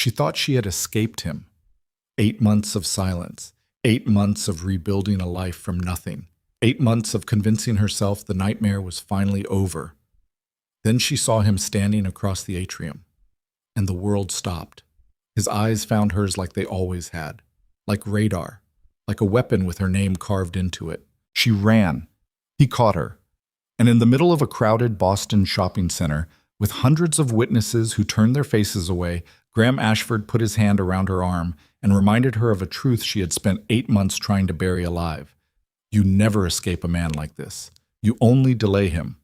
She thought she had escaped him. 8 months of silence, 8 months of rebuilding a life from nothing, 8 months of convincing herself the nightmare was finally over. Then she saw him standing across the atrium, and the world stopped. His eyes found hers like they always had, like radar, like a weapon with her name carved into it. She ran. He caught her. And in the middle of a crowded Boston shopping center, with hundreds of witnesses who turned their faces away, Graham Ashford put his hand around her arm and reminded her of a truth she had spent 8 months trying to bury alive. You never escape a man like this. You only delay him.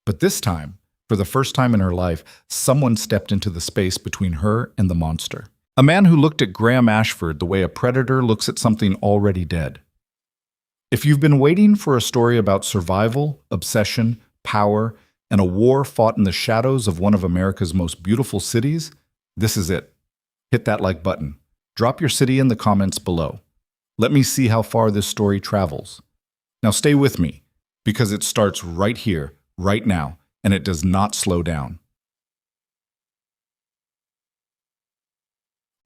But this time, for the first time in her life, someone stepped into the space between her and the monster. A man who looked at Graham Ashford the way a predator looks at something already dead. If you've been waiting for a story about survival, obsession, power, and a war fought in the shadows of one of America's most beautiful cities, this is it. Hit that like button. Drop your city in the comments below. Let me see how far this story travels. Now stay with me, because it starts right here, right now, and it does not slow down.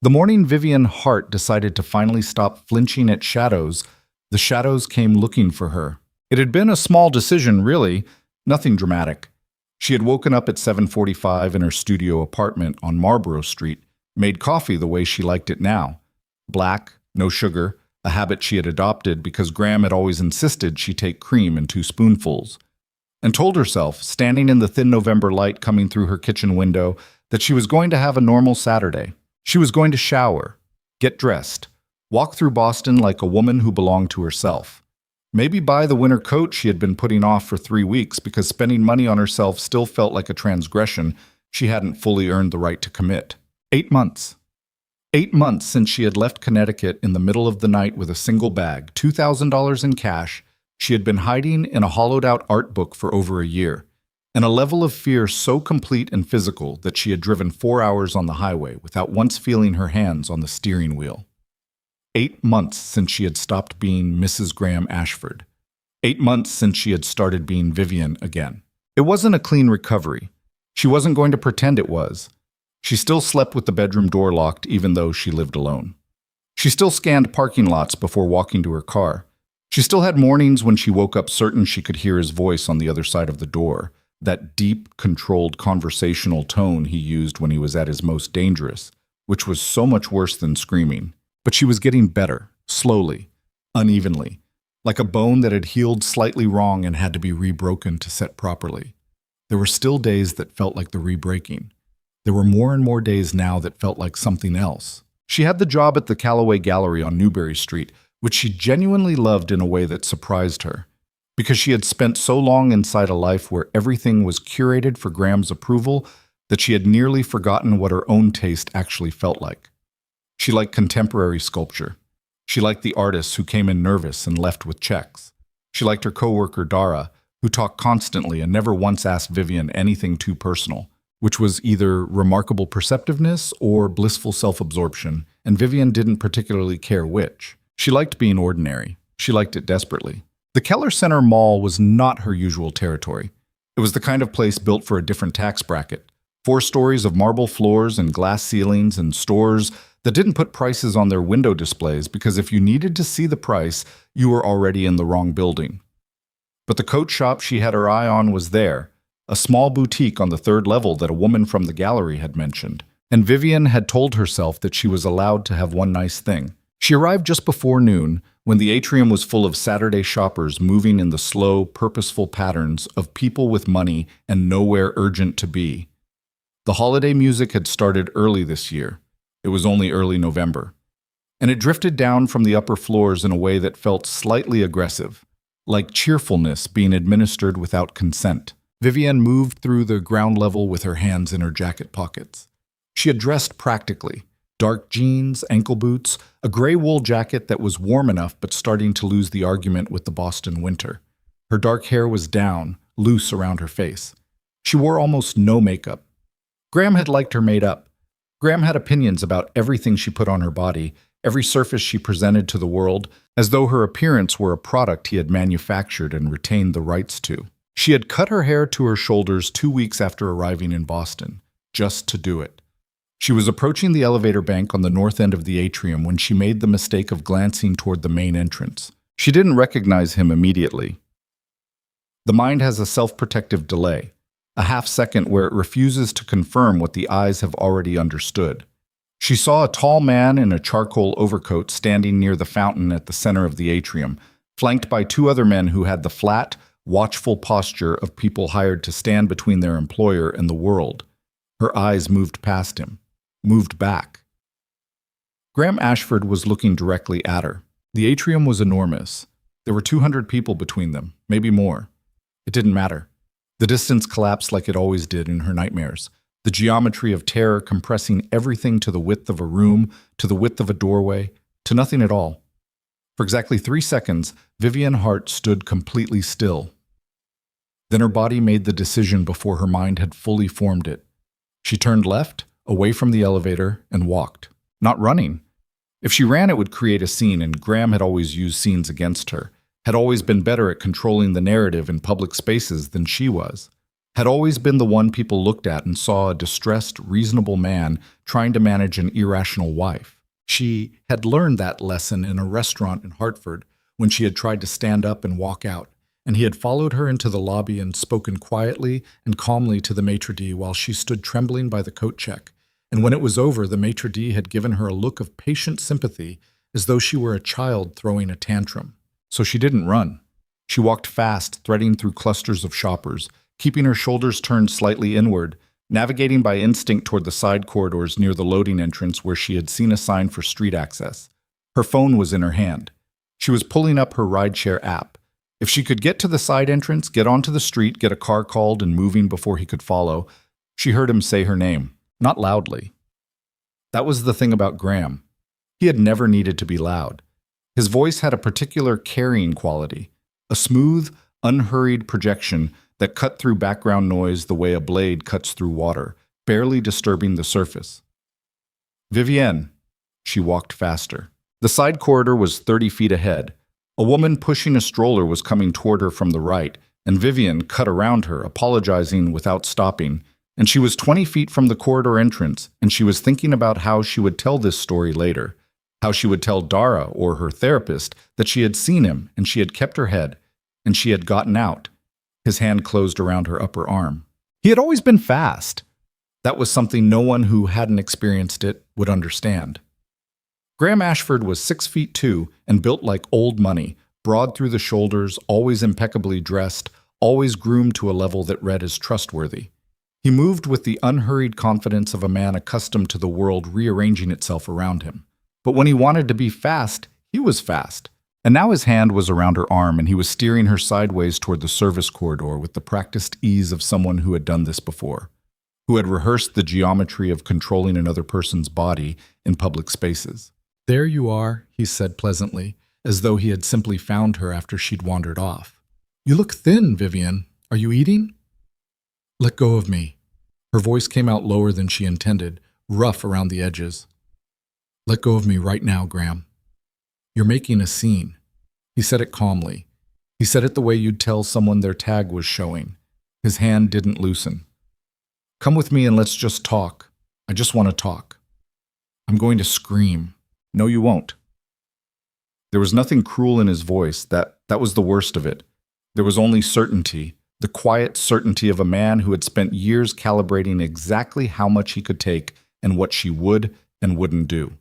The morning Vivienne Hart decided to finally stop flinching at shadows, the shadows came looking for her. It had been a small decision, really, nothing dramatic. She had woken up at 7:45 in her studio apartment on Marlborough Street, made coffee the way she liked it now. Black, no sugar, a habit she had adopted because Graham had always insisted she take cream in 2 spoonfuls. And told herself, standing in the thin November light coming through her kitchen window, that she was going to have a normal Saturday. She was going to shower, get dressed, walk through Boston like a woman who belonged to herself. Maybe buy the winter coat she had been putting off for 3 weeks because spending money on herself still felt like a transgression she hadn't fully earned the right to commit. 8 months. 8 months since she had left Connecticut in the middle of the night with a single bag, $2,000 in cash. She had been hiding in a hollowed-out art book for over a year, and a level of fear so complete and physical that she had driven 4 hours on the highway without once feeling her hands on the steering wheel. 8 months since she had stopped being Mrs. Graham Ashford. 8 months since she had started being Vivienne again. It wasn't a clean recovery. She wasn't going to pretend it was. She still slept with the bedroom door locked even though she lived alone. She still scanned parking lots before walking to her car. She still had mornings when she woke up certain she could hear his voice on the other side of the door, that deep, controlled conversational tone he used when he was at his most dangerous, which was so much worse than screaming. But she was getting better, slowly, unevenly, like a bone that had healed slightly wrong and had to be rebroken to set properly. There were still days that felt like the rebreaking. There were more and more days now that felt like something else. She had the job at the Callaway Gallery on Newbury Street, which she genuinely loved in a way that surprised her, because she had spent so long inside a life where everything was curated for Graham's approval that she had nearly forgotten what her own taste actually felt like. She liked contemporary sculpture. She liked the artists who came in nervous and left with checks. She liked her coworker Dara, who talked constantly and never once asked Vivienne anything too personal, which was either remarkable perceptiveness or blissful self-absorption, and Vivienne didn't particularly care which. She liked being ordinary. She liked it desperately. The Keller Center Mall was not her usual territory. It was the kind of place built for a different tax bracket. 4 stories of marble floors and glass ceilings and stores that didn't put prices on their window displays because if you needed to see the price, you were already in the wrong building. But the coat shop she had her eye on was there, a small boutique on the 3rd level that a woman from the gallery had mentioned. And Vivienne had told herself that she was allowed to have one nice thing. She arrived just before noon, when the atrium was full of Saturday shoppers moving in the slow, purposeful patterns of people with money and nowhere urgent to be. The holiday music had started early this year. It was only early November. And it drifted down from the upper floors in a way that felt slightly aggressive, like cheerfulness being administered without consent. Vivienne moved through the ground level with her hands in her jacket pockets. She had dressed practically. Dark jeans, ankle boots, a gray wool jacket that was warm enough but starting to lose the argument with the Boston winter. Her dark hair was down, loose around her face. She wore almost no makeup. Graham had liked her made up. Graham had opinions about everything she put on her body, every surface she presented to the world, as though her appearance were a product he had manufactured and retained the rights to. She had cut her hair to her shoulders 2 weeks after arriving in Boston, just to do it. She was approaching the elevator bank on the north end of the atrium when she made the mistake of glancing toward the main entrance. She didn't recognize him immediately. The mind has a self-protective delay, a half-second where it refuses to confirm what the eyes have already understood. She saw a tall man in a charcoal overcoat standing near the fountain at the center of the atrium, flanked by two other men who had the flat, watchful posture of people hired to stand between their employer and the world. Her eyes moved past him, moved back. Graham Ashford was looking directly at her. The atrium was enormous. There were 200 people between them, maybe more. It didn't matter. The distance collapsed like it always did in her nightmares. The geometry of terror compressing everything to the width of a room, to the width of a doorway, to nothing at all. For exactly 3 seconds, Vivienne Hart stood completely still. Then her body made the decision before her mind had fully formed it. She turned left, away from the elevator, and walked. Not running. If she ran, it would create a scene, and Graham had always used scenes against her, had always been better at controlling the narrative in public spaces than she was, had always been the one people looked at and saw a distressed, reasonable man trying to manage an irrational wife. She had learned that lesson in a restaurant in Hartford when she had tried to stand up and walk out, and he had followed her into the lobby and spoken quietly and calmly to the maitre d' while she stood trembling by the coat check. And when it was over, the maitre d' had given her a look of patient sympathy as though she were a child throwing a tantrum. So she didn't run. She walked fast, threading through clusters of shoppers, keeping her shoulders turned slightly inward, navigating by instinct toward the side corridors near the loading entrance where she had seen a sign for street access. Her phone was in her hand. She was pulling up her rideshare app. If she could get to the side entrance, get onto the street, get a car called and moving before he could follow, she heard him say her name, not loudly. That was the thing about Graham. He had never needed to be loud. His voice had a particular carrying quality, a smooth, unhurried projection that cut through background noise the way a blade cuts through water, barely disturbing the surface. Vivienne. She walked faster. The side corridor was 30 feet ahead. A woman pushing a stroller was coming toward her from the right, and Vivienne cut around her, apologizing without stopping. And she was 20 feet from the corridor entrance, and she was thinking about how she would tell this story later, how she would tell Dara or her therapist that she had seen him and she had kept her head, and she had gotten out. His hand closed around her upper arm. He had always been fast. That was something no one who hadn't experienced it would understand. Graham Ashford was 6'2" and built like old money, broad through the shoulders, always impeccably dressed, always groomed to a level that read as trustworthy. He moved with the unhurried confidence of a man accustomed to the world rearranging itself around him. But when he wanted to be fast, he was fast. And now his hand was around her arm and he was steering her sideways toward the service corridor with the practiced ease of someone who had done this before, who had rehearsed the geometry of controlling another person's body in public spaces. "There you are," he said pleasantly, as though he had simply found her after she'd wandered off. "You look thin, Vivienne. Are you eating?" "Let go of me." Her voice came out lower than she intended, rough around the edges. "Let go of me right now, Graham. You're making a scene." He said it calmly. He said it the way you'd tell someone their tag was showing. His hand didn't loosen. "Come with me and let's just talk. I just want to talk." "I'm going to scream." "No, you won't." There was nothing cruel in his voice. That was the worst of it. There was only certainty, the quiet certainty of a man who had spent years calibrating exactly how much he could take and what she would and wouldn't do.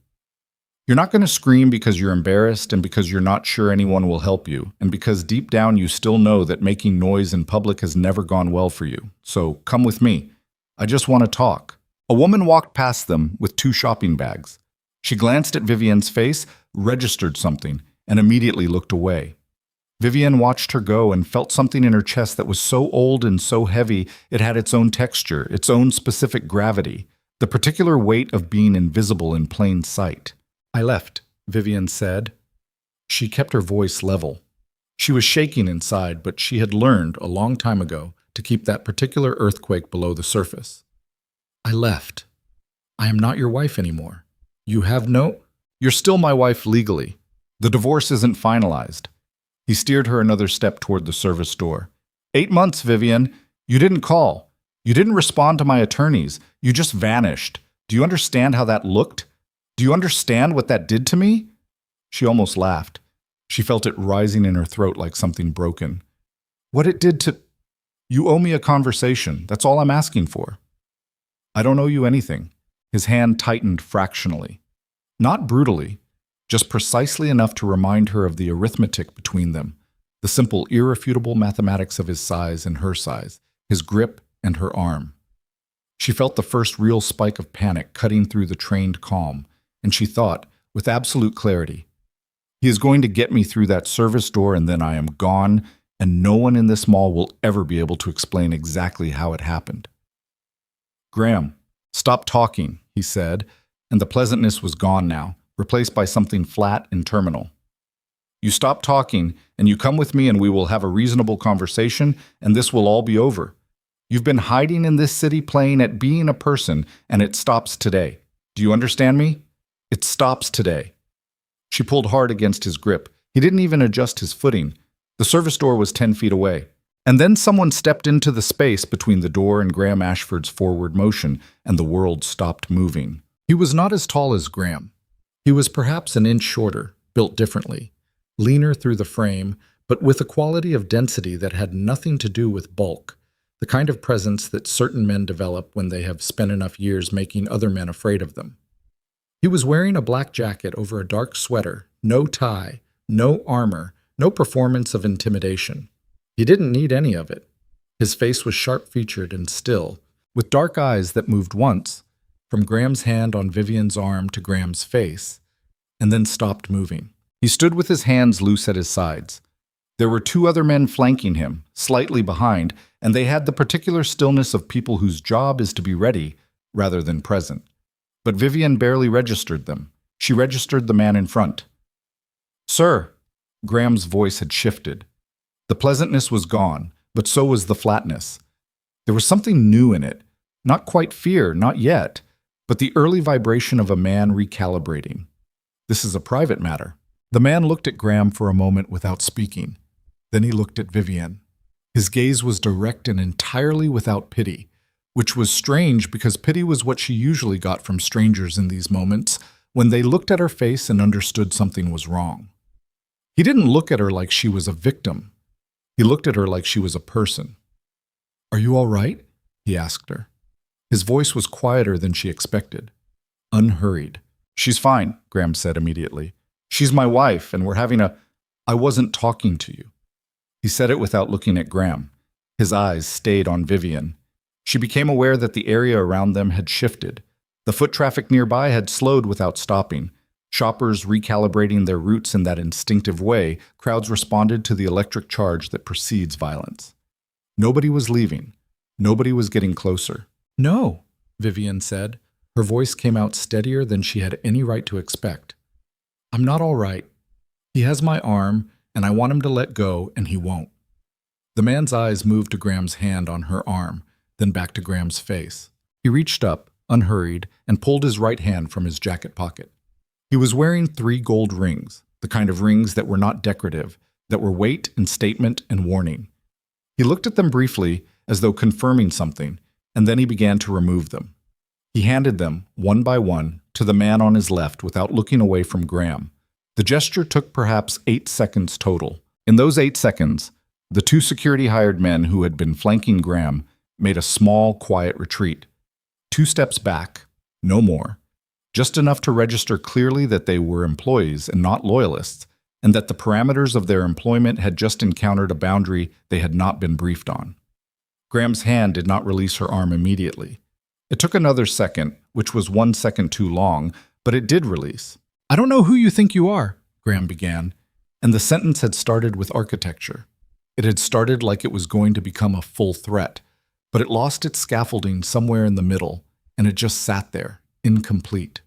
You're not going to scream because you're embarrassed and because you're not sure anyone will help you, and because deep down you still know that making noise in public has never gone well for you. So come with me. I just want to talk. A woman walked past them with 2 shopping bags. She glanced at Vivienne's face, registered something, and immediately looked away. Vivienne watched her go and felt something in her chest that was so old and so heavy it had its own texture, its own specific gravity, the particular weight of being invisible in plain sight. "I left," Vivienne said. She kept her voice level. She was shaking inside, but she had learned a long time ago to keep that particular earthquake below the surface. "I left. I am not your wife anymore. You have no—" "You're still my wife legally. The divorce isn't finalized." He steered her another step toward the service door. 8 months, Vivienne. You didn't call. You didn't respond to my attorneys. You just vanished. Do you understand how that looked? Do you understand what that did to me? She almost laughed. She felt it rising in her throat like something broken. What it did to... You owe me a conversation. That's all I'm asking for. I don't owe you anything. His hand tightened fractionally. Not brutally, just precisely enough to remind her of the arithmetic between them, the simple, irrefutable mathematics of his size and her size, his grip and her arm. She felt the first real spike of panic cutting through the trained calm, and she thought, with absolute clarity, he is going to get me through that service door and then I am gone, and no one in this mall will ever be able to explain exactly how it happened. Graham, stop talking, he said, and the pleasantness was gone now, replaced by something flat and terminal. You stop talking, and you come with me and we will have a reasonable conversation, and this will all be over. You've been hiding in this city playing at being a person, and it stops today. Do you understand me? It stops today. She pulled hard against his grip. He didn't even adjust his footing. The service door was 10 feet away. And then someone stepped into the space between the door and Graham Ashford's forward motion, and the world stopped moving. He was not as tall as Graham. He was perhaps an inch shorter, built differently, leaner through the frame, but with a quality of density that had nothing to do with bulk, the kind of presence that certain men develop when they have spent enough years making other men afraid of them. He was wearing a black jacket over a dark sweater, no tie, no armor, no performance of intimidation. He didn't need any of it. His face was sharp-featured and still, with dark eyes that moved once, from Graham's hand on Vivienne's arm to Graham's face, and then stopped moving. He stood with his hands loose at his sides. There were two other men flanking him, slightly behind, and they had the particular stillness of people whose job is to be ready rather than present. But Vivienne barely registered them. She registered the man in front. "Sir," Graham's voice had shifted. The pleasantness was gone, but so was the flatness. There was something new in it. Not quite fear, not yet, but the early vibration of a man recalibrating. This is a private matter. The man looked at Graham for a moment without speaking. Then he looked at Vivienne. His gaze was direct and entirely without pity, which was strange because pity was what she usually got from strangers in these moments, when they looked at her face and understood something was wrong. He didn't look at her like she was a victim. He looked at her like she was a person. "Are you all right?" he asked her. His voice was quieter than she expected, unhurried. "She's fine," Graham said immediately. "She's my wife, and we're having a... I wasn't talking to you." He said it without looking at Graham. His eyes stayed on Vivienne. She became aware that the area around them had shifted. The foot traffic nearby had slowed without stopping. Shoppers recalibrating their routes in that instinctive way, crowds responded to the electric charge that precedes violence. Nobody was leaving. Nobody was getting closer. "No," Vivienne said. Her voice came out steadier than she had any right to expect. "I'm not all right. He has my arm, and I want him to let go, and he won't." The man's eyes moved to Graham's hand on her arm, then back to Graham's face. He reached up, unhurried, and pulled his right hand from his jacket pocket. He was wearing 3 gold rings, the kind of rings that were not decorative, that were weight and statement and warning. He looked at them briefly, as though confirming something, and then he began to remove them. He handed them, one by one, to the man on his left without looking away from Graham. The gesture took perhaps 8 seconds total. In those 8 seconds, the 2 security-hired men who had been flanking Graham made a small, quiet retreat. 2 steps back, no more. Just enough to register clearly that they were employees and not loyalists, and that the parameters of their employment had just encountered a boundary they had not been briefed on. Graham's hand did not release her arm immediately. It took another second, which was 1 second too long, but it did release. "I don't know who you think you are," Graham began, and the sentence had started with architecture. It had started like it was going to become a full threat, but it lost its scaffolding somewhere in the middle, and it just sat there, incomplete.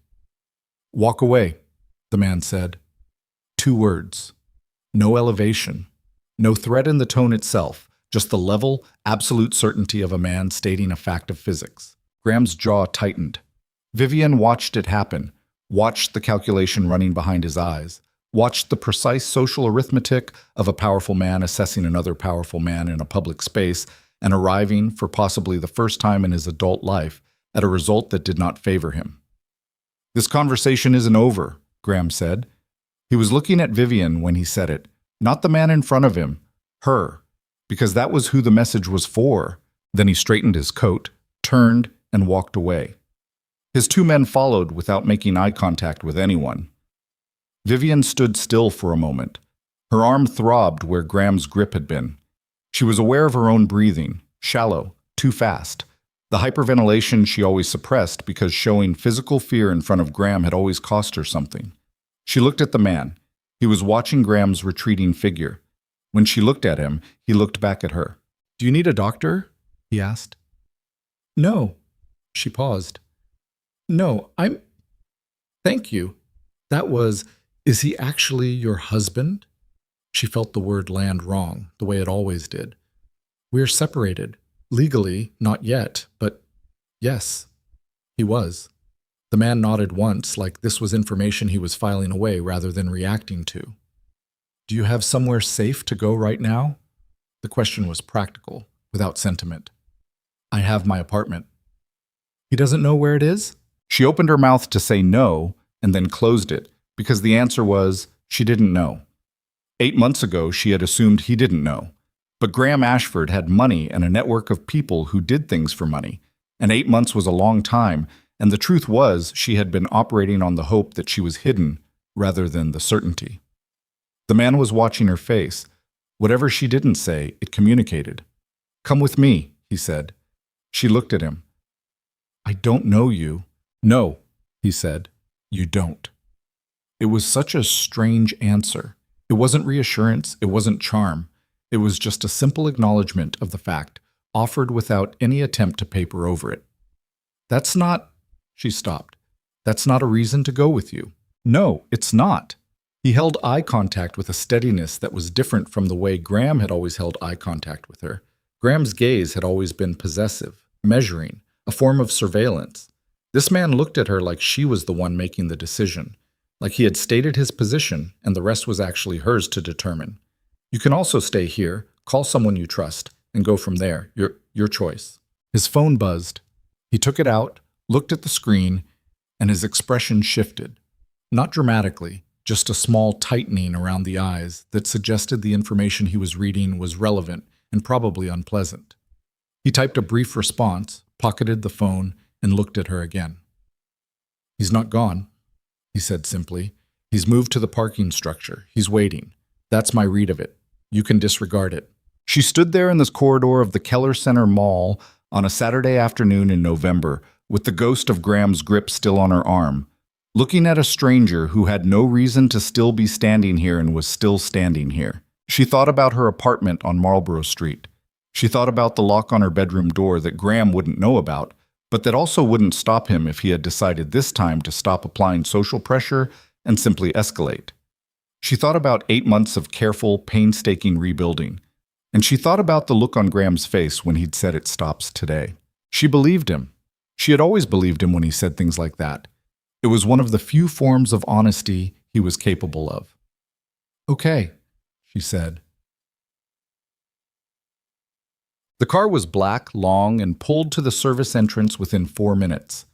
"Walk away," the man said. 2 words. No elevation. No threat in the tone itself, just the level, absolute certainty of a man stating a fact of physics. Graham's jaw tightened. Vivienne watched it happen, watched the calculation running behind his eyes, watched the precise social arithmetic of a powerful man assessing another powerful man in a public space and arriving, for possibly the first time in his adult life, at a result that did not favor him. "This conversation isn't over," Graham said. He was looking at Vivienne when he said it, not the man in front of him, her, because that was who the message was for. Then he straightened his coat, turned, and walked away. His two men followed without making eye contact with anyone. Vivienne stood still for a moment. Her arm throbbed where Graham's grip had been. She was aware of her own breathing, shallow, too fast. The hyperventilation she always suppressed because showing physical fear in front of Graham had always cost her something. She looked at the man. He was watching Graham's retreating figure. When she looked at him, he looked back at her. "Do you need a doctor?" he asked. "No." She paused. "No, Thank you. That was... Is he actually your husband?" She felt the word land wrong, the way it always did. "We're separated. Legally, not yet, but yes." He was. The man nodded once, like this was information he was filing away rather than reacting to. "Do you have somewhere safe to go right now?" The question was practical, without sentiment. "I have my apartment." "He doesn't know where it is?" She opened her mouth to say no, and then closed it, because the answer was she didn't know. 8 months ago, she had assumed he didn't know. But Graham Ashford had money and a network of people who did things for money, and 8 months was a long time, and the truth was she had been operating on the hope that she was hidden rather than the certainty. The man was watching her face. Whatever she didn't say, it communicated. "Come with me," he said. She looked at him. "I don't know you." "No," he said. "You don't." It was such a strange answer. It wasn't reassurance, it wasn't charm. It was just a simple acknowledgement of the fact, offered without any attempt to paper over it. "That's not..." She stopped. "That's not a reason to go with you." "No, it's not." He held eye contact with a steadiness that was different from the way Graham had always held eye contact with her. Graham's gaze had always been possessive, measuring, a form of surveillance. This man looked at her like she was the one making the decision, like he had stated his position and the rest was actually hers to determine. "You can also stay here, call someone you trust, and go from there. Your choice." His phone buzzed. He took it out, looked at the screen, and his expression shifted. Not dramatically, just a small tightening around the eyes that suggested the information he was reading was relevant and probably unpleasant. He typed a brief response, pocketed the phone, and looked at her again. "He's not gone," he said simply. "He's moved to the parking structure. He's waiting. That's my read of it. You can disregard it." She stood there in this corridor of the Keller Center Mall on a Saturday afternoon in November, with the ghost of Graham's grip still on her arm, looking at a stranger who had no reason to still be standing here and was still standing here. She thought about her apartment on Marlborough Street. She thought about the lock on her bedroom door that Graham wouldn't know about, but that also wouldn't stop him if he had decided this time to stop applying social pressure and simply escalate. She thought about 8 months of careful, painstaking rebuilding. And she thought about the look on Graham's face when he'd said it stops today. She believed him. She had always believed him when he said things like that. It was one of the few forms of honesty he was capable of. "Okay," she said. The car was black, long, and pulled to the service entrance within 4 minutes.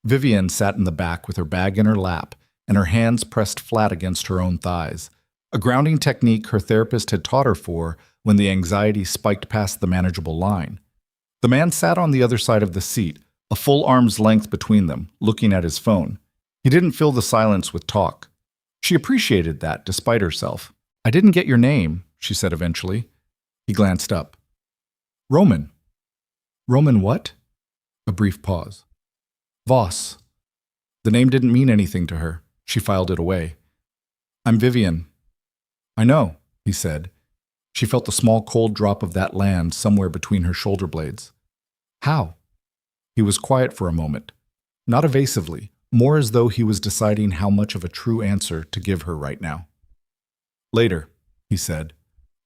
Vivienne sat in the back with her bag in her lap and her hands pressed flat against her own thighs, a grounding technique her therapist had taught her for when the anxiety spiked past the manageable line. The man sat on the other side of the seat, a full arm's length between them, looking at his phone. He didn't fill the silence with talk. She appreciated that, despite herself. "I didn't get your name," she said eventually. He glanced up. "Roman." "Roman what?" A brief pause. "Voss." The name didn't mean anything to her. She filed it away. "I'm Vivienne." "I know," he said. She felt the small cold drop of that land somewhere between her shoulder blades. "How?" He was quiet for a moment. Not evasively, more as though he was deciding how much of a true answer to give her right now. "Later," he said.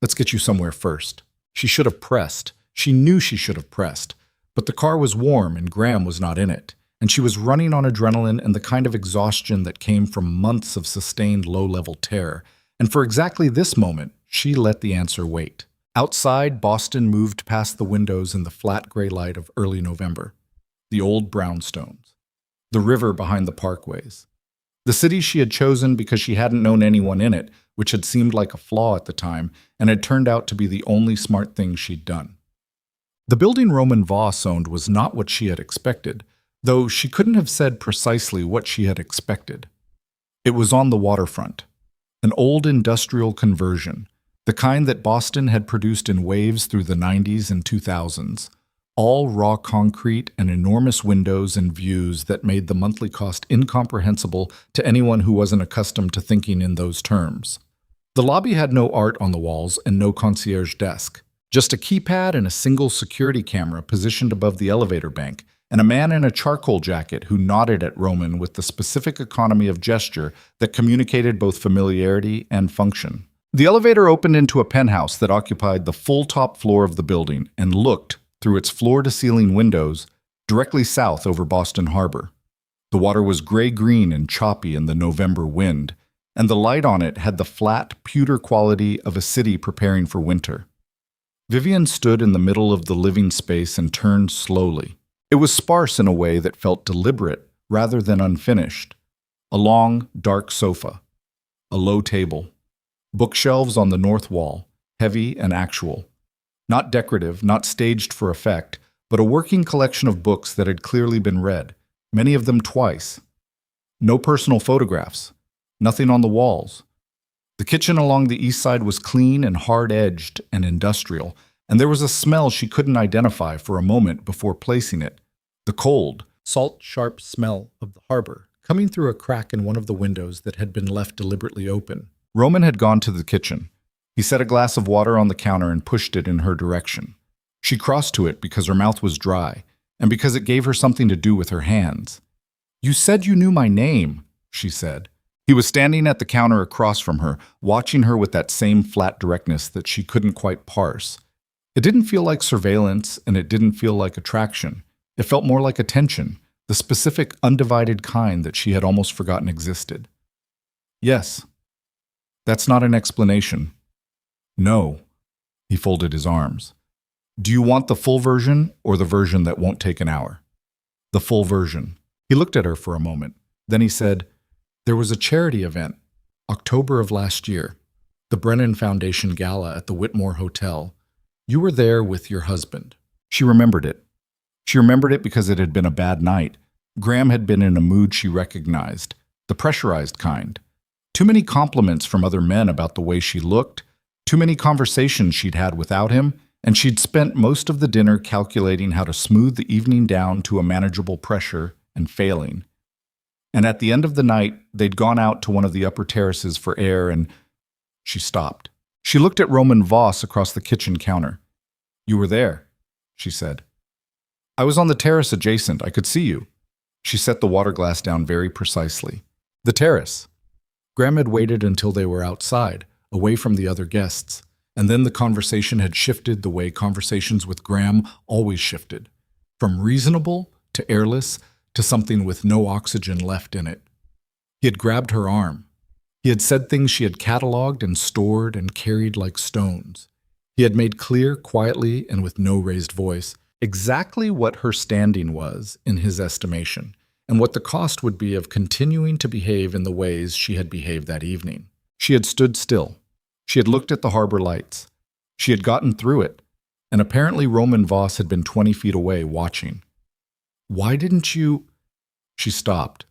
"Let's get you somewhere first." She should have pressed. She knew she should have pressed. But the car was warm and Graham was not in it. And she was running on adrenaline and the kind of exhaustion that came from months of sustained low-level terror. And for exactly this moment, she let the answer wait. Outside, Boston moved past the windows in the flat gray light of early November. the old brownstones, the river behind the parkways. The city she had chosen because she hadn't known anyone in it, which had seemed like a flaw at the time, and had turned out to be the only smart thing she'd done. The building Roman Voss owned was not what she had expected, though she couldn't have said precisely what she had expected. It was on the waterfront, an old industrial conversion, the kind that Boston had produced in waves through the 90s and 2000s, all raw concrete and enormous windows and views that made the monthly cost incomprehensible to anyone who wasn't accustomed to thinking in those terms. The lobby had no art on the walls and no concierge desk, just a keypad and a single security camera positioned above the elevator bank, and a man in a charcoal jacket who nodded at Roman with the specific economy of gesture that communicated both familiarity and function. The elevator opened into a penthouse that occupied the full top floor of the building and looked, through its floor-to-ceiling windows, directly south over Boston Harbor. The water was gray-green and choppy in the November wind, and the light on it had the flat, pewter quality of a city preparing for winter. Vivienne stood in the middle of the living space and turned slowly. It was sparse in a way that felt deliberate rather than unfinished. A long, dark sofa, a low table, bookshelves on the north wall, heavy and actual. Not decorative, not staged for effect, but a working collection of books that had clearly been read, many of them twice. No personal photographs, nothing on the walls. The kitchen along the east side was clean and hard-edged and industrial, and there was a smell she couldn't identify for a moment before placing it. The cold, salt-sharp smell of the harbor, coming through a crack in one of the windows that had been left deliberately open. Roman had gone to the kitchen. He set a glass of water on the counter and pushed it in her direction. She crossed to it because her mouth was dry, and because it gave her something to do with her hands. "You said you knew my name," she said. He was standing at the counter across from her, watching her with that same flat directness that she couldn't quite parse. It didn't feel like surveillance, and it didn't feel like attraction. It felt more like attention, the specific, undivided kind that she had almost forgotten existed. "Yes. That's not an explanation." "No." He folded his arms. "Do you want the full version or the version that won't take an hour?" "The full version." He looked at her for a moment. Then he said, "There was a charity event, October of last year, the Brennan Foundation Gala at the Whitmore Hotel. You were there with your husband." She remembered it. She remembered it because it had been a bad night. Graham had been in a mood she recognized, the pressurized kind. Too many compliments from other men about the way she looked, too many conversations she'd had without him, and she'd spent most of the dinner calculating how to smooth the evening down to a manageable pressure and failing. And at the end of the night, they'd gone out to one of the upper terraces for air and... She stopped. She looked at Roman Voss across the kitchen counter. "You were there," she said. "I was on the terrace adjacent. I could see you." She set the water glass down very precisely. The terrace. Graham had waited until they were outside, away from the other guests, and then the conversation had shifted the way conversations with Graham always shifted, from reasonable to airless to something with no oxygen left in it. He had grabbed her arm. He had said things she had cataloged and stored and carried like stones. He had made clear, quietly and with no raised voice, exactly what her standing was in his estimation, and what the cost would be of continuing to behave in the ways she had behaved that evening. She had stood still. She had looked at the harbor lights. She had gotten through it, and apparently Roman Voss had been 20 feet away watching. "Why didn't you—" She stopped.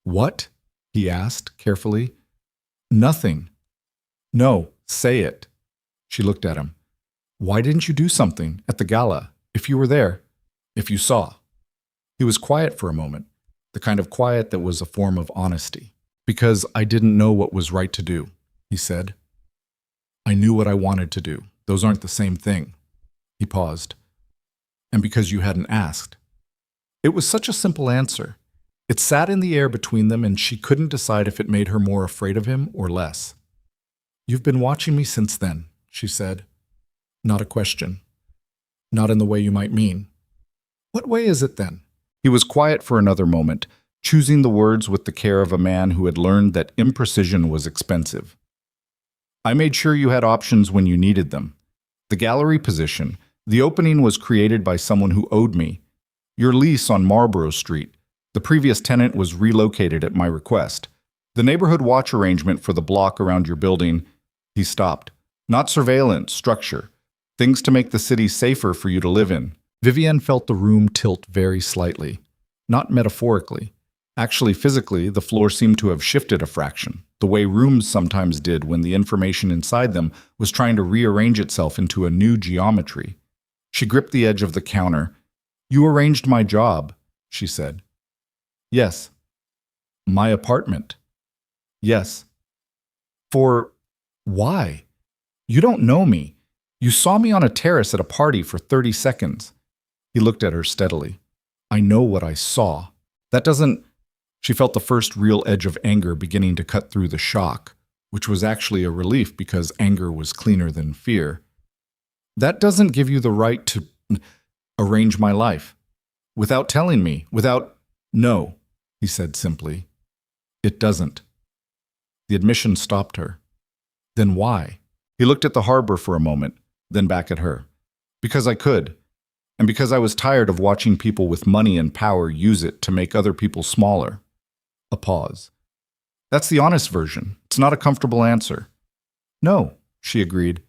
"What?" he asked, carefully. "Nothing." "No, say it." She looked at him. "Why didn't you do something at the gala, if you were there, if you saw?" He was quiet for a moment, the kind of quiet that was a form of honesty. "Because I didn't know what was right to do," he said. "I knew what I wanted to do. Those aren't the same thing." He paused. "And because you hadn't asked." It was such a simple answer. It sat in the air between them, and she couldn't decide if it made her more afraid of him or less. "You've been watching me since then," she said. Not a question. "Not in the way you might mean." "What way is it then?" He was quiet for another moment, choosing the words with the care of a man who had learned that imprecision was expensive. "I made sure you had options when you needed them. The gallery position, the opening was created by someone who owed me. Your lease on Marlborough Street. The previous tenant was relocated at my request. The neighborhood watch arrangement for the block around your building." He stopped. "Not surveillance, structure. Things to make the city safer for you to live in." Vivienne felt the room tilt very slightly. Not metaphorically. Actually, physically, the floor seemed to have shifted a fraction, the way rooms sometimes did when the information inside them was trying to rearrange itself into a new geometry. She gripped the edge of the counter. "You arranged my job," she said. "Yes." "My apartment." "Yes." "For why? You don't know me. You saw me on a terrace at a party for 30 seconds. He looked at her steadily. "I know what I saw. That doesn't—" She felt the first real edge of anger beginning to cut through the shock, which was actually a relief because anger was cleaner than fear. "That doesn't give you the right to arrange my life. Without telling me, without—" "No," he said simply. "It doesn't." The admission stopped her. Then why? He looked at the harbor for a moment, then back at her. "Because I could. And because I was tired of watching people with money and power use it to make other people smaller." A pause. "That's the honest version. It's not a comfortable answer." "No," she agreed.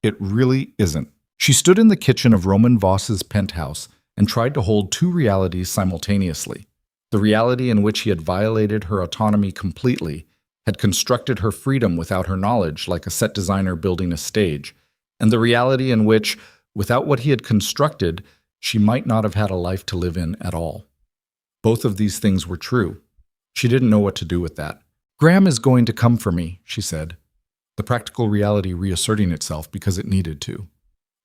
"It really isn't." She stood in the kitchen of Roman Voss's penthouse and tried to hold two realities simultaneously. The reality in which he had violated her autonomy completely, had constructed her freedom without her knowledge like a set designer building a stage, and the reality in which, without what he had constructed, she might not have had a life to live in at all. Both of these things were true. She didn't know what to do with that. "Graham is going to come for me," she said, the practical reality reasserting itself because it needed to.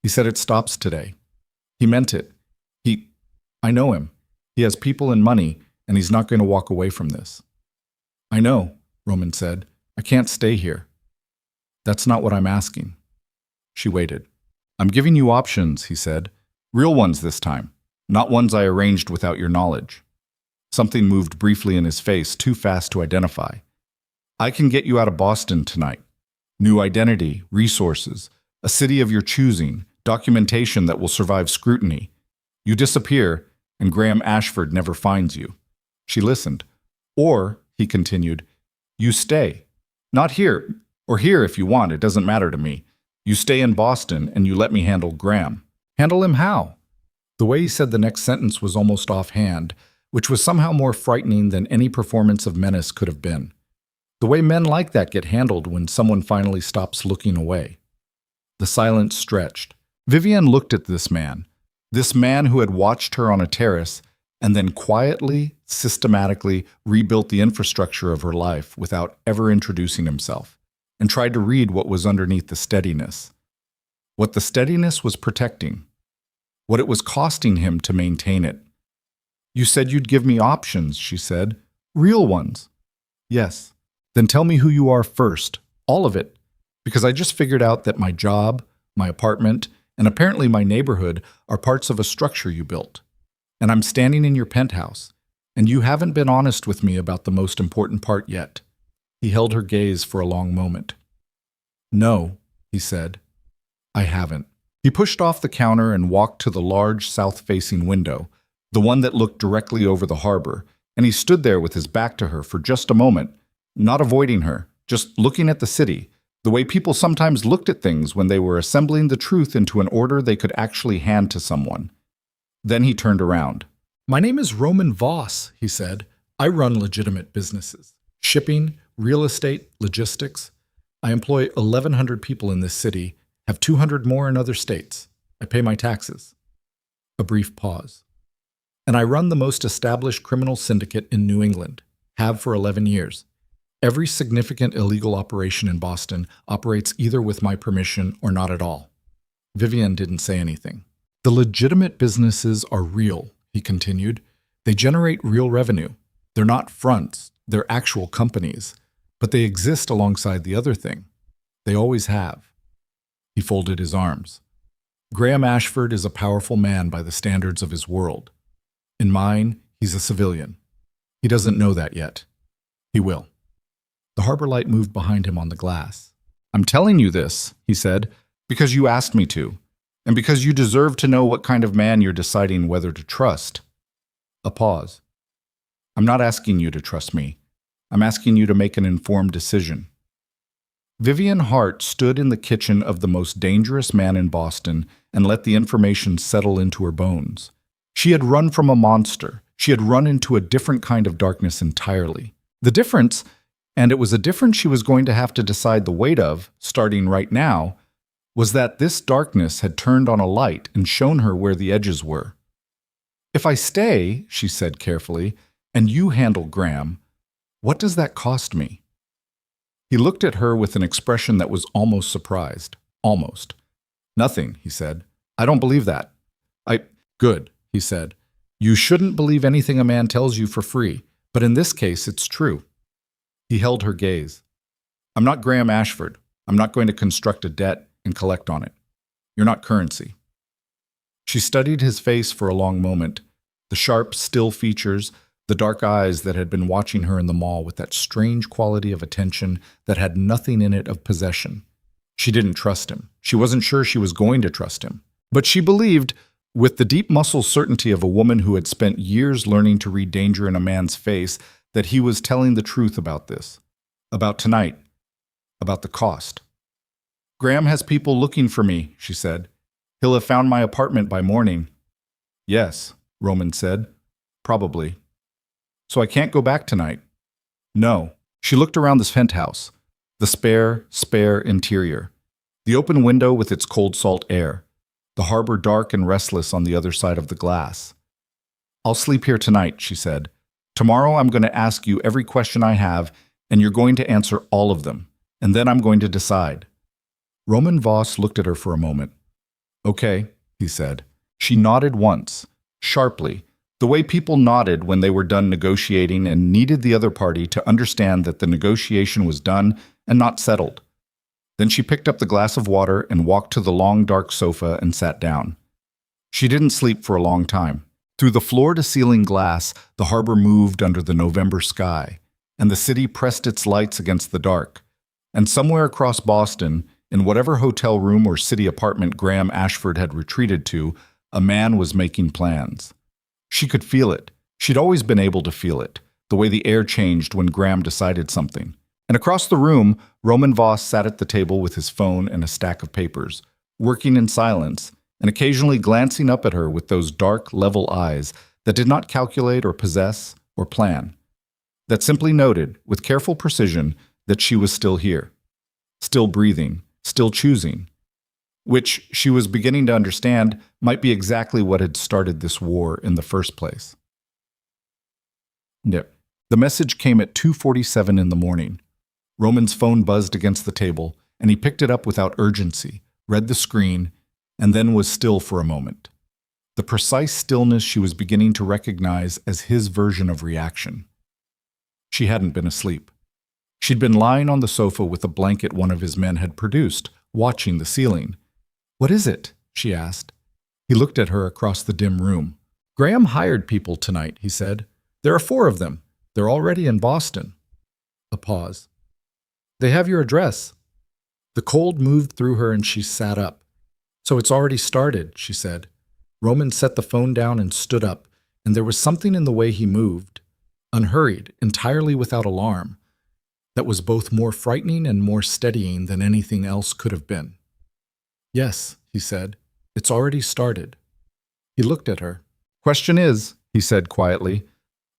"He said it stops today. He meant it. I know him. He has people and money, and he's not going to walk away from this." "I know," Roman said. "I can't stay here." "That's not what I'm asking." She waited. "I'm giving you options," he said. "Real ones this time, not ones I arranged without your knowledge." Something moved briefly in his face, too fast to identify. "I can get you out of Boston tonight. New identity, resources, a city of your choosing, documentation that will survive scrutiny. You disappear, and Graham Ashford never finds you." She listened. "Or," he continued, "you stay. Not here, or here if you want, it doesn't matter to me. You stay in Boston, and you let me handle Graham." "Handle him how?" The way he said the next sentence was almost offhand, which was somehow more frightening than any performance of menace could have been. The way men like that get handled when someone finally stops looking away. The silence stretched. Vivienne looked at this man who had watched her on a terrace and then quietly, systematically rebuilt the infrastructure of her life without ever introducing himself, and tried to read what was underneath the steadiness. What the steadiness was protecting. What it was costing him to maintain it. "You said you'd give me options," she said. "Real ones." "Yes." "Then tell me who you are first. All of it. Because I just figured out that my job, my apartment, and apparently my neighborhood are parts of a structure you built. And I'm standing in your penthouse, and you haven't been honest with me about the most important part yet." He held her gaze for a long moment. "No," he said. "I haven't." He pushed off the counter and walked to the large south-facing window, the one that looked directly over the harbor, and he stood there with his back to her for just a moment, not avoiding her, just looking at the city, the way people sometimes looked at things when they were assembling the truth into an order they could actually hand to someone. Then he turned around. "My name is Roman Voss," he said. "I run legitimate businesses. Shipping, real estate, logistics. I employ 1,100 people in this city, have 200 more in other states. I pay my taxes." A brief pause. "And I run the most established criminal syndicate in New England. Have for 11 years. Every significant illegal operation in Boston operates either with my permission or not at all." Vivienne didn't say anything. "The legitimate businesses are real," he continued. "They generate real revenue. They're not fronts, they're actual companies. But they exist alongside the other thing. They always have." He folded his arms. "Graham Ashford is a powerful man by the standards of his world. In mine, he's a civilian. He doesn't know that yet. He will." The harbor light moved behind him on the glass. "I'm telling you this," he said, "because you asked me to, and because you deserve to know what kind of man you're deciding whether to trust." A pause. I'm not asking you to trust me. I'm asking you to make an informed decision. Vivienne Hart stood in the kitchen of the most dangerous man in Boston and let the information settle into her bones. She had run from a monster. She had run into a different kind of darkness entirely. The difference, and it was a difference she was going to have to decide the weight of, starting right now, was that this darkness had turned on a light and shown her where the edges were. If I stay, she said carefully, and you handle Graham, what does that cost me? He looked at her with an expression that was almost surprised. Almost. Nothing, he said. I don't believe that. Good, he said. You shouldn't believe anything a man tells you for free, but in this case, it's true. He held her gaze. I'm not Graham Ashford. I'm not going to construct a debt and collect on it. You're not currency. She studied his face for a long moment, the sharp, still features, the dark eyes that had been watching her in the mall with that strange quality of attention that had nothing in it of possession. She didn't trust him. She wasn't sure she was going to trust him. But she believed, with the deep muscle certainty of a woman who had spent years learning to read danger in a man's face, that he was telling the truth about this, about tonight, about the cost. Graham has people looking for me, she said. He'll have found my apartment by morning. Yes, Roman said. Probably. So I can't go back tonight. No. She looked around this penthouse, the spare interior, the open window with its cold salt air, the harbor dark and restless on the other side of the glass. I'll sleep here tonight, she said. Tomorrow I'm going to ask you every question I have, and you're going to answer all of them, and then I'm going to decide. Roman Voss looked at her for a moment. Okay, he said. She nodded once, sharply, the way people nodded when they were done negotiating and needed the other party to understand that the negotiation was done and not settled. Then she picked up the glass of water and walked to the long, dark sofa and sat down. She didn't sleep for a long time. Through the floor-to-ceiling glass, the harbor moved under the November sky, and the city pressed its lights against the dark. And somewhere across Boston, in whatever hotel room or city apartment Graham Ashford had retreated to, a man was making plans. She could feel it. She'd always been able to feel it, the way the air changed when Graham decided something. And across the room, Roman Voss sat at the table with his phone and a stack of papers, working in silence, and occasionally glancing up at her with those dark, level eyes that did not calculate or possess or plan, that simply noted, with careful precision, that she was still here, still breathing, still choosing, which she was beginning to understand might be exactly what had started this war in the first place. The message came at 2:47 in the morning. Roman's phone buzzed against the table, and he picked it up without urgency, read the screen, and then was still for a moment. The precise stillness she was beginning to recognize as his version of reaction. She hadn't been asleep. She'd been lying on the sofa with a blanket one of his men had produced, watching the ceiling. What is it? She asked. He looked at her across the dim room. Graham hired people tonight, he said. There are 4 of them. They're already in Boston. A pause. They have your address. The cold moved through her and she sat up. So it's already started, she said. Roman set the phone down and stood up, and there was something in the way he moved, unhurried, entirely without alarm, that was both more frightening and more steadying than anything else could have been. Yes, he said. It's already started. He looked at her. Question is, he said quietly,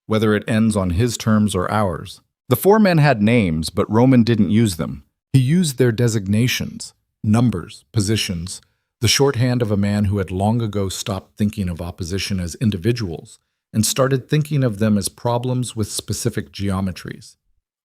whether it ends on his terms or ours. The 4 men had names, but Roman didn't use them. He used their designations, numbers, positions, the shorthand of a man who had long ago stopped thinking of opposition as individuals and started thinking of them as problems with specific geometries.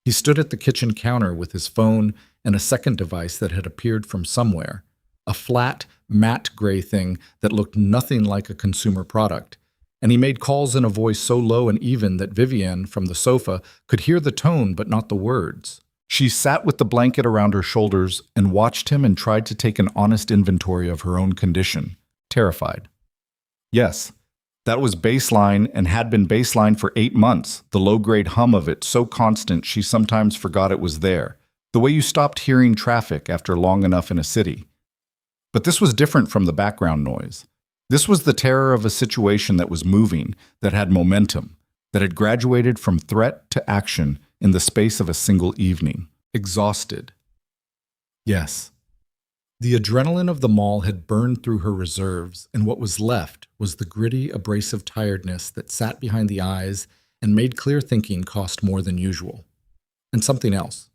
He stood at the kitchen counter with his phone and a second device that had appeared from somewhere, a flat, matte gray thing that looked nothing like a consumer product, and he made calls in a voice so low and even that Vivienne, from the sofa, could hear the tone but not the words. She sat with the blanket around her shoulders and watched him and tried to take an honest inventory of her own condition, terrified. Yes, that was baseline and had been baseline for 8 months, the low-grade hum of it so constant she sometimes forgot it was there, the way you stopped hearing traffic after long enough in a city. But this was different from the background noise. This was the terror of a situation that was moving, that had momentum, that had graduated from threat to action in the space of a single evening. Exhausted. Yes. The adrenaline of the mall had burned through her reserves, and what was left was the gritty, abrasive tiredness that sat behind the eyes and made clear thinking cost more than usual. And something else.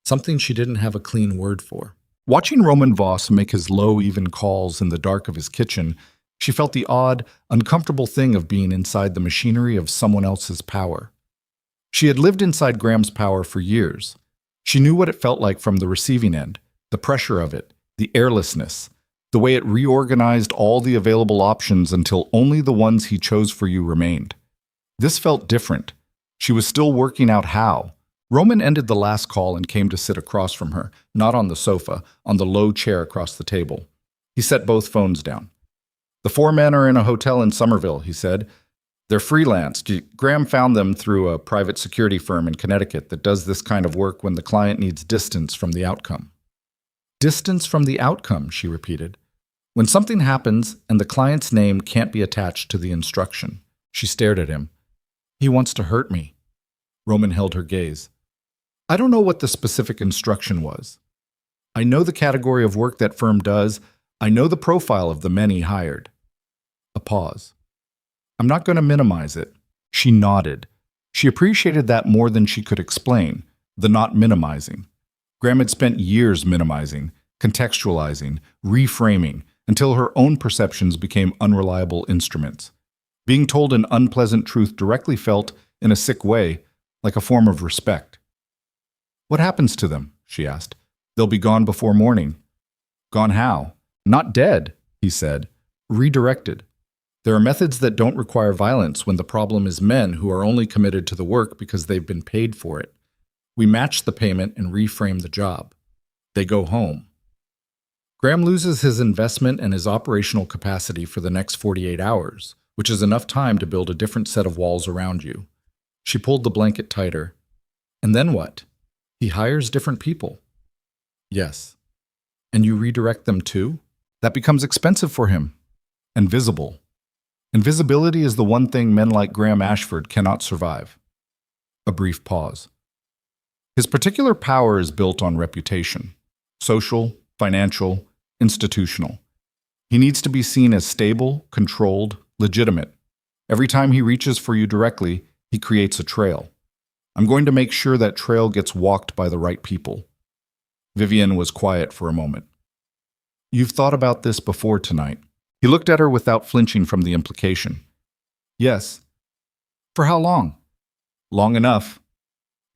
Something she didn't have a clean word for. Watching Roman Voss make his low, even calls in the dark of his kitchen, she felt the odd, uncomfortable thing of being inside the machinery of someone else's power. She had lived inside Graham's power for years. She knew what it felt like from the receiving end, the pressure of it, the airlessness, the way it reorganized all the available options until only the ones he chose for you remained. This felt different. She was still working out how. Roman ended the last call and came to sit across from her, not on the sofa, on the low chair across the table. He set both phones down. "The four men are in a hotel in Somerville," he said. "They're freelance. Graham found them through a private security firm in Connecticut that does this kind of work when the client needs distance from the outcome." "Distance from the outcome," she repeated. "When something happens and the client's name can't be attached to the instruction." She stared at him. "He wants to hurt me." Roman held her gaze. "I don't know what the specific instruction was. I know the category of work that firm does. I know the profile of the men he hired." A pause. "I'm not going to minimize it." She nodded. She appreciated that more than she could explain, the not minimizing. Graham had spent years minimizing, contextualizing, reframing, until her own perceptions became unreliable instruments. Being told an unpleasant truth directly felt, in a sick way, like a form of respect. "What happens to them?" she asked. "They'll be gone before morning." "Gone how?" "Not dead," he said. "Redirected. There are methods that don't require violence when the problem is men who are only committed to the work because they've been paid for it. We match the payment and reframe the job. They go home." Graham loses his investment and his operational capacity for the next 48 hours, which is enough time to build a different set of walls around you. She pulled the blanket tighter. "And then what? He hires different people." "Yes." "And you redirect them too?" "That becomes expensive for him. And visible. Invisibility is the one thing men like Graham Ashford cannot survive." A brief pause. "His particular power is built on reputation. Social, financial, institutional. He needs to be seen as stable, controlled, legitimate. Every time he reaches for you directly, he creates a trail. I'm going to make sure that trail gets walked by the right people." Vivienne was quiet for a moment. "You've thought about this before tonight." He looked at her without flinching from the implication. "Yes." "For how long?" "Long enough."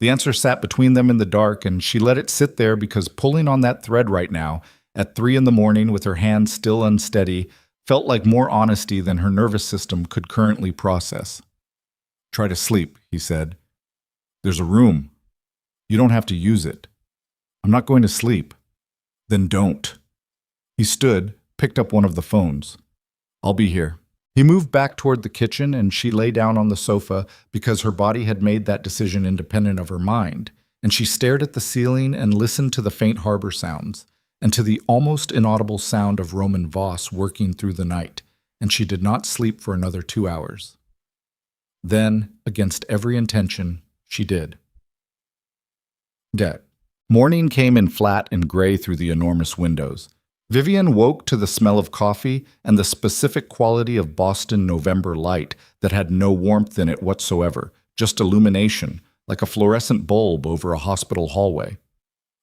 The answer sat between them in the dark, and she let it sit there because pulling on that thread right now, at 3 a.m, with her hands still unsteady, felt like more honesty than her nervous system could currently process. "Try to sleep," he said. "There's a room. You don't have to use it." "I'm not going to sleep." "Then don't." He stood, picked up one of the phones. "I'll be here." He moved back toward the kitchen, and she lay down on the sofa because her body had made that decision independent of her mind, and she stared at the ceiling and listened to the faint harbor sounds, and to the almost inaudible sound of Roman Voss working through the night, and she did not sleep for another 2 hours. Then, against every intention, she did. Morning came in flat and gray through the enormous windows. Vivienne woke to the smell of coffee and the specific quality of Boston November light that had no warmth in it whatsoever, just illumination, like a fluorescent bulb over a hospital hallway.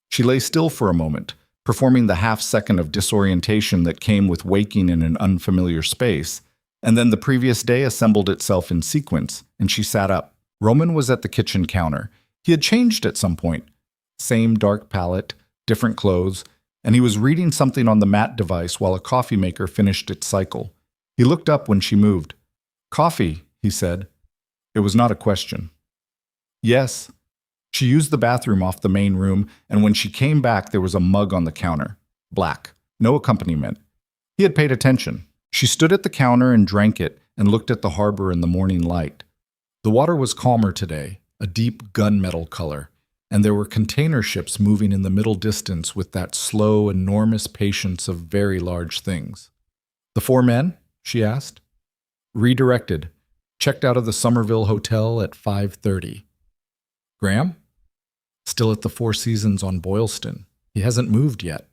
She lay still for a moment, performing the half-second of disorientation that came with waking in an unfamiliar space, and then the previous day assembled itself in sequence, and she sat up. Roman was at the kitchen counter. He had changed at some point. Same dark palette, different clothes, and he was reading something on the mat device while a coffee maker finished its cycle. He looked up when she moved. "Coffee," he said. It was not a question. "Yes." She used the bathroom off the main room, and when she came back there was a mug on the counter. Black. No accompaniment. He had paid attention. She stood at the counter and drank it and looked at the harbor in the morning light. The water was calmer today, a deep gunmetal color, and there were container ships moving in the middle distance with that slow, enormous patience of very large things. "The four men?" she asked. Redirected. Checked out of the Somerville Hotel at 5:30. Graham? Still at the Four Seasons on Boylston. He hasn't moved yet.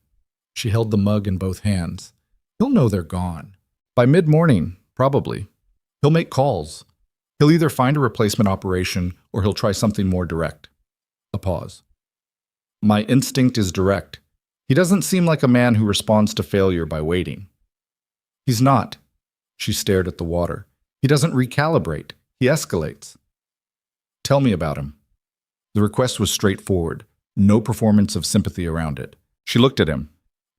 She held the mug in both hands. He'll know they're gone. By mid-morning, probably. He'll make calls. He'll either find a replacement operation or he'll try something more direct. A pause. My instinct is direct. He doesn't seem like a man who responds to failure by waiting. He's not. She stared at the water. He doesn't recalibrate. He escalates. Tell me about him. The request was straightforward. No performance of sympathy around it. She looked at him.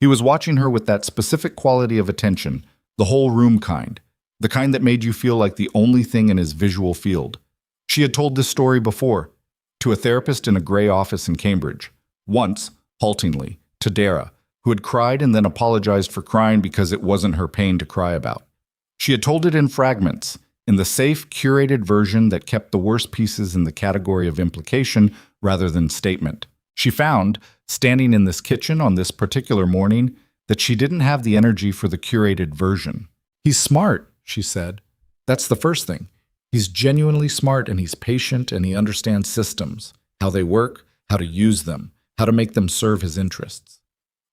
He was watching her with that specific quality of attention, the whole room kind, the kind that made you feel like the only thing in his visual field. She had told this story before, to a therapist in a gray office in Cambridge. Once, haltingly, to Dara, who had cried and then apologized for crying because it wasn't her pain to cry about. She had told it in fragments, in the safe, curated version that kept the worst pieces in the category of implication rather than statement. She found, standing in this kitchen on this particular morning, that she didn't have the energy for the curated version. He's smart, she said. That's the first thing. He's genuinely smart and he's patient and he understands systems, how they work, how to use them, how to make them serve his interests.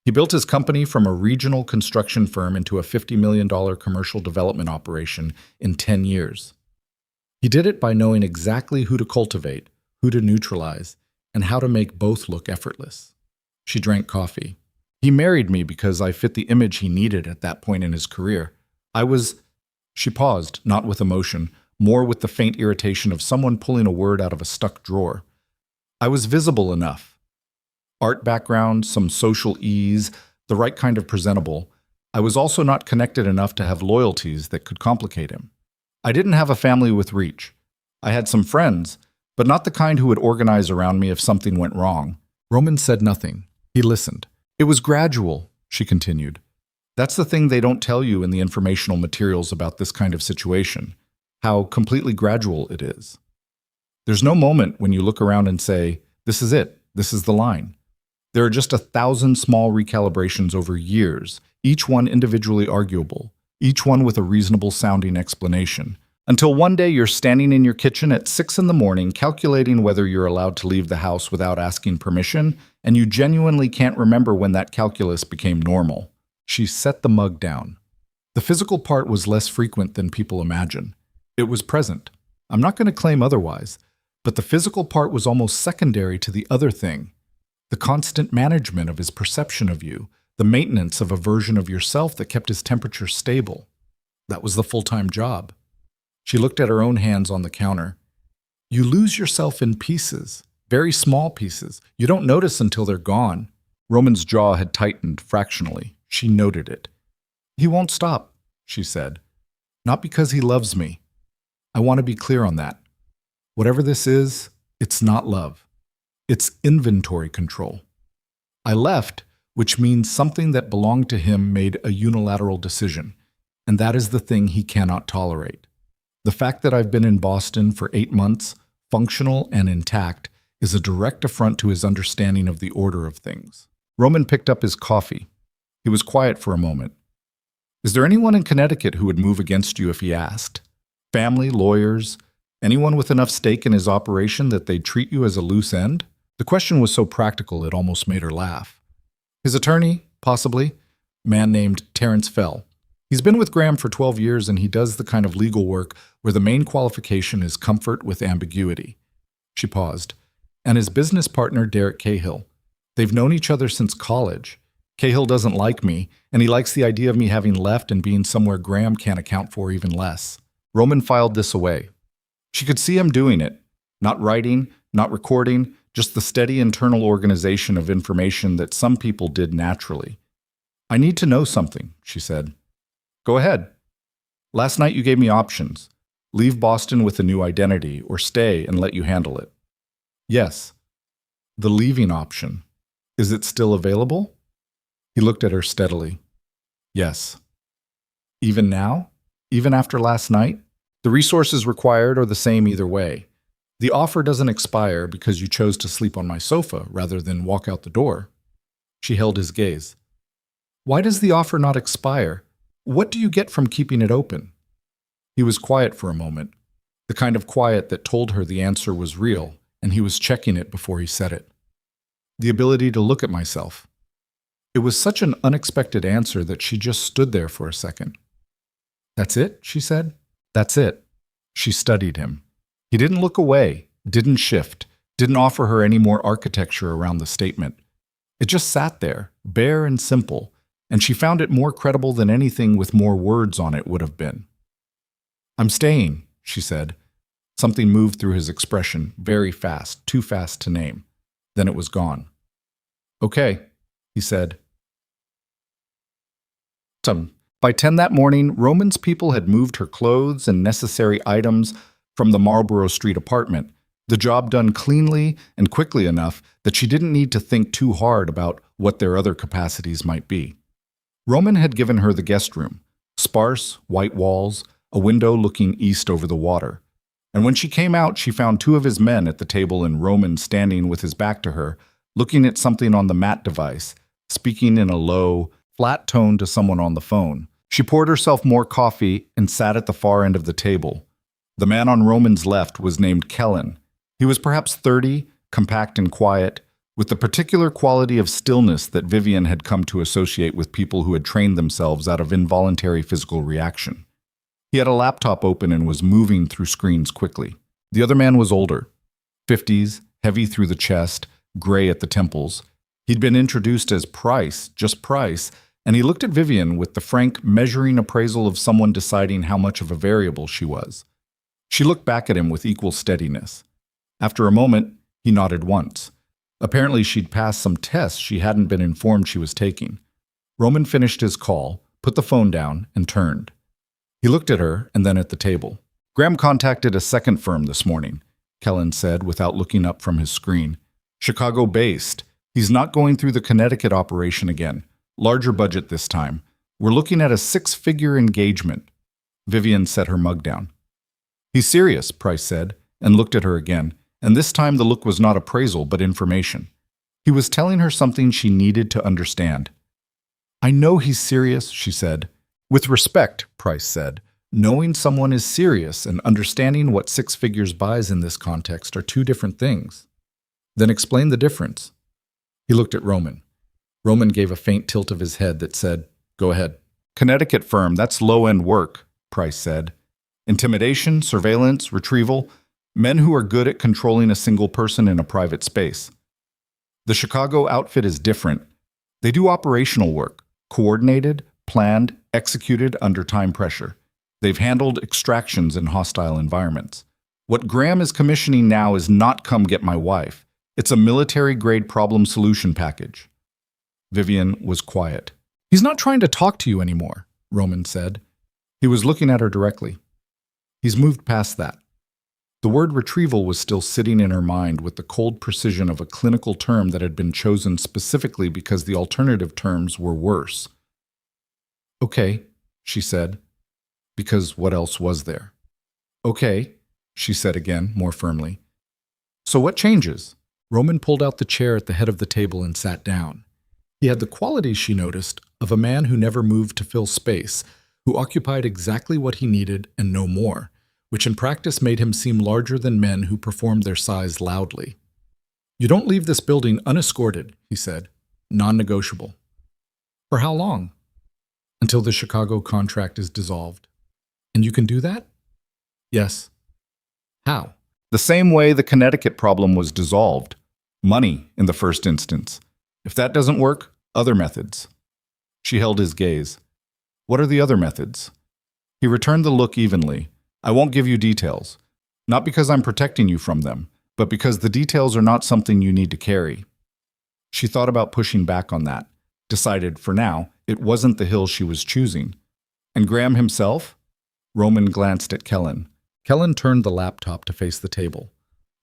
He built his company from a regional construction firm into a $50 million commercial development operation in 10 years. He did it by knowing exactly who to cultivate, who to neutralize, and how to make both look effortless. She drank coffee. He married me because I fit the image he needed at that point in his career. She paused, not with emotion, more with the faint irritation of someone pulling a word out of a stuck drawer. I was visible enough. Art background, some social ease, the right kind of presentable. I was also not connected enough to have loyalties that could complicate him. I didn't have a family with reach. I had some friends, but not the kind who would organize around me if something went wrong. Roman said nothing. He listened. It was gradual, she continued. That's the thing they don't tell you in the informational materials about this kind of situation, how completely gradual it is. There's no moment when you look around and say, this is it, this is the line. There are just 1,000 small recalibrations over years, each one individually arguable, each one with a reasonable sounding explanation, until one day you're standing in your kitchen at 6 a.m. calculating whether you're allowed to leave the house without asking permission, and you genuinely can't remember when that calculus became normal. She set the mug down. The physical part was less frequent than people imagine. It was present. I'm not going to claim otherwise, but the physical part was almost secondary to the other thing. The constant management of his perception of you, the maintenance of a version of yourself that kept his temperature stable. That was the full-time job. She looked at her own hands on the counter. You lose yourself in pieces, very small pieces. You don't notice until they're gone. Roman's jaw had tightened fractionally. She noted it. He won't stop, she said. Not because he loves me. I want to be clear on that. Whatever this is, it's not love. It's inventory control. I left, which means something that belonged to him made a unilateral decision, and that is the thing he cannot tolerate. The fact that I've been in Boston for 8 months, functional and intact, is a direct affront to his understanding of the order of things. Roman picked up his coffee. He was quiet for a moment. Is there anyone in Connecticut who would move against you if he asked? Family, lawyers, anyone with enough stake in his operation that they'd treat you as a loose end? The question was so practical it almost made her laugh. His attorney, possibly, a man named Terrence Fell. He's been with Graham for 12 years and he does the kind of legal work where the main qualification is comfort with ambiguity. She paused. And his business partner, Derek Cahill. They've known each other since college. Cahill doesn't like me, and he likes the idea of me having left and being somewhere Graham can't account for even less. Roman filed this away. She could see him doing it. Not writing, not recording, just the steady internal organization of information that some people did naturally. I need to know something, she said. Go ahead. Last night you gave me options. Leave Boston with a new identity, or stay and let you handle it. Yes. The leaving option. Is it still available? He looked at her steadily. Yes. Even now? Even after last night? The resources required are the same either way. The offer doesn't expire because you chose to sleep on my sofa rather than walk out the door. She held his gaze. Why does the offer not expire? What do you get from keeping it open? He was quiet for a moment, the kind of quiet that told her the answer was real, and he was checking it before he said it. The ability to look at myself. It was such an unexpected answer that she just stood there for a second. That's it, she said. That's it. She studied him. He didn't look away, didn't shift, didn't offer her any more architecture around the statement. It just sat there, bare and simple, and she found it more credible than anything with more words on it would have been. I'm staying, she said. Something moved through his expression, very fast, too fast to name. Then it was gone. Okay, he said. By 10 that morning, Roman's people had moved her clothes and necessary items from the Marlborough Street apartment, the job done cleanly and quickly enough that she didn't need to think too hard about what their other capacities might be. Roman had given her the guest room, sparse, white walls, a window looking east over the water. And when she came out, she found two of his men at the table and Roman standing with his back to her, looking at something on the mat device, speaking in a low, flat tone to someone on the phone. She poured herself more coffee and sat at the far end of the table. The man on Roman's left was named Kellen. He was perhaps 30, compact and quiet, with the particular quality of stillness that Vivienne had come to associate with people who had trained themselves out of involuntary physical reaction. He had a laptop open and was moving through screens quickly. The other man was older, 50s, heavy through the chest, gray at the temples. He'd been introduced as Price, just Price, and he looked at Vivienne with the frank, measuring appraisal of someone deciding how much of a variable she was. She looked back at him with equal steadiness. After a moment, he nodded once. Apparently, she'd passed some tests she hadn't been informed she was taking. Roman finished his call, put the phone down, and turned. He looked at her and then at the table. Graham contacted a second firm this morning, Kellen said without looking up from his screen. Chicago-based. He's not going through the Connecticut operation again. Larger budget this time. We're looking at a 6-figure engagement. Vivienne set her mug down. He's serious, Price said, and looked at her again, and this time the look was not appraisal but information. He was telling her something she needed to understand. I know he's serious, she said. With respect, Price said, knowing someone is serious and understanding what 6 figures buys in this context are two different things. Then explain the difference. He looked at Roman. Roman gave a faint tilt of his head that said, Go ahead. Connecticut firm, that's low-end work, Price said. Intimidation, surveillance, retrieval, men who are good at controlling a single person in a private space. The Chicago outfit is different. They do operational work, coordinated, planned, executed under time pressure. They've handled extractions in hostile environments. What Graham is commissioning now is not come get my wife. It's a military-grade problem solution package. Vivienne was quiet. He's not trying to talk to you anymore, Roman said. He was looking at her directly. He's moved past that. The word retrieval was still sitting in her mind with the cold precision of a clinical term that had been chosen specifically because the alternative terms were worse. Okay, she said, because what else was there? Okay, she said again, more firmly. So what changes? Roman pulled out the chair at the head of the table and sat down. He had the qualities, she noticed, of a man who never moved to fill space, who occupied exactly what he needed and no more, which in practice made him seem larger than men who performed their size loudly. You don't leave this building unescorted, he said, non-negotiable. For how long? Until the Chicago contract is dissolved. And you can do that? Yes. How? The same way the Connecticut problem was dissolved. Money, in the first instance. If that doesn't work, other methods. She held his gaze. What are the other methods? He returned the look evenly. I won't give you details. Not because I'm protecting you from them, but because the details are not something you need to carry. She thought about pushing back on that, decided, for now, it wasn't the hill she was choosing. And Graham himself? Roman glanced at Kellen. Kellen turned the laptop to face the table.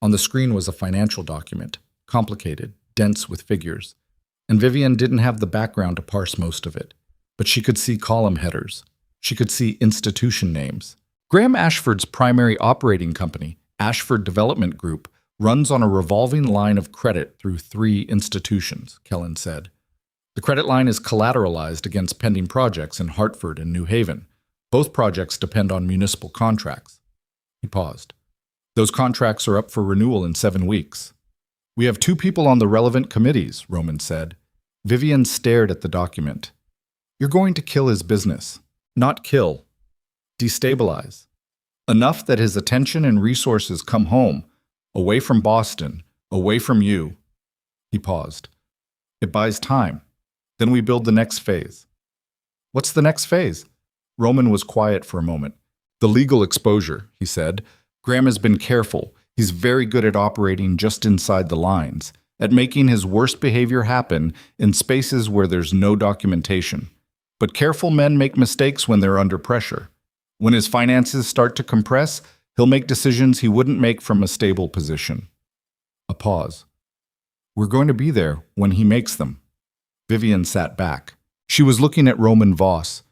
On the screen was a financial document, complicated, dense with figures. And Vivienne didn't have the background to parse most of it. But she could see column headers. She could see institution names. Graham Ashford's primary operating company, Ashford Development Group, runs on a revolving line of credit through 3 institutions, Kellen said. The credit line is collateralized against pending projects in Hartford and New Haven. Both projects depend on municipal contracts. He paused. Those contracts are up for renewal in 7 weeks. We have 2 people on the relevant committees, Roman said. Vivienne stared at the document. You're going to kill his business. Not kill. Destabilize. Enough that his attention and resources come home, away from Boston, away from you. He paused. It buys time. Then we build the next phase. What's the next phase? Roman was quiet for a moment. The legal exposure, he said. Graham has been careful. He's very good at operating just inside the lines, at making his worst behavior happen in spaces where there's no documentation. But careful men make mistakes when they're under pressure. When his finances start to compress, he'll make decisions he wouldn't make from a stable position. A pause. We're going to be there when he makes them. Vivienne sat back. She was looking at Roman Voss,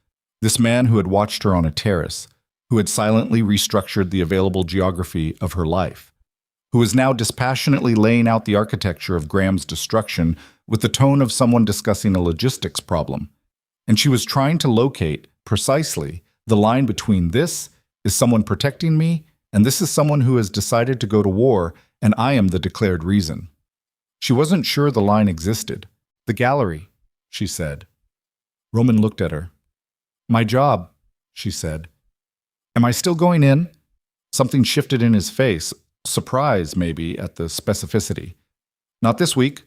this man who had watched her on a terrace, who had silently restructured the available geography of her life, who was now dispassionately laying out the architecture of Graham's destruction with the tone of someone discussing a logistics problem. And she was trying to locate, precisely, the line between this is someone protecting me, and this is someone who has decided to go to war, and I am the declared reason. She wasn't sure the line existed. The gallery, she said. Roman looked at her. My job, she said. Am I still going in? Something shifted in his face, surprise maybe at the specificity. Not this week.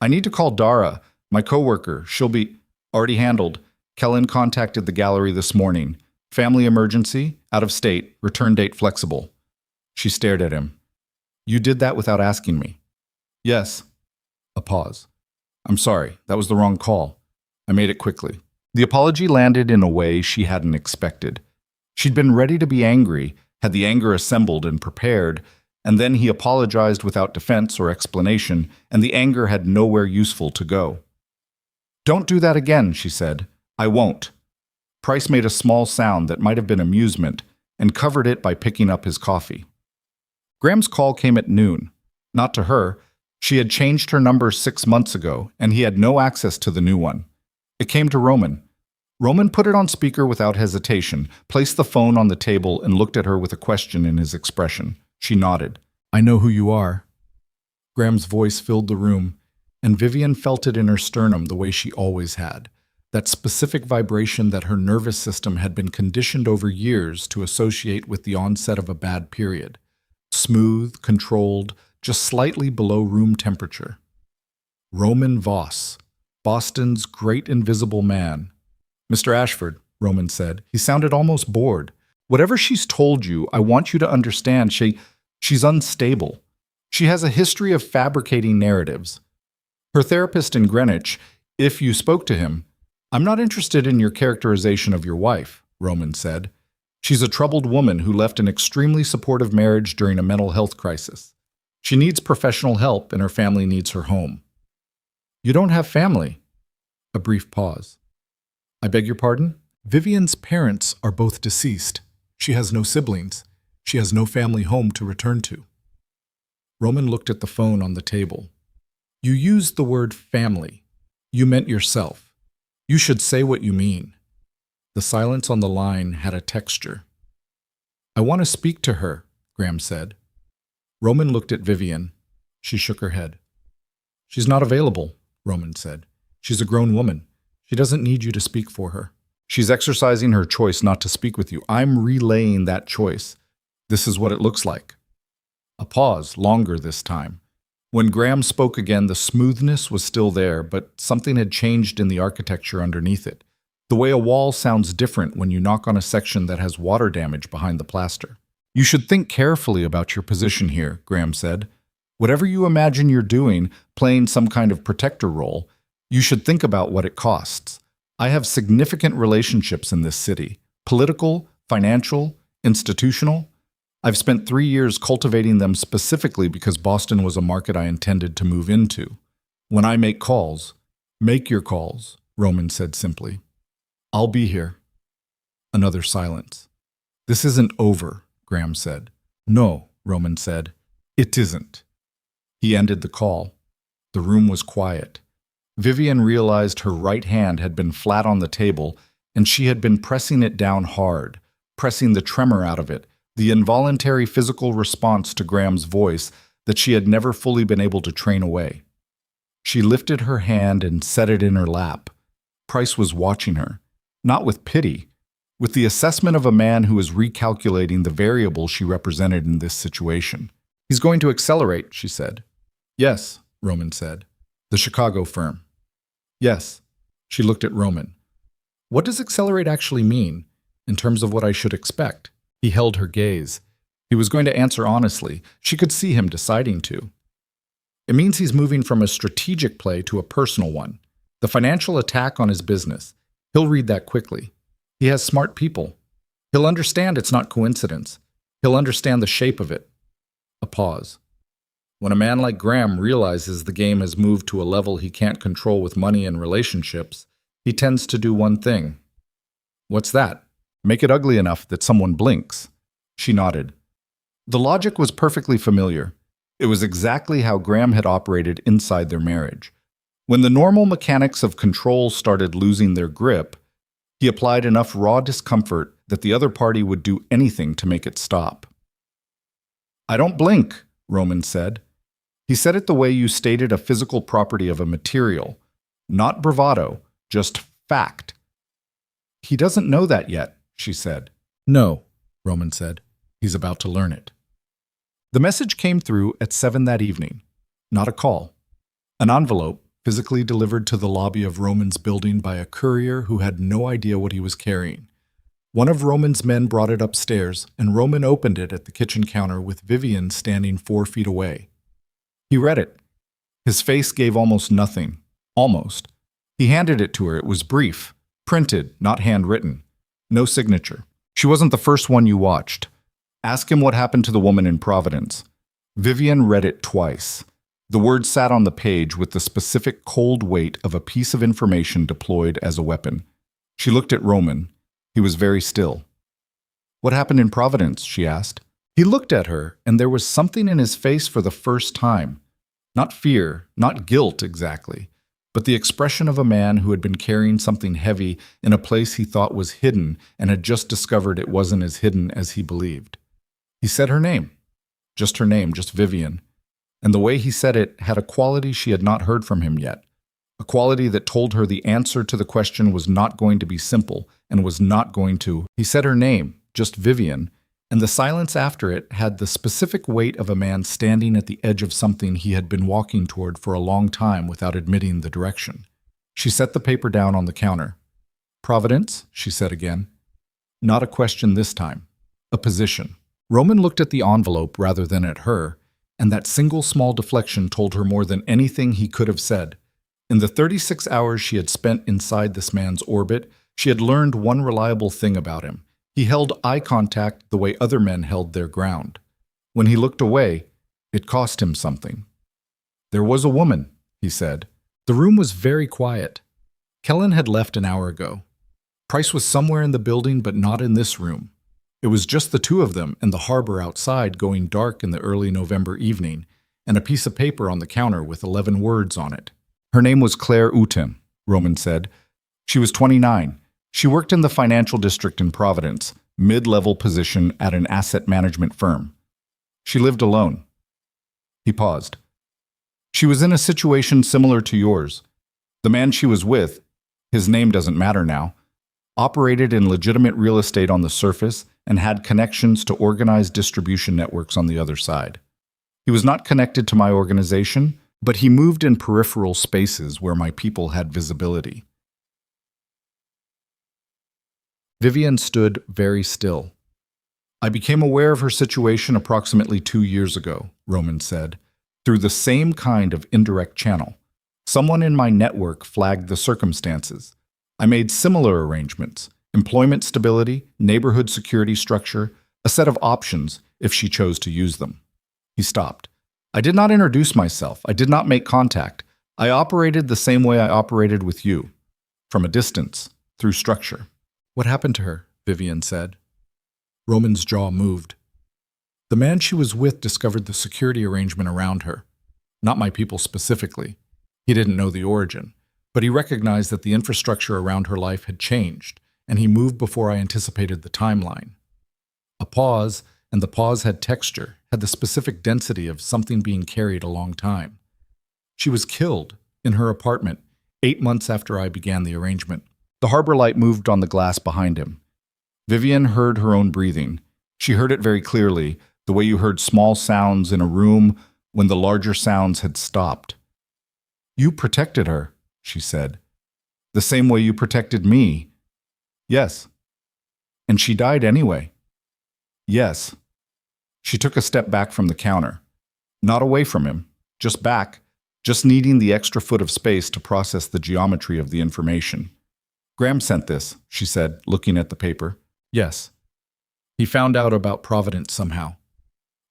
I need to call Dara, my coworker. She'll be already handled. Kellen contacted the gallery this morning. Family emergency, out of state, return date flexible. She stared at him. You did that without asking me. Yes. A pause. I'm sorry, that was the wrong call. I made it quickly. The apology landed in a way she hadn't expected. She'd been ready to be angry, had the anger assembled and prepared, and then he apologized without defense or explanation, and the anger had nowhere useful to go. Don't do that again, she said. I won't. Price made a small sound that might have been amusement, and covered it by picking up his coffee. Graham's call came at noon. Not to her. She had changed her number 6 months ago, and he had no access to the new one. It came to Roman. Roman put it on speaker without hesitation, placed the phone on the table, and looked at her with a question in his expression. She nodded. I know who you are. Graham's voice filled the room, and Vivienne felt it in her sternum the way she always had, that specific vibration that her nervous system had been conditioned over years to associate with the onset of a bad period. Smooth, controlled, just slightly below room temperature. Roman Voss, Boston's great invisible man. Mr. Ashford, Roman said. He sounded almost bored. Whatever she's told you, I want you to understand she's unstable. She has a history of fabricating narratives. Her therapist in Greenwich, if you spoke to him, I'm not interested in your characterization of your wife, Roman said. She's a troubled woman who left an extremely supportive marriage during a mental health crisis. She needs professional help, and her family needs her home. You don't have family. A brief pause. I beg your pardon? Vivienne's parents are both deceased. She has no siblings. She has no family home to return to. Roman looked at the phone on the table. You used the word family. You meant yourself. You should say what you mean. The silence on the line had a texture. I want to speak to her, Graham said. Roman looked at Vivienne. She shook her head. She's not available, Roman said. She's a grown woman. She doesn't need you to speak for her. She's exercising her choice not to speak with you. I'm relaying that choice. This is what it looks like. A pause, longer this time. When Graham spoke again, the smoothness was still there, but something had changed in the architecture underneath it. The way a wall sounds different when you knock on a section that has water damage behind the plaster. You should think carefully about your position here, Graham said. Whatever you imagine you're doing, playing some kind of protector role, you should think about what it costs. I have significant relationships in this city, political, financial, institutional. I've spent 3 years cultivating them specifically because Boston was a market I intended to move into. When I make calls, make your calls, Roman said simply. I'll be here. Another silence. This isn't over, Graham said. No, Roman said. It isn't. He ended the call. The room was quiet. Vivienne realized her right hand had been flat on the table, and she had been pressing it down hard, pressing the tremor out of it, the involuntary physical response to Graham's voice that she had never fully been able to train away. She lifted her hand and set it in her lap. Price was watching her, not with pity, with the assessment of a man who was recalculating the variable she represented in this situation. "He's going to accelerate," she said. "Yes," Roman said. "The Chicago firm." "Yes." She looked at Roman. "What does accelerate actually mean, in terms of what I should expect?" He held her gaze. He was going to answer honestly. She could see him deciding to. "It means he's moving from a strategic play to a personal one. The financial attack on his business. He'll read that quickly. He has smart people. He'll understand it's not coincidence. He'll understand the shape of it." A pause. When a man like Graham realizes the game has moved to a level he can't control with money and relationships, he tends to do one thing. "What's that?" "Make it ugly enough that someone blinks." She nodded. The logic was perfectly familiar. It was exactly how Graham had operated inside their marriage. When the normal mechanics of control started losing their grip, he applied enough raw discomfort that the other party would do anything to make it stop. "I don't blink," Roman said. He said it the way you stated a physical property of a material. Not bravado, just fact. "He doesn't know that yet," she said. "No," Roman said. "He's about to learn it." The message came through at 7 that evening. Not a call. An envelope, physically delivered to the lobby of Roman's building by a courier who had no idea what he was carrying. One of Roman's men brought it upstairs, and Roman opened it at the kitchen counter with Vivienne standing 4 feet away. He read it. His face gave almost nothing. Almost. He handed it to her. It was brief, printed, not handwritten. No signature. She wasn't the first one you watched. Ask him what happened to the woman in Providence. Vivienne read it twice. The words sat on the page with the specific cold weight of a piece of information deployed as a weapon. She looked at Roman. He was very still. "What happened in Providence?" she asked. He looked at her, and there was something in his face for the first time. Not fear, not guilt exactly, but the expression of a man who had been carrying something heavy in a place he thought was hidden and had just discovered it wasn't as hidden as he believed. He said her name, just Vivienne. And the way he said it had a quality she had not heard from him yet, a quality that told her the answer to the question was not going to be simple and was not going to. He said her name, just Vivienne, and the silence after it had the specific weight of a man standing at the edge of something he had been walking toward for a long time without admitting the direction. She set the paper down on the counter. "Providence?" she said again. Not a question this time. A position. Roman looked at the envelope rather than at her, and that single small deflection told her more than anything he could have said. In the 36 hours she had spent inside this man's orbit, she had learned one reliable thing about him. He held eye contact the way other men held their ground. When he looked away, it cost him something. "There was a woman," he said. The room was very quiet. Kellen had left an hour ago. Price was somewhere in the building, but not in this room. It was just the two of them and the harbor outside going dark in the early November evening, and a piece of paper on the counter with 11 words on it. Her name was Claire Uten, Roman said. She was 29. She worked in the financial district in Providence, mid-level position at an asset management firm. She lived alone. He paused. She was in a situation similar to yours. The man she was with, his name doesn't matter now, operated in legitimate real estate on the surface and had connections to organized distribution networks on the other side. He was not connected to my organization, but he moved in peripheral spaces where my people had visibility. Vivienne stood very still. "I became aware of her situation approximately 2 years ago," Roman said, "through the same kind of indirect channel. Someone in my network flagged the circumstances. I made similar arrangements, employment stability, neighborhood security structure, a set of options if she chose to use them." He stopped. "I did not introduce myself. I did not make contact. I operated the same way I operated with you, from a distance, through structure." "What happened to her?" Vivienne said. Roman's jaw moved. "The man she was with discovered the security arrangement around her. Not my people specifically. He didn't know the origin. But he recognized that the infrastructure around her life had changed, and he moved before I anticipated the timeline. A pause, and the pause had texture, had the specific density of something being carried a long time. She was killed in her apartment 8 months after I began the arrangement. The harbor light moved on the glass behind him. Vivienne heard her own breathing. She heard it very clearly, the way you heard small sounds in a room when the larger sounds had stopped. "You protected her," she said. "The same way you protected me." "Yes." "And she died anyway." "Yes." She took a step back from the counter. Not away from him, just back, just needing the extra foot of space to process the geometry of the information. "Graham sent this," she said, looking at the paper. "Yes. He found out about Providence somehow.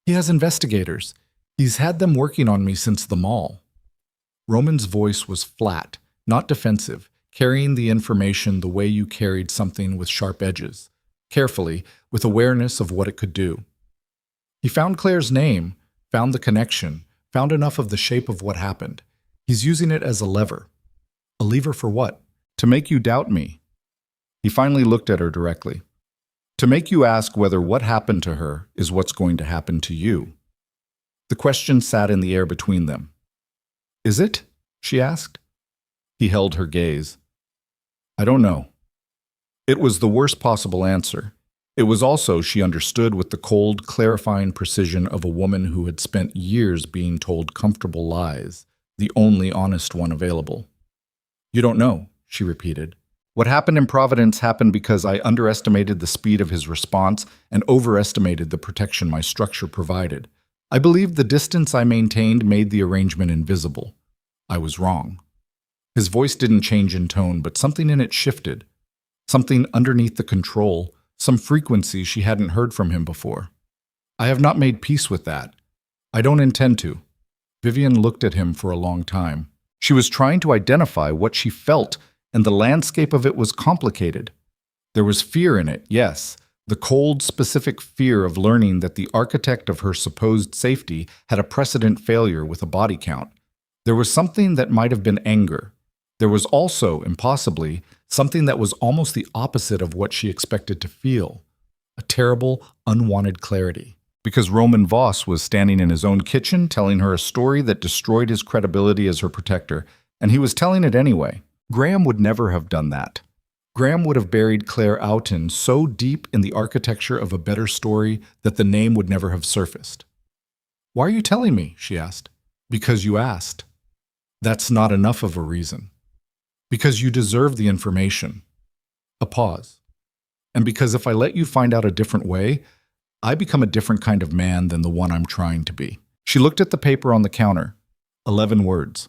He has investigators. He's had them working on me since the mall." Roman's voice was flat, not defensive, carrying the information the way you carried something with sharp edges, carefully, with awareness of what it could do. "He found Claire's name, found the connection, found enough of the shape of what happened. He's using it as a lever." "A lever for what?" "To make you doubt me." He finally looked at her directly. "To make you ask whether what happened to her is what's going to happen to you." The question sat in the air between them. "Is it?" she asked. He held her gaze. "I don't know." It was the worst possible answer. It was also, she understood with the cold, clarifying precision of a woman who had spent years being told comfortable lies, the only honest one available. "You don't know," she repeated. "What happened in Providence happened because I underestimated the speed of his response and overestimated the protection my structure provided. I believed the distance I maintained made the arrangement invisible. I was wrong." His voice didn't change in tone, but something in it shifted. Something underneath the control, some frequency she hadn't heard from him before. "I have not made peace with that. I don't intend to." Vivienne looked at him for a long time. She was trying to identify what she felt, and the landscape of it was complicated. There was fear in it, yes, the cold, specific fear of learning that the architect of her supposed safety had a precedent failure with a body count. There was something that might have been anger. There was also, impossibly, something that was almost the opposite of what she expected to feel. A terrible, unwanted clarity. Because Roman Voss was standing in his own kitchen telling her a story that destroyed his credibility as her protector, and he was telling it anyway. Graham would never have done that. Graham would have buried Claire Outen so deep in the architecture of a better story that the name would never have surfaced. "Why are you telling me?" she asked. "Because you asked." "That's not enough of a reason." "Because you deserve the information." A pause. "And because if I let you find out a different way, I become a different kind of man than the one I'm trying to be." She looked at the paper on the counter. 11 words.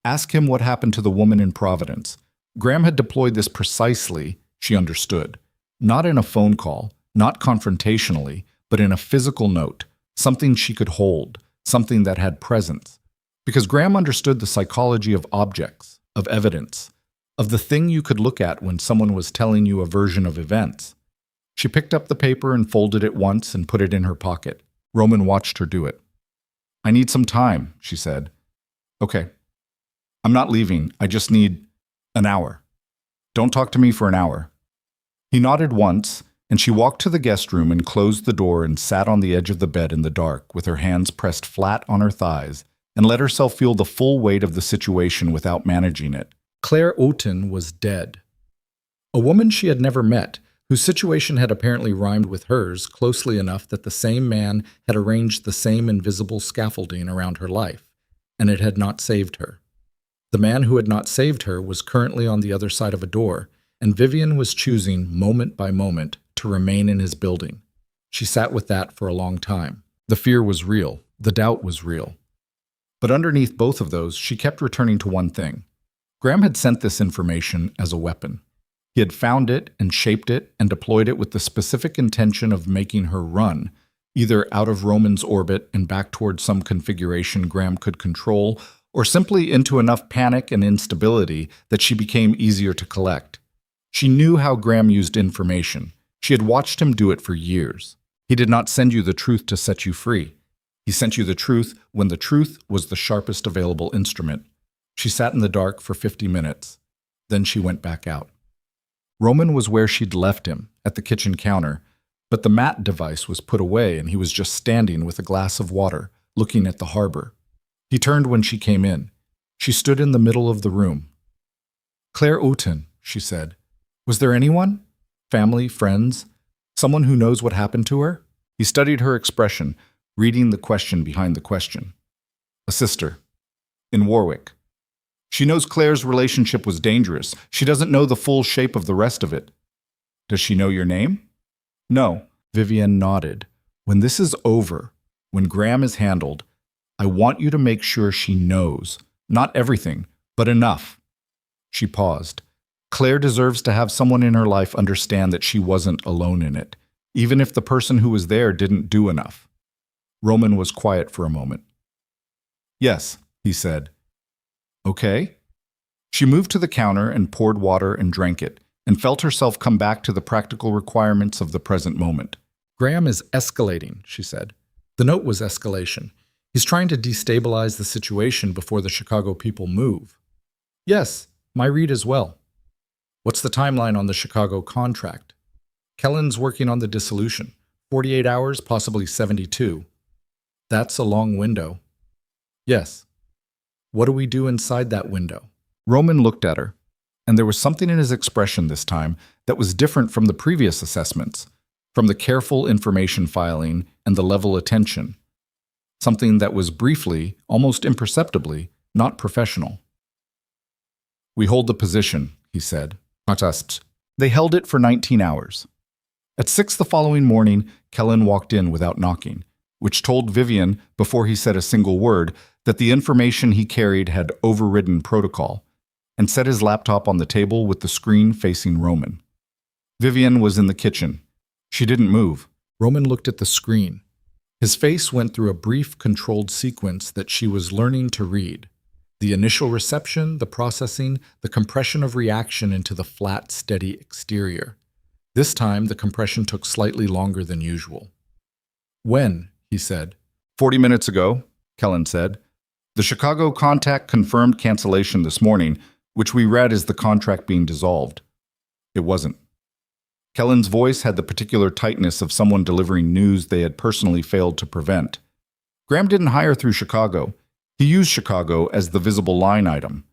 Ask him what happened to the woman in Providence. Graham had deployed this precisely, she understood. Not in a phone call, not confrontationally, but in a physical note, something she could hold, something that had presence. Because Graham understood the psychology of objects, of evidence, of the thing you could look at when someone was telling you a version of events. She picked up the paper and folded it once and put it in her pocket. Roman watched her do it. "I need some time," she said. "Okay. I'm not leaving. I just need an hour. Don't talk to me for an hour." He nodded once, and she walked to the guest room and closed the door and sat on the edge of the bed in the dark with her hands pressed flat on her thighs and let herself feel the full weight of the situation without managing it. Claire Outen was dead. A woman she had never met, whose situation had apparently rhymed with hers closely enough that the same man had arranged the same invisible scaffolding around her life, and it had not saved her. The man who had not saved her was currently on the other side of a door, and Vivienne was choosing, moment by moment, to remain in his building. She sat with that for a long time. The fear was real. The doubt was real. But underneath both of those, she kept returning to one thing. Graham had sent this information as a weapon. He had found it and shaped it and deployed it with the specific intention of making her run, either out of Roman's orbit and back toward some configuration Graham could control, or simply into enough panic and instability that she became easier to collect. She knew how Graham used information. She had watched him do it for years. He did not send you the truth to set you free. He sent you the truth when the truth was the sharpest available instrument. She sat in the dark for 50 minutes. Then she went back out. Roman was where she'd left him, at the kitchen counter, but the mat device was put away and he was just standing with a glass of water, looking at the harbor. He turned when she came in. She stood in the middle of the room. "Claire Houghton," she said. "Was there anyone? Family, friends? Someone who knows what happened to her?" He studied her expression, reading the question behind the question. "A sister. In Warwick. She knows Claire's relationship was dangerous. She doesn't know the full shape of the rest of it." "Does she know your name?" "No." Vivienne nodded. "When this is over, when Graham is handled, I want you to make sure she knows. Not everything, but enough." She paused. Claire deserves to have someone in her life understand that she wasn't alone in it, even if the person who was there didn't do enough. Roman was quiet for a moment. "Yes," he said. "Okay." She moved to the counter and poured water and drank it, and felt herself come back to the practical requirements of the present moment. "Graham is escalating," she said. The note was escalation. He's trying to destabilize the situation before the Chicago people move. "Yes, my read as well." "What's the timeline on the Chicago contract?" "Kellen's working on the dissolution. 48 hours, possibly 72. "That's a long window." "Yes." "What do we do inside that window?" Roman looked at her, and there was something in his expression this time that was different from the previous assessments, from the careful information filing and the level attention. Something that was briefly, almost imperceptibly, not professional. "We hold the position," he said. They held it for 19 hours. At 6 the following morning, Kellen walked in without knocking, which told Vivienne, before he said a single word, that the information he carried had overridden protocol, and set his laptop on the table with the screen facing Roman. Vivienne was in the kitchen. She didn't move. Roman looked at the screen. His face went through a brief, controlled sequence that she was learning to read. The initial reception, the processing, the compression of reaction into the flat, steady exterior. This time, the compression took slightly longer than usual. "When?" he said. 40 minutes ago, Kellen said. "The Chicago contact confirmed cancellation this morning, which we read as the contract being dissolved." It wasn't. Kellen's voice had the particular tightness of someone delivering news they had personally failed to prevent. Graham didn't hire through Chicago. He used Chicago as the visible line item.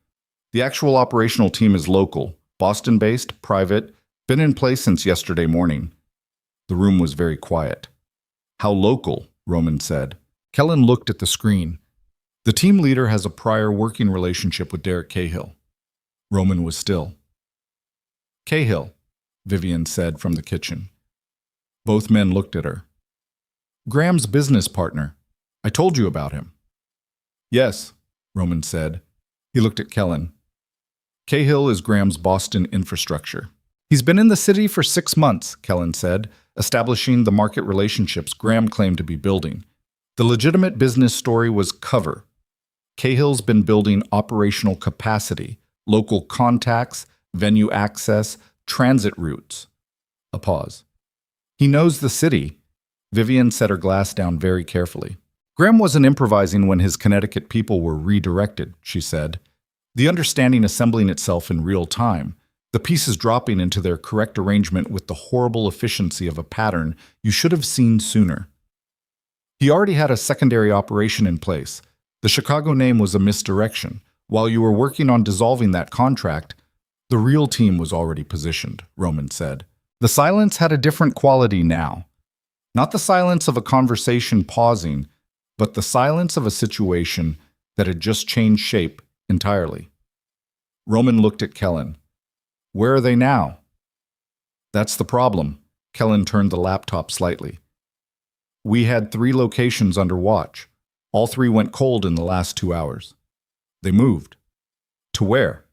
The actual operational team is local, Boston-based, private, been in place since yesterday morning. The room was very quiet. "How local?" Roman said. Kellen looked at the screen. "The team leader has a prior working relationship with Derek Cahill." Roman was still. "Cahill," Vivienne said from the kitchen. Both men looked at her. "Graham's business partner. I told you about him." "Yes," Roman said. He looked at Kellen. "Cahill is Graham's Boston infrastructure. He's been in the city for 6 months," Kellen said, establishing the market relationships Graham claimed to be building. The legitimate business story was cover. Cahill's been building operational capacity, local contacts, venue access, transit routes. A pause. "He knows the city." Vivienne set her glass down very carefully. "Graham wasn't improvising when his Connecticut people were redirected," she said. "The understanding assembling itself in real time, the pieces dropping into their correct arrangement with the horrible efficiency of a pattern you should have seen sooner. He already had a secondary operation in place. The Chicago name was a misdirection. While you were working on dissolving that contract, the real team was already positioned," Roman said. The silence had a different quality now. Not the silence of a conversation pausing, but the silence of a situation that had just changed shape entirely. Roman looked at Kellen. "Where are they now?" "That's the problem." Kellen turned the laptop slightly. "We had 3 locations under watch. All 3 went cold in the last 2 hours. They moved." "To where?"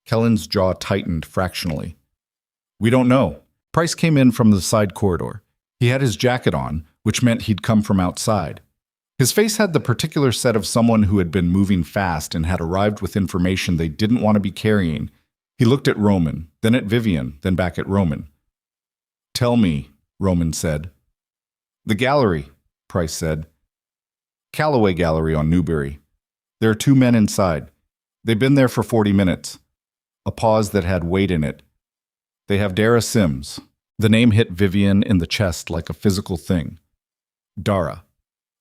Kellen's jaw tightened fractionally. "We don't know." Price came in from the side corridor. He had his jacket on, which meant he'd come from outside. His face had the particular set of someone who had been moving fast and had arrived with information they didn't want to be carrying. He looked at Roman, then at Vivienne, then back at Roman. "Tell me," Roman said. "The gallery," Price said. "Callaway Gallery on Newbury. There are 2 men inside. They've been there for 40 minutes. a pause that had weight in it. They have Dara Sims. The name hit Vivienne in the chest like a physical thing. Dara,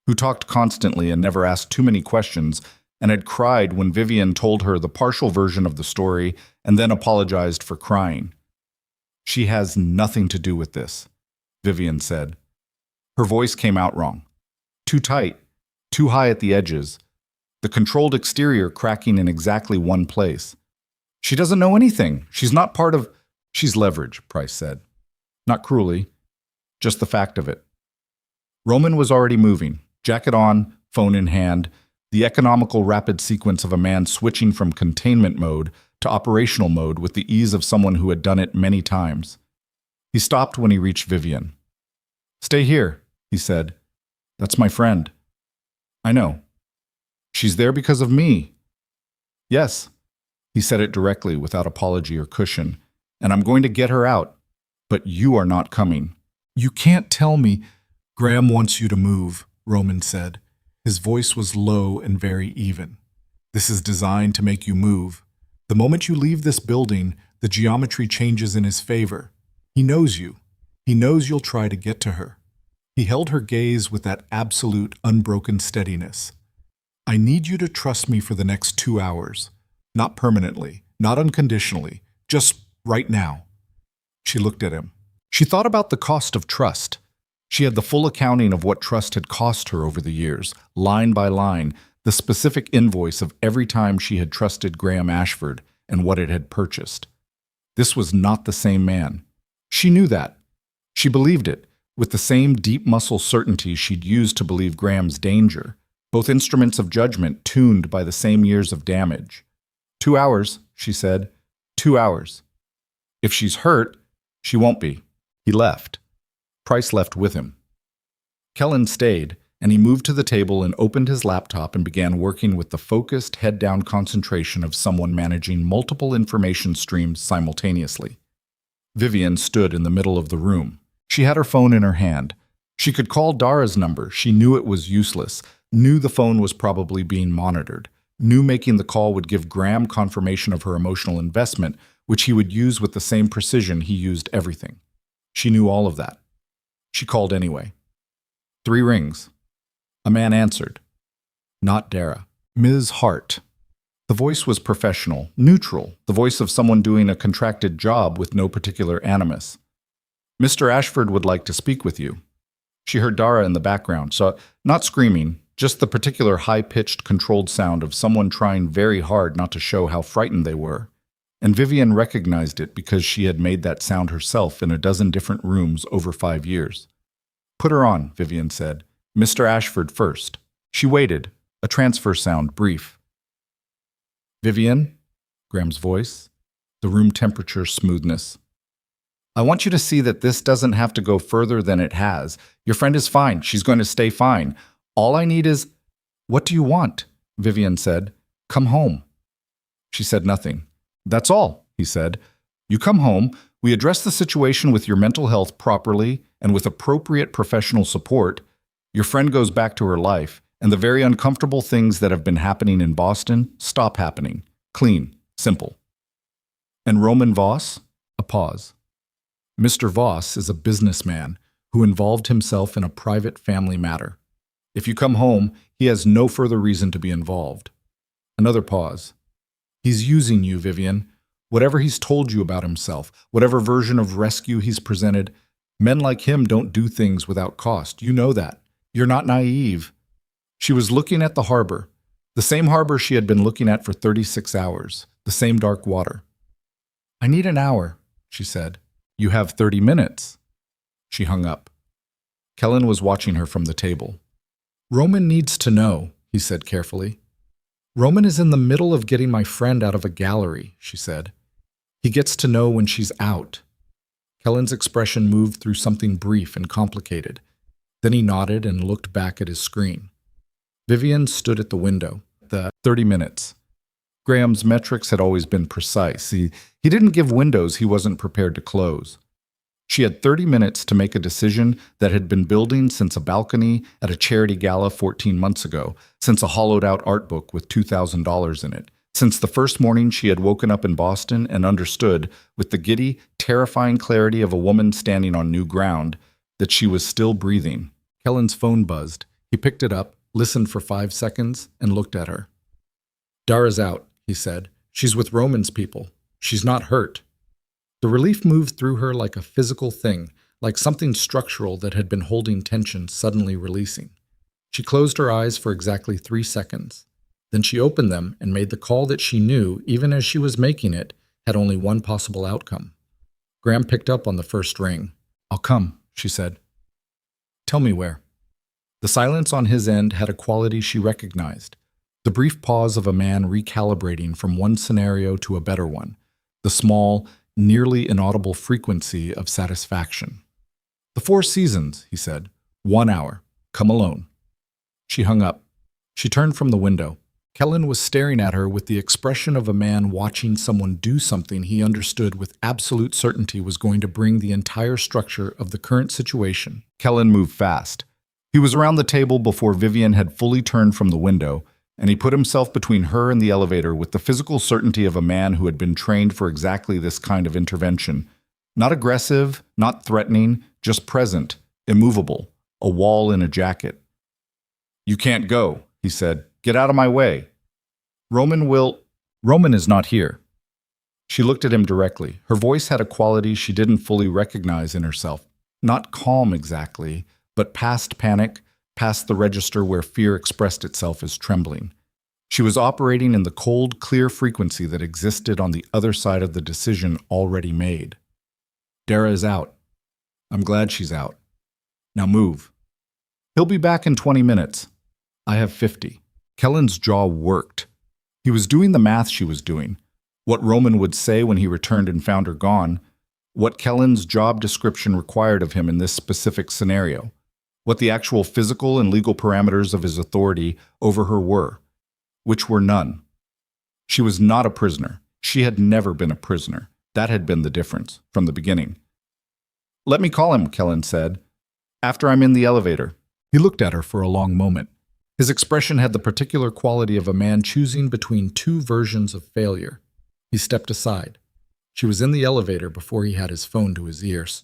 who talked constantly and never asked too many questions, and had cried when Vivienne told her the partial version of the story and then apologized for crying. She has nothing to do with this, Vivienne said. Her voice came out wrong. Too tight, too high at the edges, the controlled exterior cracking in exactly one place. She doesn't know anything. She's not part of... She's leverage, Price said. Not cruelly, just the fact of it. Roman was already moving, jacket on, phone in hand, the economical rapid sequence of a man switching from containment mode to operational mode with the ease of someone who had done it many times. He stopped when he reached Vivienne. Stay here, he said. That's my friend. I know. She's there because of me. Yes, he said it directly without apology or cushion, and I'm going to get her out, but you are not coming. You can't tell me. Graham wants you to move, Roman said. His voice was low and very even. This is designed to make you move. The moment you leave this building, the geometry changes in his favor. He knows you. He knows you'll try to get to her. He held her gaze with that absolute, unbroken steadiness. I need you to trust me for the next 2 hours. Not permanently, not unconditionally, just right now. She looked at him. She thought about the cost of trust. She had the full accounting of what trust had cost her over the years, line by line, the specific invoice of every time she had trusted Graham Ashford and what it had purchased. This was not the same man. She knew that. She believed it, with the same deep muscle certainty she'd used to believe Graham's danger, both instruments of judgment tuned by the same years of damage. 2 hours, she said. 2 hours. If she's hurt, she won't be. He left. Price left with him. Kellen stayed, and he moved to the table and opened his laptop and began working with the focused, head-down concentration of someone managing multiple information streams simultaneously. Vivienne stood in the middle of the room. She had her phone in her hand. She could call Dara's number. She knew it was useless, knew the phone was probably being monitored, knew making the call would give Graham confirmation of her emotional investment, which he would use with the same precision he used everything. She knew all of that. She called anyway. 3 rings. A man answered. Not Dara. Ms. Hart. The voice was professional, neutral, the voice of someone doing a contracted job with no particular animus. Mr. Ashford would like to speak with you. She heard Dara in the background, so not screaming, just the particular high-pitched, controlled sound of someone trying very hard not to show how frightened they were. And Vivienne recognized it because she had made that sound herself in a dozen different rooms over 5 years. Put her on, Vivienne said. Mr. Ashford first. She waited, a transfer sound brief. Vivienne? Graham's voice. The room temperature smoothness. I want you to see that this doesn't have to go further than it has. Your friend is fine. She's going to stay fine. All I need is... What do you want? Vivienne said. Come home. She said nothing. That's all, he said. You come home, we address the situation with your mental health properly and with appropriate professional support. Your friend goes back to her life, and the very uncomfortable things that have been happening in Boston stop happening. Clean. Simple. And Roman Voss? A pause. Mr. Voss is a businessman who involved himself in a private family matter. If you come home, he has no further reason to be involved. Another pause. He's using you, Vivienne. Whatever he's told you about himself, whatever version of rescue he's presented, men like him don't do things without cost. You know that. You're not naive. She was looking at the harbor, the same harbor she had been looking at for 36 hours, the same dark water. I need an hour, she said. You have 30 minutes. She hung up. Kellen was watching her from the table. Roman needs to know, he said carefully. Roman is in the middle of getting my friend out of a gallery, she said. He gets to know when she's out. Kellen's expression moved through something brief and complicated. Then he nodded and looked back at his screen. Vivienne stood at the window. The 30 minutes. Graham's metrics had always been precise. He didn't give windows he wasn't prepared to close. She had 30 minutes to make a decision that had been building since a balcony at a charity gala 14 months ago, since a hollowed-out art book with $2,000 in it, Since the first morning she had woken up in Boston and understood, with the giddy, terrifying clarity of a woman standing on new ground, that she was still breathing. Kellen's phone buzzed. He picked it up, listened for 5 seconds, and looked at her. "Dara's out," he said. "She's with Roman's people. She's not hurt." The relief moved through her like a physical thing, like something structural that had been holding tension suddenly releasing. She closed her eyes for exactly 3 seconds. Then she opened them and made the call that she knew, even as she was making it, had only one possible outcome. Graham picked up on the first ring. "I'll come," she said. "Tell me where." The silence on his end had a quality she recognized. The brief pause of a man recalibrating from one scenario to a better one. The small, nearly inaudible frequency of satisfaction. "The Four Seasons," he said. "1 hour. Come alone." She hung up. She turned from the window. Kellen was staring at her with the expression of a man watching someone do something he understood with absolute certainty was going to bring the entire structure of the current situation. Kellen moved fast. He was around the table before Vivienne had fully turned from the window, and he put himself between her and the elevator with the physical certainty of a man who had been trained for exactly this kind of intervention. Not aggressive, not threatening, just present, immovable, a wall in a jacket. "You can't go," he said. "Get out of my way." Roman is not here." She looked at him directly. Her voice had a quality she didn't fully recognize in herself. Not calm exactly, but past panic, past the register where fear expressed itself as trembling. She was operating in the cold, clear frequency that existed on the other side of the decision already made. "Dara is out. I'm glad she's out. Now move." "He'll be back in 20 minutes. I have 50. Kellen's jaw worked. He was doing the math she was doing. What Roman would say when he returned and found her gone. What Kellen's job description required of him in this specific scenario. What the actual physical and legal parameters of his authority over her were. Which were none. She was not a prisoner. She had never been a prisoner. That had been the difference, from the beginning. "Let me call him," Kellen said. "After I'm in the elevator." He looked at her for a long moment. His expression had the particular quality of a man choosing between two versions of failure. He stepped aside. She was in the elevator before he had his phone to his ears.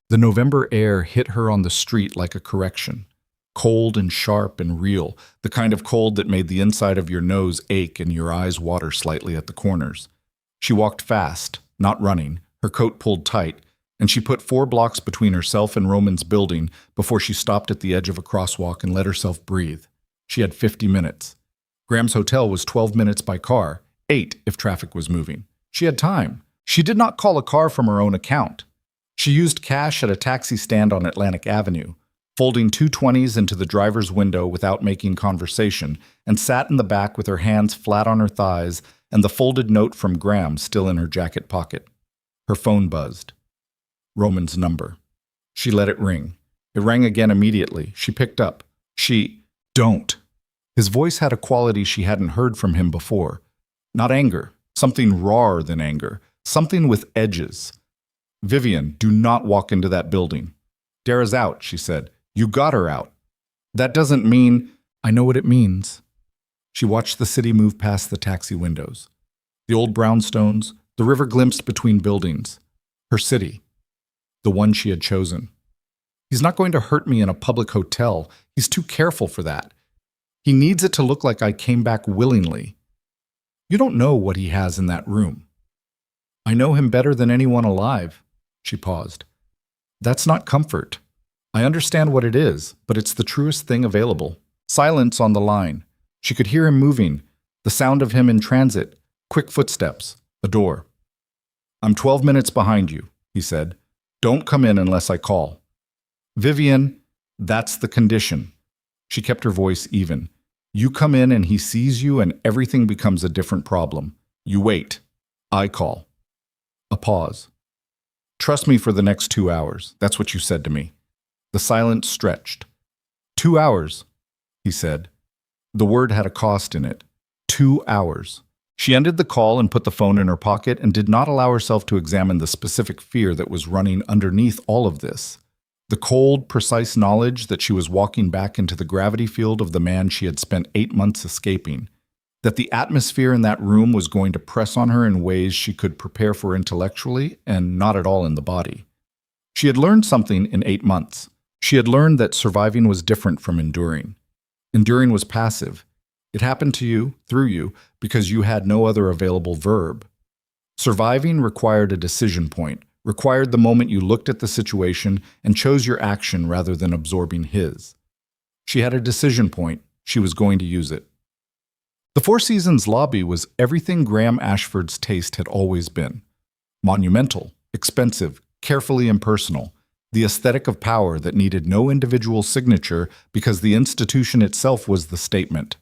The November air hit her on the street like a correction. Cold and sharp and real, the kind of cold that made the inside of your nose ache and your eyes water slightly at the corners. She walked fast, not running, her coat pulled tight, and she put 4 blocks between herself and Roman's building before she stopped at the edge of a crosswalk and let herself breathe. She had 50 minutes. Graham's hotel was 12 minutes by car, 8 if traffic was moving. She had time. She did not call a car from her own account. She used cash at a taxi stand on Atlantic Avenue, folding 2 20s into the driver's window without making conversation, and sat in the back with her hands flat on her thighs and the folded note from Graham still in her jacket pocket. Her phone buzzed. Roman's number. She let it ring. It rang again immediately. She picked up. Don't. His voice had a quality she hadn't heard from him before. Not anger. Something rawer than anger. Something with edges. "Vivienne, do not walk into that building." "Dara's out," she said. "You got her out." "That doesn't mean—" "I know what it means." She watched the city move past the taxi windows. The old brownstones, the river glimpsed between buildings. Her city. The one she had chosen. "He's not going to hurt me in a public hotel. He's too careful for that. He needs it to look like I came back willingly. You don't know what he has in that room." "I know him better than anyone alive." She paused. "That's not comfort. I understand what it is, but it's the truest thing available." Silence on the line. She could hear him moving, the sound of him in transit, quick footsteps, a door. "I'm 12 minutes behind you," he said. "Don't come in unless I call." "Vivienne, that's the condition." She kept her voice even. "You come in and he sees you and everything becomes a different problem. You wait. I call." A pause. "Trust me for the next 2 hours. That's what you said to me." The silence stretched. 2 hours, he said. The word had a cost in it. 2 hours. She ended the call and put the phone in her pocket and did not allow herself to examine the specific fear that was running underneath all of this. The cold, precise knowledge that she was walking back into the gravity field of the man she had spent 8 months escaping. that the atmosphere in that room was going to press on her in ways she could prepare for intellectually and not at all in the body. She had learned something in 8 months. She had learned that surviving was different from enduring. Enduring was passive. It happened to you, through you, because you had no other available verb. Surviving required a decision point, required the moment you looked at the situation and chose your action rather than absorbing his. She had a decision point. She was going to use it. The Four Seasons lobby was everything Graham Ashford's taste had always been. Monumental, expensive, carefully impersonal, the aesthetic of power that needed no individual signature because the institution itself was the statement.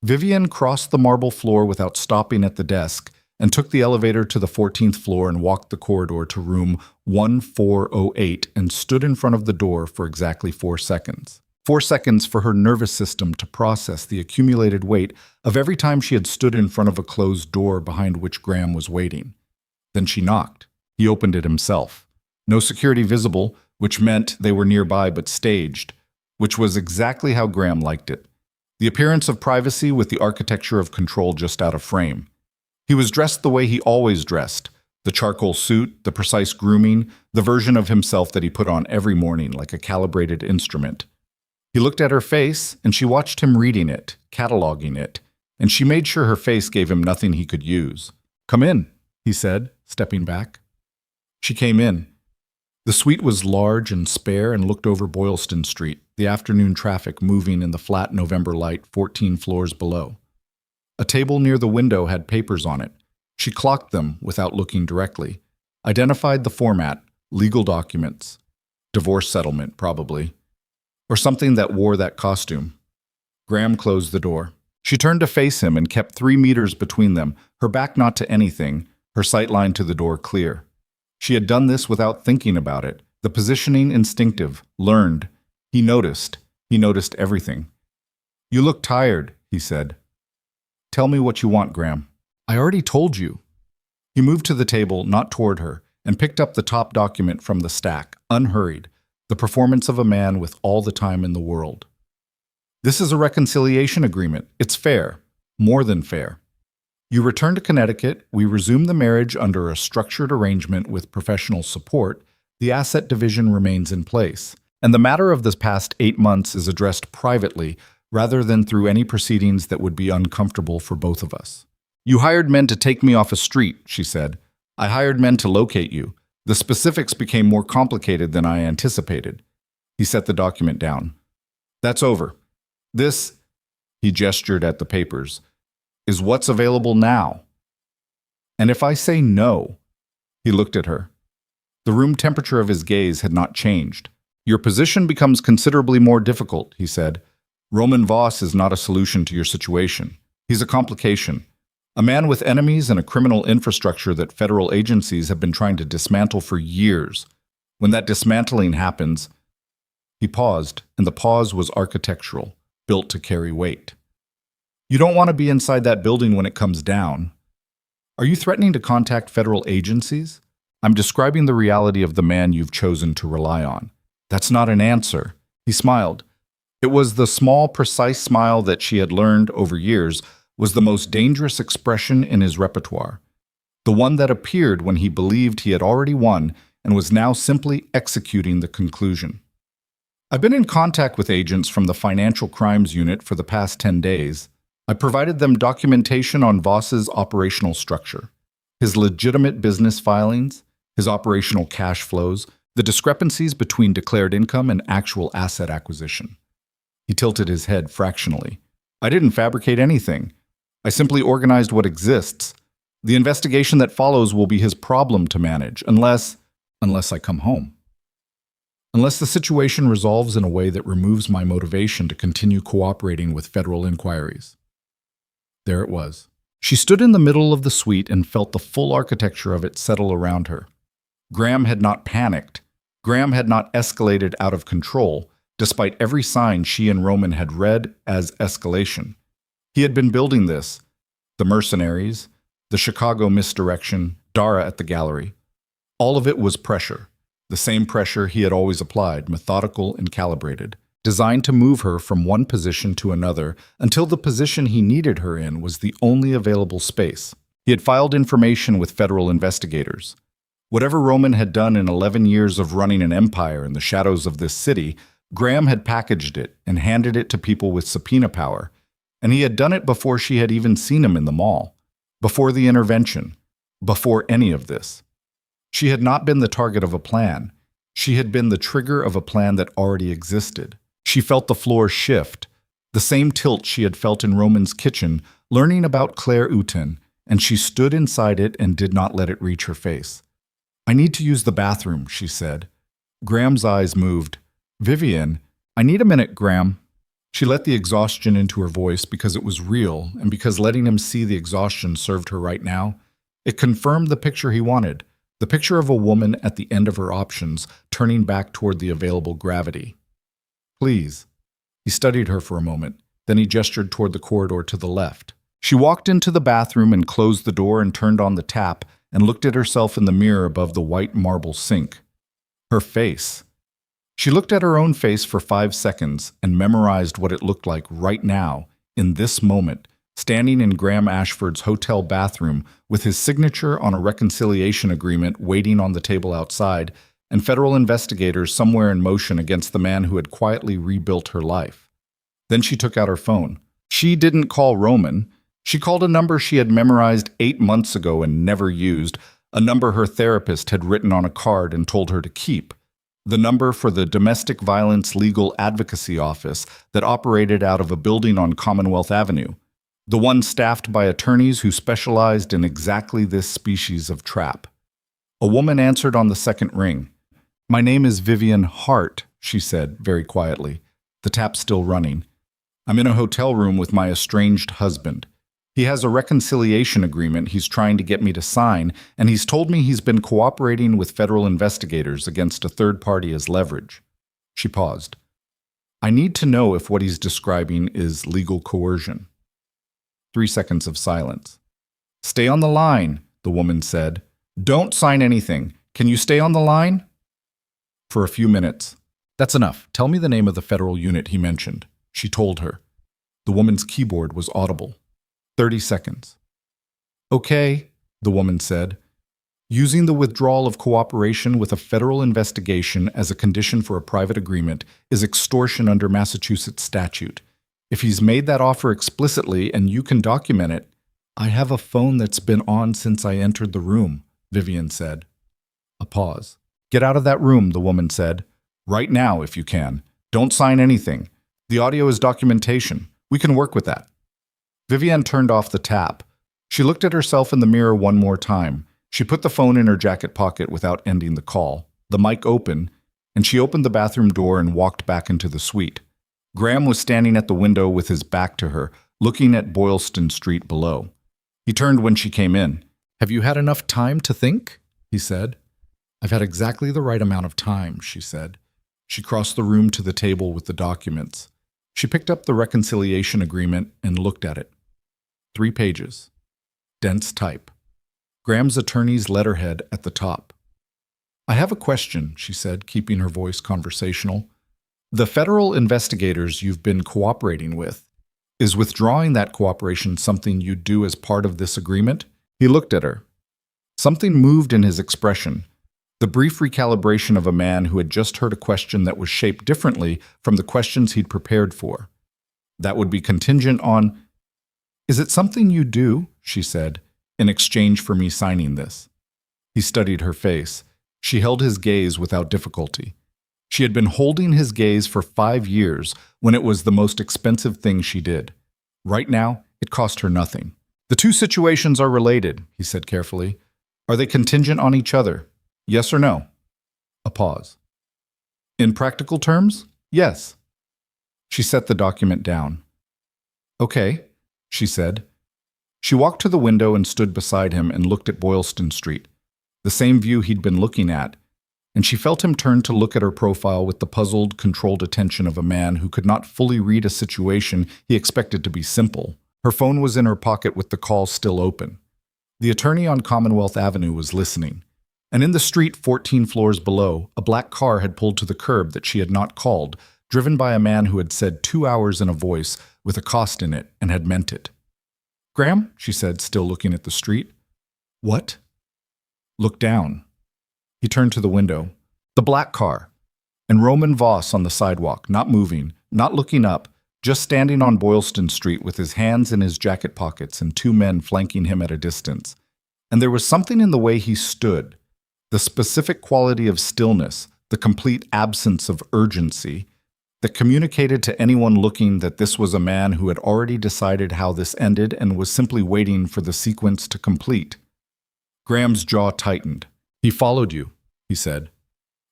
Vivienne crossed the marble floor without stopping at the desk and took the elevator to the 14th floor and walked the corridor to room 1408 and stood in front of the door for exactly 4 seconds. 4 seconds for her nervous system to process the accumulated weight of every time she had stood in front of a closed door behind which Graham was waiting. Then she knocked. He opened it himself. No security visible, which meant they were nearby but staged, which was exactly how Graham liked it. The appearance of privacy with the architecture of control just out of frame. He was dressed the way he always dressed, the charcoal suit, the precise grooming, the version of himself that he put on every morning like a calibrated instrument. He looked at her face, and she watched him reading it, cataloging it, and she made sure her face gave him nothing he could use. "Come in," he said, stepping back. She came in. The suite was large and spare and looked over Boylston Street, the afternoon traffic moving in the flat November light 14 floors below. A table near the window had papers on it. She clocked them without looking directly, identified the format, legal documents, divorce settlement probably, or something that wore that costume. Graham closed the door. She turned to face him and kept 3 meters between them, her back not to anything, her sight line to the door clear. She had done this without thinking about it, the positioning instinctive, learned. He noticed everything. "You look tired," he said. "Tell me what you want, Graham." "I already told you." He moved to the table, not toward her, and picked up the top document from the stack, unhurried, the performance of a man with all the time in the world. "This is a reconciliation agreement. It's fair. More than fair. You return to Connecticut, we resume the marriage under a structured arrangement with professional support, the asset division remains in place, and the matter of this past 8 months is addressed privately rather than through any proceedings that would be uncomfortable for both of us. You hired men to take me off a street," she said. "I hired men to locate you. The specifics became more complicated than I anticipated." He set the document down. "That's over. This," he gestured at the papers, "is what's available now. And if I say no," he looked at her. The room temperature of his gaze had not changed. "Your position becomes considerably more difficult," he said. "Roman Voss is not a solution to your situation. He's a complication. A man with enemies and a criminal infrastructure that federal agencies have been trying to dismantle for years. When that dismantling happens," he paused, and the pause was architectural, built to carry weight. "You don't want to be inside that building when it comes down. Are you threatening to contact federal agencies? I'm describing the reality of the man you've chosen to rely on." "That's not an answer." He smiled. It was the small, precise smile that she had learned over years was the most dangerous expression in his repertoire, the one that appeared when he believed he had already won and was now simply executing the conclusion. "I've been in contact with agents from the Financial Crimes Unit for the past 10 days. I provided them documentation on Voss's operational structure, his legitimate business filings, his operational cash flows, the discrepancies between declared income and actual asset acquisition." He tilted his head fractionally. "I didn't fabricate anything. I simply organized what exists. The investigation that follows will be his problem to manage, unless I come home. Unless the situation resolves in a way that removes my motivation to continue cooperating with federal inquiries." There it was. She stood in the middle of the suite and felt the full architecture of it settle around her. Graham had not panicked. Graham had not escalated out of control, despite every sign she and Roman had read as escalation. He had been building this. The mercenaries, the Chicago misdirection, Dara at the gallery. All of it was pressure. The same pressure he had always applied, methodical and calibrated, designed to move her from one position to another until the position he needed her in was the only available space. He had filed information with federal investigators. Whatever Roman had done in 11 years of running an empire in the shadows of this city, Graham had packaged it and handed it to people with subpoena power, and he had done it before she had even seen him in the mall, before the intervention, before any of this. She had not been the target of a plan. She had been the trigger of a plan that already existed. She felt the floor shift, the same tilt she had felt in Roman's kitchen, learning about Claire Uten, and she stood inside it and did not let it reach her face. "I need to use the bathroom," she said. Graham's eyes moved. "Vivienne, I need a minute, Graham." She let the exhaustion into her voice because it was real, and because letting him see the exhaustion served her right now. It confirmed the picture he wanted, the picture of a woman at the end of her options, turning back toward the available gravity. "Please." He studied her for a moment, then he gestured toward the corridor to the left. She walked into the bathroom and closed the door and turned on the tap and looked at herself in the mirror above the white marble sink. Her face. She looked at her own face for 5 seconds and memorized what it looked like right now, in this moment, standing in Graham Ashford's hotel bathroom with his signature on a reconciliation agreement waiting on the table outside, and federal investigators somewhere in motion against the man who had quietly rebuilt her life. Then she took out her phone. She didn't call Roman. She called a number she had memorized 8 months ago and never used, a number her therapist had written on a card and told her to keep. The number for the Domestic Violence Legal Advocacy Office that operated out of a building on Commonwealth Avenue. The one staffed by attorneys who specialized in exactly this species of trap. A woman answered on the second ring. "My name is Vivienne Hart," she said very quietly, the tap still running. "I'm in a hotel room with my estranged husband. He has a reconciliation agreement he's trying to get me to sign, and he's told me he's been cooperating with federal investigators against a third party as leverage." She paused. "I need to know if what he's describing is legal coercion." 3 seconds of silence. "Stay on the line," the woman said. "Don't sign anything. Can you stay on the line?" For a few minutes. "That's enough. Tell me the name of the federal unit he mentioned," she told her. The woman's keyboard was audible. 30 seconds. "Okay," the woman said. "Using the withdrawal of cooperation with a federal investigation as a condition for a private agreement is extortion under Massachusetts statute. If he's made that offer explicitly and you can document it—" "I have a phone that's been on since I entered the room," Vivienne said. A pause. "Get out of that room," the woman said. "Right now, if you can. Don't sign anything. The audio is documentation. We can work with that." Vivienne turned off the tap. She looked at herself in the mirror one more time. She put the phone in her jacket pocket without ending the call, the mic open, and she opened the bathroom door and walked back into the suite. Graham was standing at the window with his back to her, looking at Boylston Street below. He turned when she came in. "Have you had enough time to think?" he said. "I've had exactly the right amount of time," she said. She crossed the room to the table with the documents. She picked up the reconciliation agreement and looked at it. 3 pages. Dense type. Graham's attorney's letterhead at the top. "I have a question," she said, keeping her voice conversational. "The federal investigators you've been cooperating with, is withdrawing that cooperation something you do as part of this agreement?" He looked at her. Something moved in his expression. The brief recalibration of a man who had just heard a question that was shaped differently from the questions he'd prepared for. "That would be contingent on—" "Is it something you do," she said, "in exchange for me signing this?" He studied her face. She held his gaze without difficulty. She had been holding his gaze for 5 years when it was the most expensive thing she did. Right now, it cost her nothing. "The two situations are related," he said carefully. "Are they contingent on each other? Yes or no?" A pause. "In practical terms, yes." She set the document down. "Okay," she said. She walked to the window and stood beside him and looked at Boylston Street, the same view he'd been looking at, and she felt him turn to look at her profile with the puzzled, controlled attention of a man who could not fully read a situation he expected to be simple. Her phone was in her pocket with the call still open. The attorney on Commonwealth Avenue was listening, and in the street 14 floors below, a black car had pulled to the curb that she had not called, driven by a man who had said 2 hours in a voice with a cost in it and had meant it. "Graham," she said, still looking at the street. "What?" "Look down." He turned to the window. The black car. And Roman Voss on the sidewalk, not moving, not looking up, just standing on Boylston Street with his hands in his jacket pockets and 2 men flanking him at a distance. And there was something in the way he stood, the specific quality of stillness, the complete absence of urgency, that communicated to anyone looking that this was a man who had already decided how this ended and was simply waiting for the sequence to complete. Graham's jaw tightened. "He followed you," he said.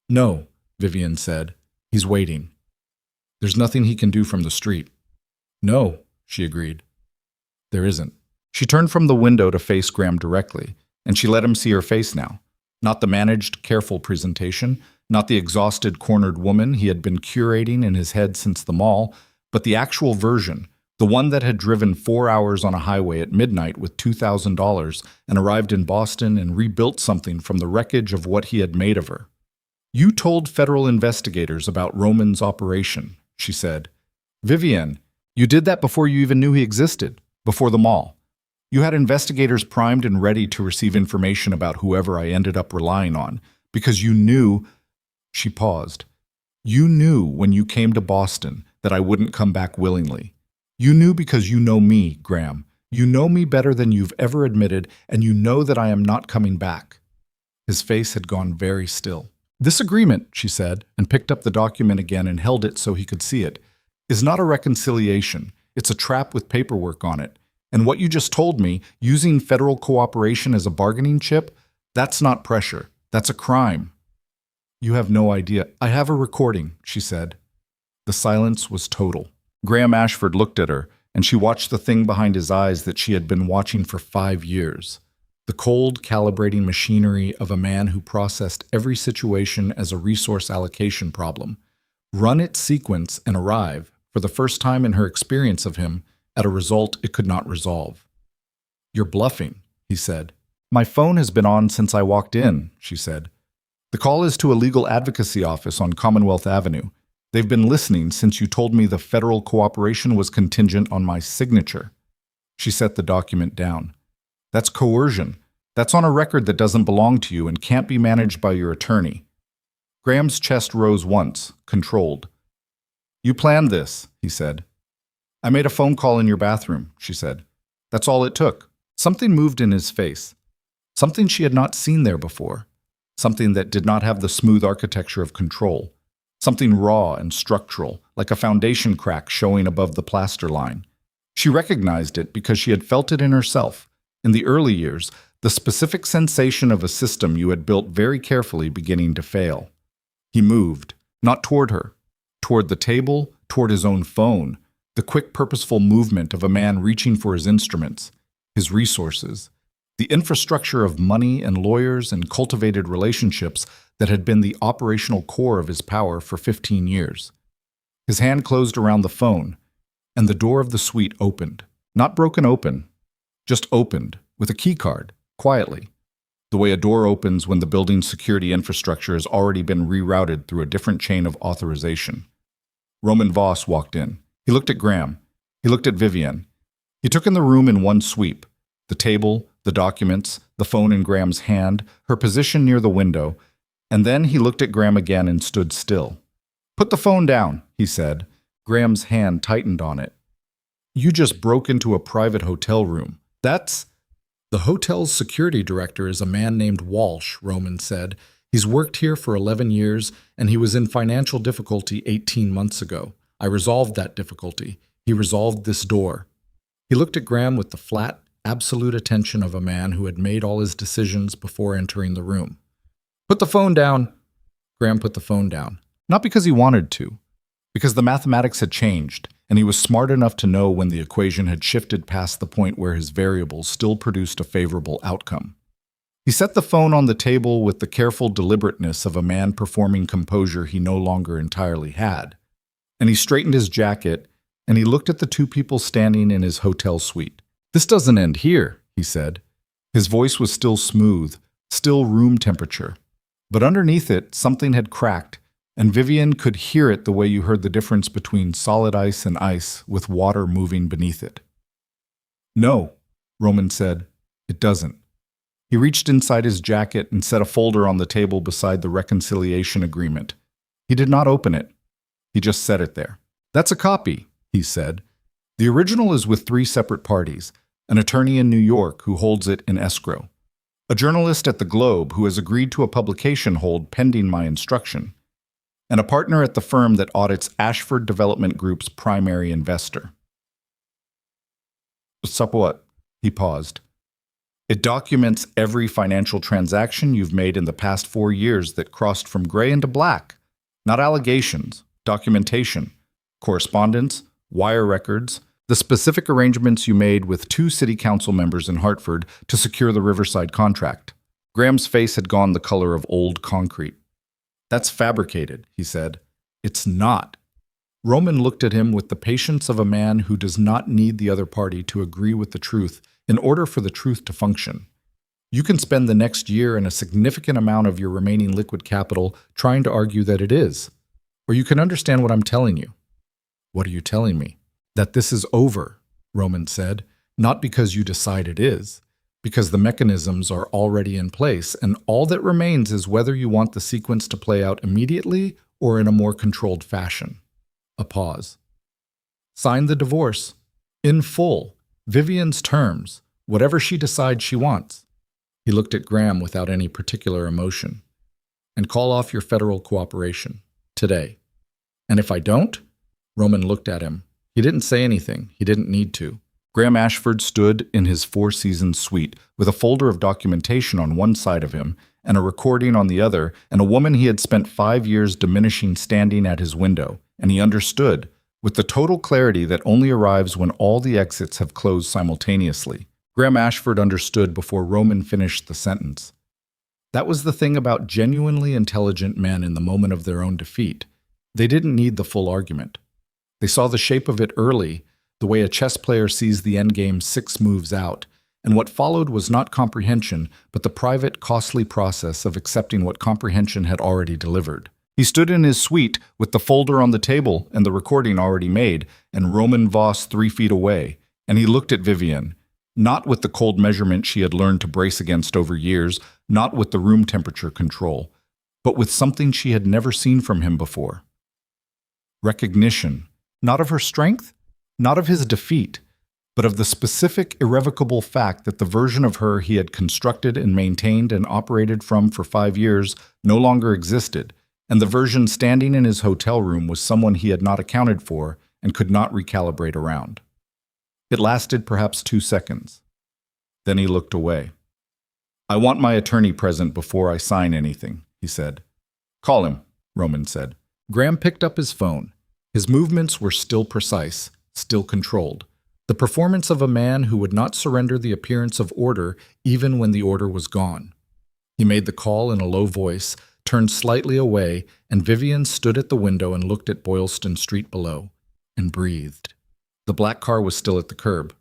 "No," Vivienne said. "He's waiting. There's nothing he can do from the street." "No," she agreed. "There isn't." She turned from the window to face Graham directly, and she let him see her face now. Not the managed, careful presentation, not the exhausted, cornered woman he had been curating in his head since the mall, but the actual version, the one that had driven 4 hours on a highway at midnight with $2,000 and arrived in Boston and rebuilt something from the wreckage of what he had made of her. "You told federal investigators about Roman's operation," she said. "Vivienne, you did that before you even knew he existed, before the mall. You had investigators primed and ready to receive information about whoever I ended up relying on, because you knew—" She paused. "You knew when you came to Boston that I wouldn't come back willingly. You knew because you know me, Graham. You know me better than you've ever admitted, and you know that I am not coming back." His face had gone very still. "This agreement," she said, and picked up the document again and held it so he could see it, "is not a reconciliation. It's a trap with paperwork on it. And what you just told me, using federal cooperation as a bargaining chip, that's not pressure. That's a crime." "You have no idea. I have a recording," she said. The silence was total. Graham Ashford looked at her, and she watched the thing behind his eyes that she had been watching for 5 years. The cold, calibrating machinery of a man who processed every situation as a resource allocation problem, run its sequence and arrive, for the first time in her experience of him, at a result it could not resolve. "You're bluffing," he said. "My phone has been on since I walked in," she said. "The call is to a legal advocacy office on Commonwealth Avenue. They've been listening since you told me the federal cooperation was contingent on my signature." She set the document down. "That's coercion. That's on a record that doesn't belong to you and can't be managed by your attorney." Graham's chest rose once, controlled. "You planned this," he said. "I made a phone call in your bathroom," she said. "That's all it took." Something moved in his face. Something she had not seen there before. Something that did not have the smooth architecture of control. Something raw and structural, like a foundation crack showing above the plaster line. She recognized it because she had felt it in herself. In the early years, the specific sensation of a system you had built very carefully beginning to fail. He moved, not toward her, toward the table, toward his own phone, the quick, purposeful movement of a man reaching for his instruments, his resources, the infrastructure of money and lawyers and cultivated relationships that had been the operational core of his power for 15 years. His hand closed around the phone, and the door of the suite opened. Not broken open, just opened, with a key card, quietly, the way a door opens when the building's security infrastructure has already been rerouted through a different chain of authorization. Roman Voss walked in. He looked at Graham. He looked at Vivienne. He took in the room in one sweep. The table, the documents, the phone in Graham's hand, her position near the window, and then he looked at Graham again and stood still. "Put the phone down," he said. Graham's hand tightened on it. "You just broke into a private hotel room. That's—" "The hotel's security director is a man named Walsh," Roman said. "He's worked here for 11 years, and he was in financial difficulty 18 months ago. I resolved that difficulty. He resolved this door." He looked at Graham with the flat, absolute attention of a man who had made all his decisions before entering the room. "Put the phone down." Graham put the phone down. Not because he wanted to, because the mathematics had changed, and he was smart enough to know when the equation had shifted past the point where his variables still produced a favorable outcome. He set the phone on the table with the careful deliberateness of a man performing composure he no longer entirely had, and he straightened his jacket, and he looked at the 2 people standing in his hotel suite. "This doesn't end here," he said. His voice was still smooth, still room temperature. But underneath it, something had cracked, and Vivienne could hear it the way you heard the difference between solid ice and ice with water moving beneath it. "No," Roman said, "it doesn't." He reached inside his jacket and set a folder on the table beside the reconciliation agreement. He did not open it. He just set it there. "That's a copy," he said. "The original is with 3 separate parties, an attorney in New York who holds it in escrow, a journalist at the Globe who has agreed to a publication hold pending my instruction, and a partner at the firm that audits Ashford Development Group's primary investor." "So what?" He paused. "It documents every financial transaction you've made in the past 4 years that crossed from gray into black. Not allegations, documentation, correspondence, wire records, the specific arrangements you made with 2 city council members in Hartford to secure the Riverside contract." Graham's face had gone the color of old concrete. "That's fabricated," he said. "It's not." Roman looked at him with the patience of a man who does not need the other party to agree with the truth in order for the truth to function. You can spend the next year and a significant amount of your remaining liquid capital trying to argue that it is. Or you can understand what I'm telling you. "What are you telling me?" "That this is over," Roman said, "not because you decide it is, because the mechanisms are already in place, and all that remains is whether you want the sequence to play out immediately or in a more controlled fashion." A pause. "Sign the divorce. In full. Vivienne's terms. Whatever she decides she wants." He looked at Graham without any particular emotion. "And call off your federal cooperation. Today." "And if I don't?" Roman looked at him. He didn't say anything. He didn't need to. Graham Ashford stood in his Four Seasons suite with a folder of documentation on one side of him and a recording on the other, and a woman he had spent 5 years diminishing standing at his window, and he understood, with the total clarity that only arrives when all the exits have closed simultaneously. Graham Ashford understood before Roman finished the sentence. That was the thing about genuinely intelligent men in the moment of their own defeat. They didn't need the full argument. They saw the shape of it early, the way a chess player sees the endgame 6 moves out, and what followed was not comprehension, but the private, costly process of accepting what comprehension had already delivered. He stood in his suite with the folder on the table and the recording already made, and Roman Voss 3 feet away, and he looked at Vivienne, not with the cold measurement she had learned to brace against over years, not with the room temperature control, but with something she had never seen from him before. Recognition, not of her strength, not of his defeat, but of the specific, irrevocable fact that the version of her he had constructed and maintained and operated from for 5 years no longer existed, and the version standing in his hotel room was someone he had not accounted for and could not recalibrate around. It lasted perhaps 2 seconds. Then he looked away. "I want my attorney present before I sign anything," he said. "Call him," Roman said. Graham picked up his phone. His movements were still precise, still controlled. The performance of a man who would not surrender the appearance of order even when the order was gone. He made the call in a low voice, turned slightly away, and Vivienne stood at the window and looked at Boylston Street below, and breathed. The black car was still at the curb.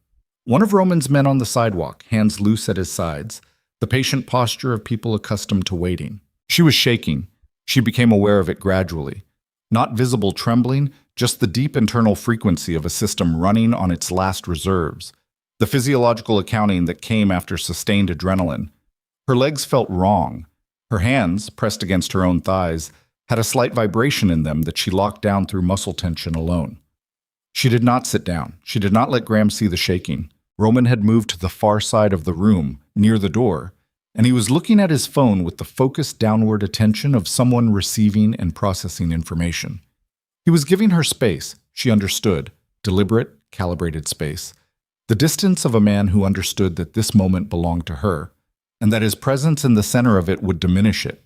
One of Roman's men on the sidewalk, hands loose at his sides, the patient posture of people accustomed to waiting. She was shaking. She became aware of it gradually. Not visible trembling, just the deep internal frequency of a system running on its last reserves, the physiological accounting that came after sustained adrenaline. Her legs felt wrong. Her hands, pressed against her own thighs, had a slight vibration in them that she locked down through muscle tension alone. She did not sit down. She did not let Graham see the shaking. Roman had moved to the far side of the room, near the door, and he was looking at his phone with the focused downward attention of someone receiving and processing information. He was giving her space, she understood, deliberate, calibrated space. The distance of a man who understood that this moment belonged to her, and that his presence in the center of it would diminish it.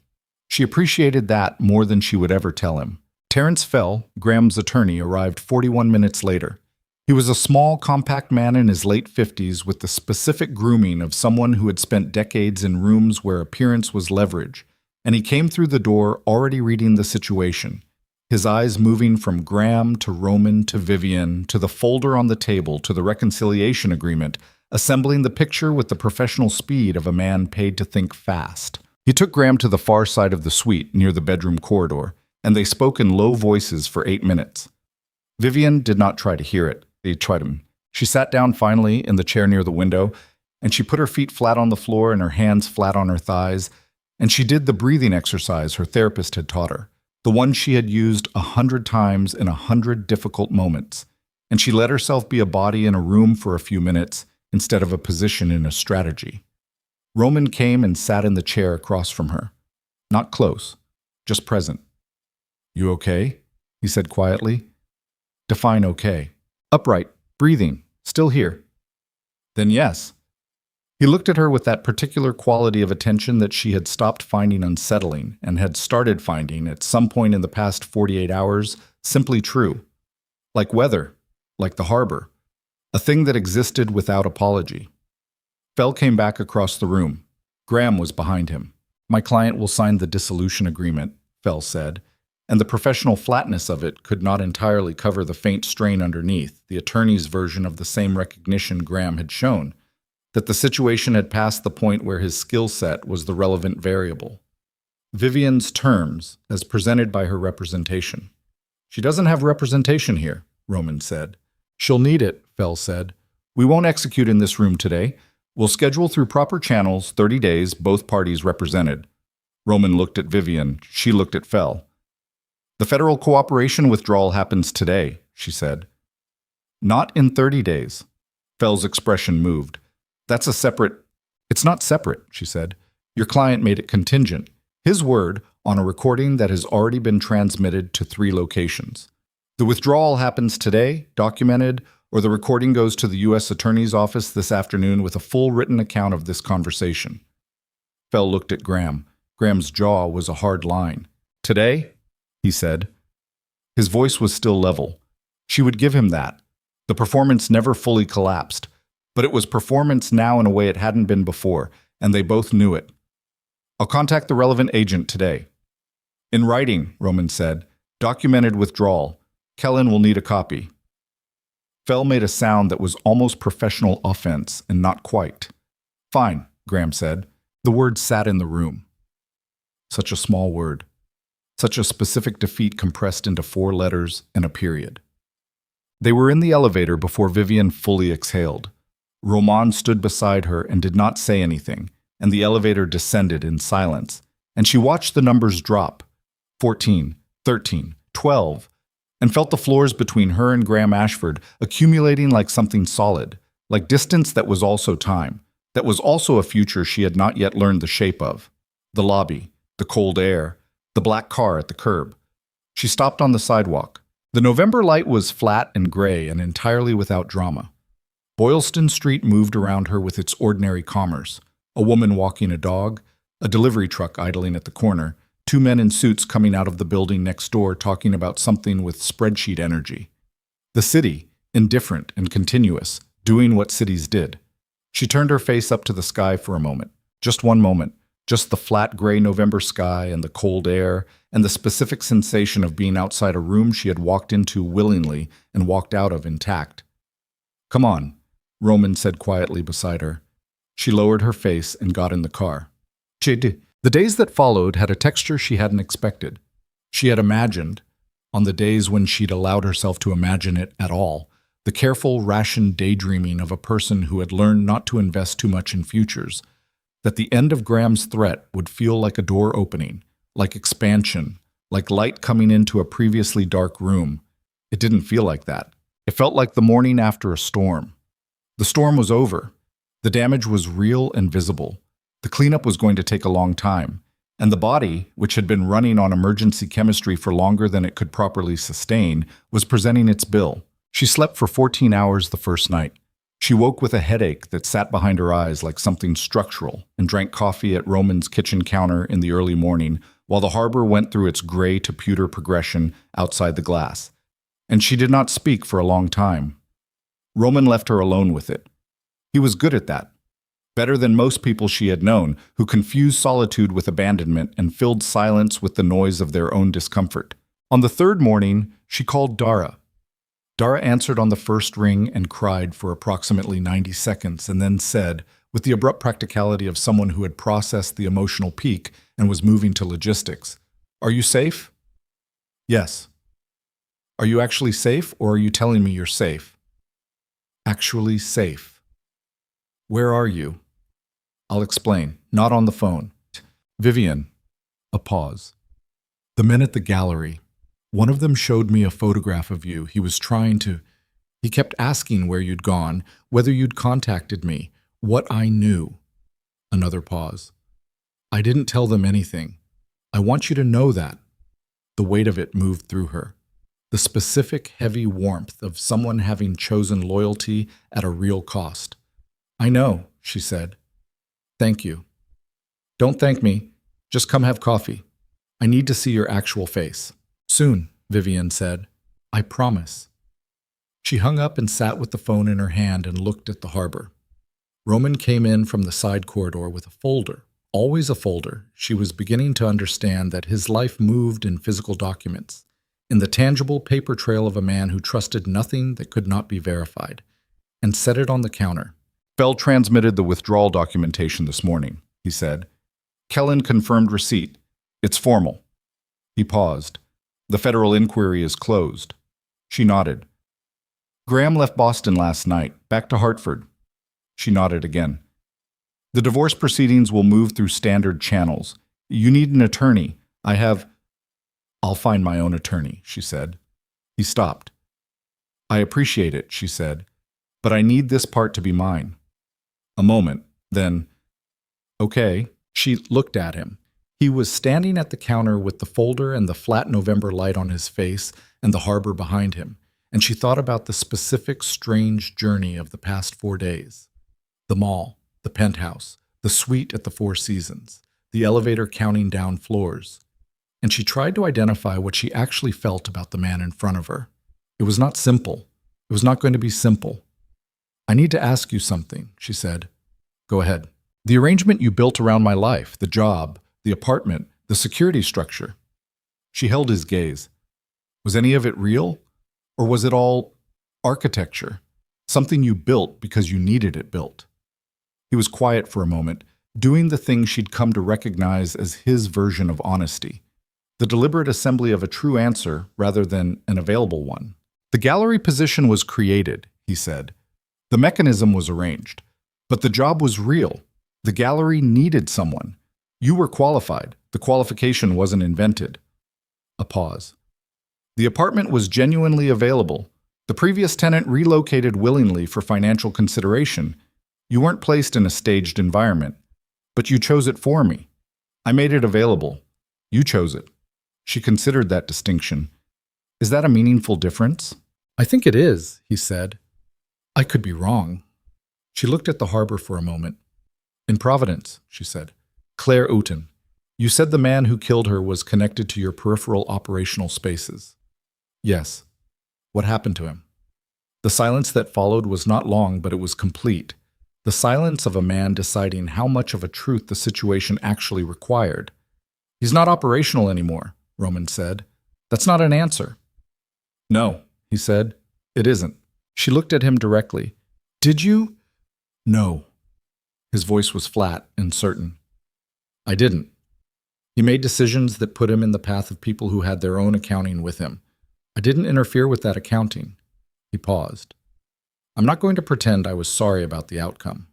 She appreciated that more than she would ever tell him. Terrence Fell, Graham's attorney, arrived 41 minutes later. He was a small, compact man in his late 50s with the specific grooming of someone who had spent decades in rooms where appearance was leverage, and he came through the door already reading the situation, his eyes moving from Graham to Roman to Vivienne to the folder on the table to the reconciliation agreement, assembling the picture with the professional speed of a man paid to think fast. He took Graham to the far side of the suite near the bedroom corridor, and they spoke in low voices for 8 minutes. Vivienne did not try to hear it. She sat down finally in the chair near the window, and she put her feet flat on the floor and her hands flat on her thighs, and she did the breathing exercise her therapist had taught her, the one she had used 100 times in 100 difficult moments, and she let herself be a body in a room for a few minutes instead of a position in a strategy. Roman came and sat in the chair across from her. Not close, just present. "You okay?" he said quietly. "Define okay." "Upright, breathing, still here." "Then yes." He looked at her with that particular quality of attention that she had stopped finding unsettling and had started finding at some point in the past 48 hours simply true. Like weather, like the harbor, a thing that existed without apology. Fell came back across the room. Graham was behind him. "My client will sign the dissolution agreement," Fell said, and the professional flatness of it could not entirely cover the faint strain underneath, the attorney's version of the same recognition Graham had shown, that the situation had passed the point where his skill set was the relevant variable. Vivienne's terms, as presented by her representation. "She doesn't have representation here," Roman said. "She'll need it," Fell said. "We won't execute in this room today. We'll schedule through proper channels, 30 days, both parties represented." Roman looked at Vivienne. She looked at Fell. "The federal cooperation withdrawal happens today," she said. "Not in 30 days. Fell's expression moved. It's not separate," she said. "Your client made it contingent. His word on a recording that has already been transmitted to 3 locations. The withdrawal happens today, documented, or the recording goes to the U.S. Attorney's Office this afternoon with a full written account of this conversation." Fell looked at Graham. Graham's jaw was a hard line. "Today?" he said. His voice was still level. She would give him that. The performance never fully collapsed, but it was performance now in a way it hadn't been before, and they both knew it. "I'll contact the relevant agent today." "In writing," Roman said. "Documented withdrawal. Kellen will need a copy." Fell made a sound that was almost professional offense, and not quite. "Fine," Graham said. The word sat in the room. Such a small word. Such a specific defeat compressed into 4 letters and a period. They were in the elevator before Vivienne fully exhaled. Roman stood beside her and did not say anything, and the elevator descended in silence, and she watched the numbers drop. 14, 13, 12, and felt the floors between her and Graham Ashford accumulating like something solid, like distance that was also time, that was also a future she had not yet learned the shape of. The lobby, the cold air, the black car at the curb. She stopped on the sidewalk. The November light was flat and gray and entirely without drama. Boylston Street moved around her with its ordinary commerce. A woman walking a dog, a delivery truck idling at the corner, 2 men in suits coming out of the building next door talking about something with spreadsheet energy. The city, indifferent and continuous, doing what cities did. She turned her face up to the sky for a moment. Just one moment. Just the flat gray November sky and the cold air and the specific sensation of being outside a room she had walked into willingly and walked out of intact. "Come on," Roman said quietly beside her. She lowered her face and got in the car. The days that followed had a texture she hadn't expected. She had imagined, on the days when she'd allowed herself to imagine it at all, the careful, rationed daydreaming of a person who had learned not to invest too much in futures, that the end of Graham's threat would feel like a door opening, like expansion, like light coming into a previously dark room. It didn't feel like that. It felt like the morning after a storm. The storm was over. The damage was real and visible. The cleanup was going to take a long time, and the body, which had been running on emergency chemistry for longer than it could properly sustain, was presenting its bill. She slept for 14 hours the first night. She woke with a headache that sat behind her eyes like something structural and drank coffee at Roman's kitchen counter in the early morning while the harbor went through its gray to pewter progression outside the glass. And she did not speak for a long time. Roman left her alone with it. He was good at that. Better than most people she had known, who confused solitude with abandonment and filled silence with the noise of their own discomfort. On the 3rd morning, she called Dara. Dara answered on the first ring and cried for approximately 90 seconds and then said, with the abrupt practicality of someone who had processed the emotional peak and was moving to logistics, "Are you safe?" Yes. Are you actually safe, or are you telling me you're safe? Actually safe. Where are you? I'll explain. Not on the phone. Vivienne. A pause. The men at the gallery. One of them showed me a photograph of you. He kept asking where you'd gone, whether you'd contacted me, what I knew. Another pause. I didn't tell them anything. I want you to know that. The weight of it moved through her. The specific, heavy warmth of someone having chosen loyalty at a real cost. I know, she said. Thank you. Don't thank me. Just come have coffee. I need to see your actual face. Soon, Vivienne said. I promise. She hung up and sat with the phone in her hand and looked at the harbor. Roman came in from the side corridor with a folder. Always a folder. She was beginning to understand that his life moved in physical documents, in the tangible paper trail of a man who trusted nothing that could not be verified, and set it on the counter. Bell transmitted the withdrawal documentation this morning, he said. Kellen confirmed receipt. It's formal. He paused. The federal inquiry is closed. She nodded. Graham left Boston last night, back to Hartford. She nodded again. The divorce proceedings will move through standard channels. You need an attorney. I'll find my own attorney, she said. He stopped. I appreciate it, she said, but I need this part to be mine. A moment, then, okay. She looked at him. He was standing at the counter with the folder and the flat November light on his face and the harbor behind him, and she thought about the specific strange journey of the past 4 days. The mall, the penthouse, the suite at the Four Seasons, the elevator counting down floors. And she tried to identify what she actually felt about the man in front of her. It was not simple. It was not going to be simple. I need to ask you something, she said. Go ahead. The arrangement you built around my life, the job, the apartment, the security structure. She held his gaze. Was any of it real? Or was it all architecture? Something you built because you needed it built? He was quiet for a moment, doing the thing she'd come to recognize as his version of honesty. The deliberate assembly of a true answer rather than an available one. The gallery position was created, he said. The mechanism was arranged. But the job was real. The gallery needed someone. You were qualified. The qualification wasn't invented. A pause. The apartment was genuinely available. The previous tenant relocated willingly for financial consideration. You weren't placed in a staged environment. But you chose it for me. I made it available. You chose it. She considered that distinction. Is that a meaningful difference? I think it is, he said. I could be wrong. She looked at the harbor for a moment. In Providence, she said. Claire Houghton. You said the man who killed her was connected to your peripheral operational spaces. Yes. What happened to him? The silence that followed was not long, but it was complete. The silence of a man deciding how much of a truth the situation actually required. He's not operational anymore, Roman said. That's not an answer. No, he said. It isn't. She looked at him directly. Did you? No. His voice was flat and certain. I didn't. He made decisions that put him in the path of people who had their own accounting with him. I didn't interfere with that accounting. He paused. I'm not going to pretend I was sorry about the outcome.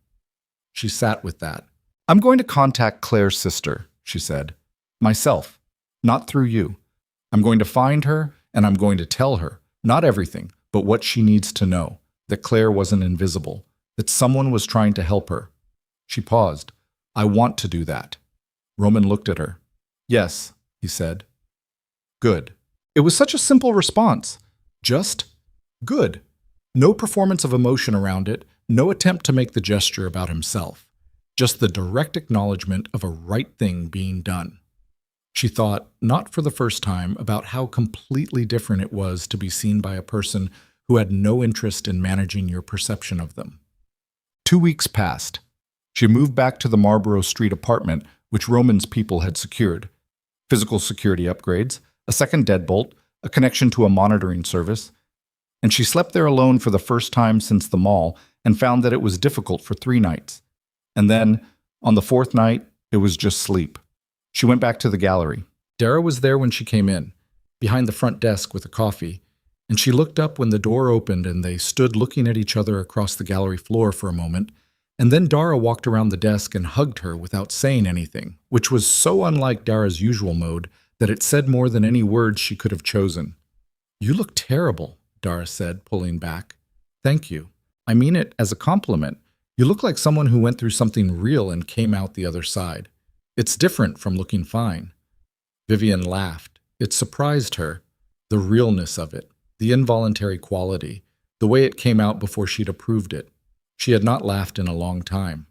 She sat with that. I'm going to contact Claire's sister, she said. Myself, not through you. I'm going to find her and I'm going to tell her, not everything, but what she needs to know, that Claire wasn't invisible, that someone was trying to help her. She paused. I want to do that. Roman looked at her. Yes, he said. Good. It was such a simple response. Just good. No performance of emotion around it, no attempt to make the gesture about himself. Just the direct acknowledgement of a right thing being done. She thought, not for the first time, about how completely different it was to be seen by a person who had no interest in managing your perception of them. 2 weeks passed. She moved back to the Marlborough Street apartment, which Roman's people had secured. Physical security upgrades, a second deadbolt, a connection to a monitoring service. And she slept there alone for the first time since the mall and found that it was difficult for 3 nights. And then, on the 4th night, it was just sleep. She went back to the gallery. Dara was there when she came in. behind the front desk with a coffee, and she looked up when the door opened and they stood looking at each other across the gallery floor for a moment, and then Dara walked around the desk and hugged her without saying anything, which was so unlike Dara's usual mode that it said more than any words she could have chosen. "You look terrible," Dara said, pulling back. "Thank you. I mean it as a compliment. You look like someone who went through something real and came out the other side. It's different from looking fine." Vivienne laughed. It surprised her, the realness of it, the involuntary quality, the way it came out before she'd approved it. She had not laughed in a long time.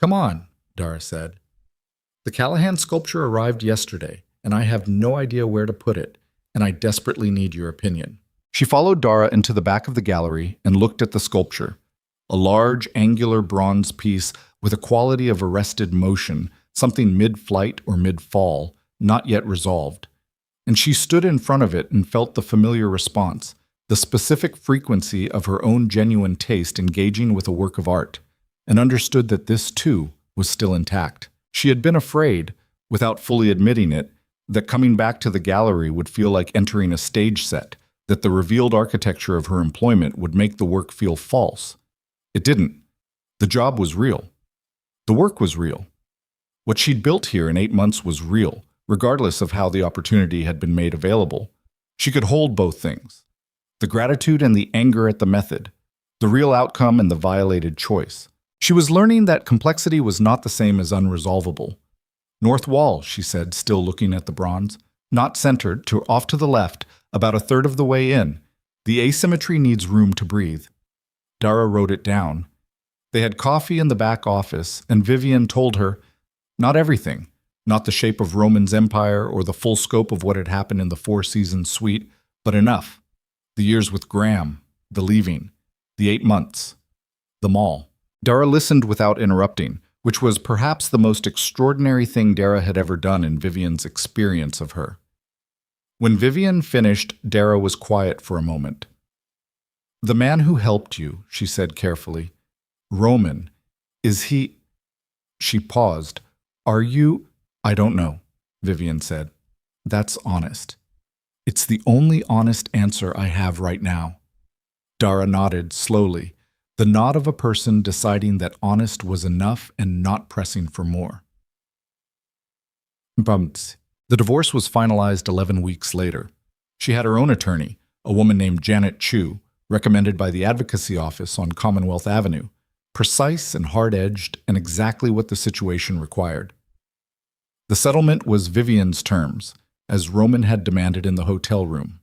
"Come on," Dara said. "The Callahan sculpture arrived yesterday, and I have no idea where to put it, and I desperately need your opinion." She followed Dara into the back of the gallery and looked at the sculpture, a large, angular bronze piece with a quality of arrested motion, something mid-flight or mid-fall, not yet resolved. And she stood in front of it and felt the familiar response, the specific frequency of her own genuine taste engaging with a work of art, and understood that this, too, was still intact. She had been afraid, without fully admitting it, that coming back to the gallery would feel like entering a stage set, that the revealed architecture of her employment would make the work feel false. It didn't. The job was real. The work was real. What she'd built here in 8 months was real, regardless of how the opportunity had been made available. She could hold both things. The gratitude and the anger at the method, the real outcome and the violated choice. She was learning that complexity was not the same as unresolvable. "North wall," she said, still looking at the bronze. "Not centered, off to the left, about a third of the way in. The asymmetry needs room to breathe." Dara wrote it down. They had coffee in the back office, and Vivienne told her, not everything, not the shape of Roman's empire or the full scope of what had happened in the Four Seasons suite, but enough. The years with Graham, the leaving, the 8 months, the mall. Dara listened without interrupting, which was perhaps the most extraordinary thing Dara had ever done in Vivienne's experience of her. When Vivienne finished, Dara was quiet for a moment. "The man who helped you," she said carefully, "Roman, is he—" She paused. "Are you—" "I don't know," Vivienne said. "That's honest. It's the only honest answer I have right now." Dara nodded slowly, the nod of a person deciding that honest was enough and not pressing for more. Bumps. The divorce was finalized 11 weeks later. She had her own attorney, a woman named Janet Chu, recommended by the Advocacy Office on Commonwealth Avenue, precise and hard-edged and exactly what the situation required. The settlement was Vivienne's terms, as Roman had demanded in the hotel room.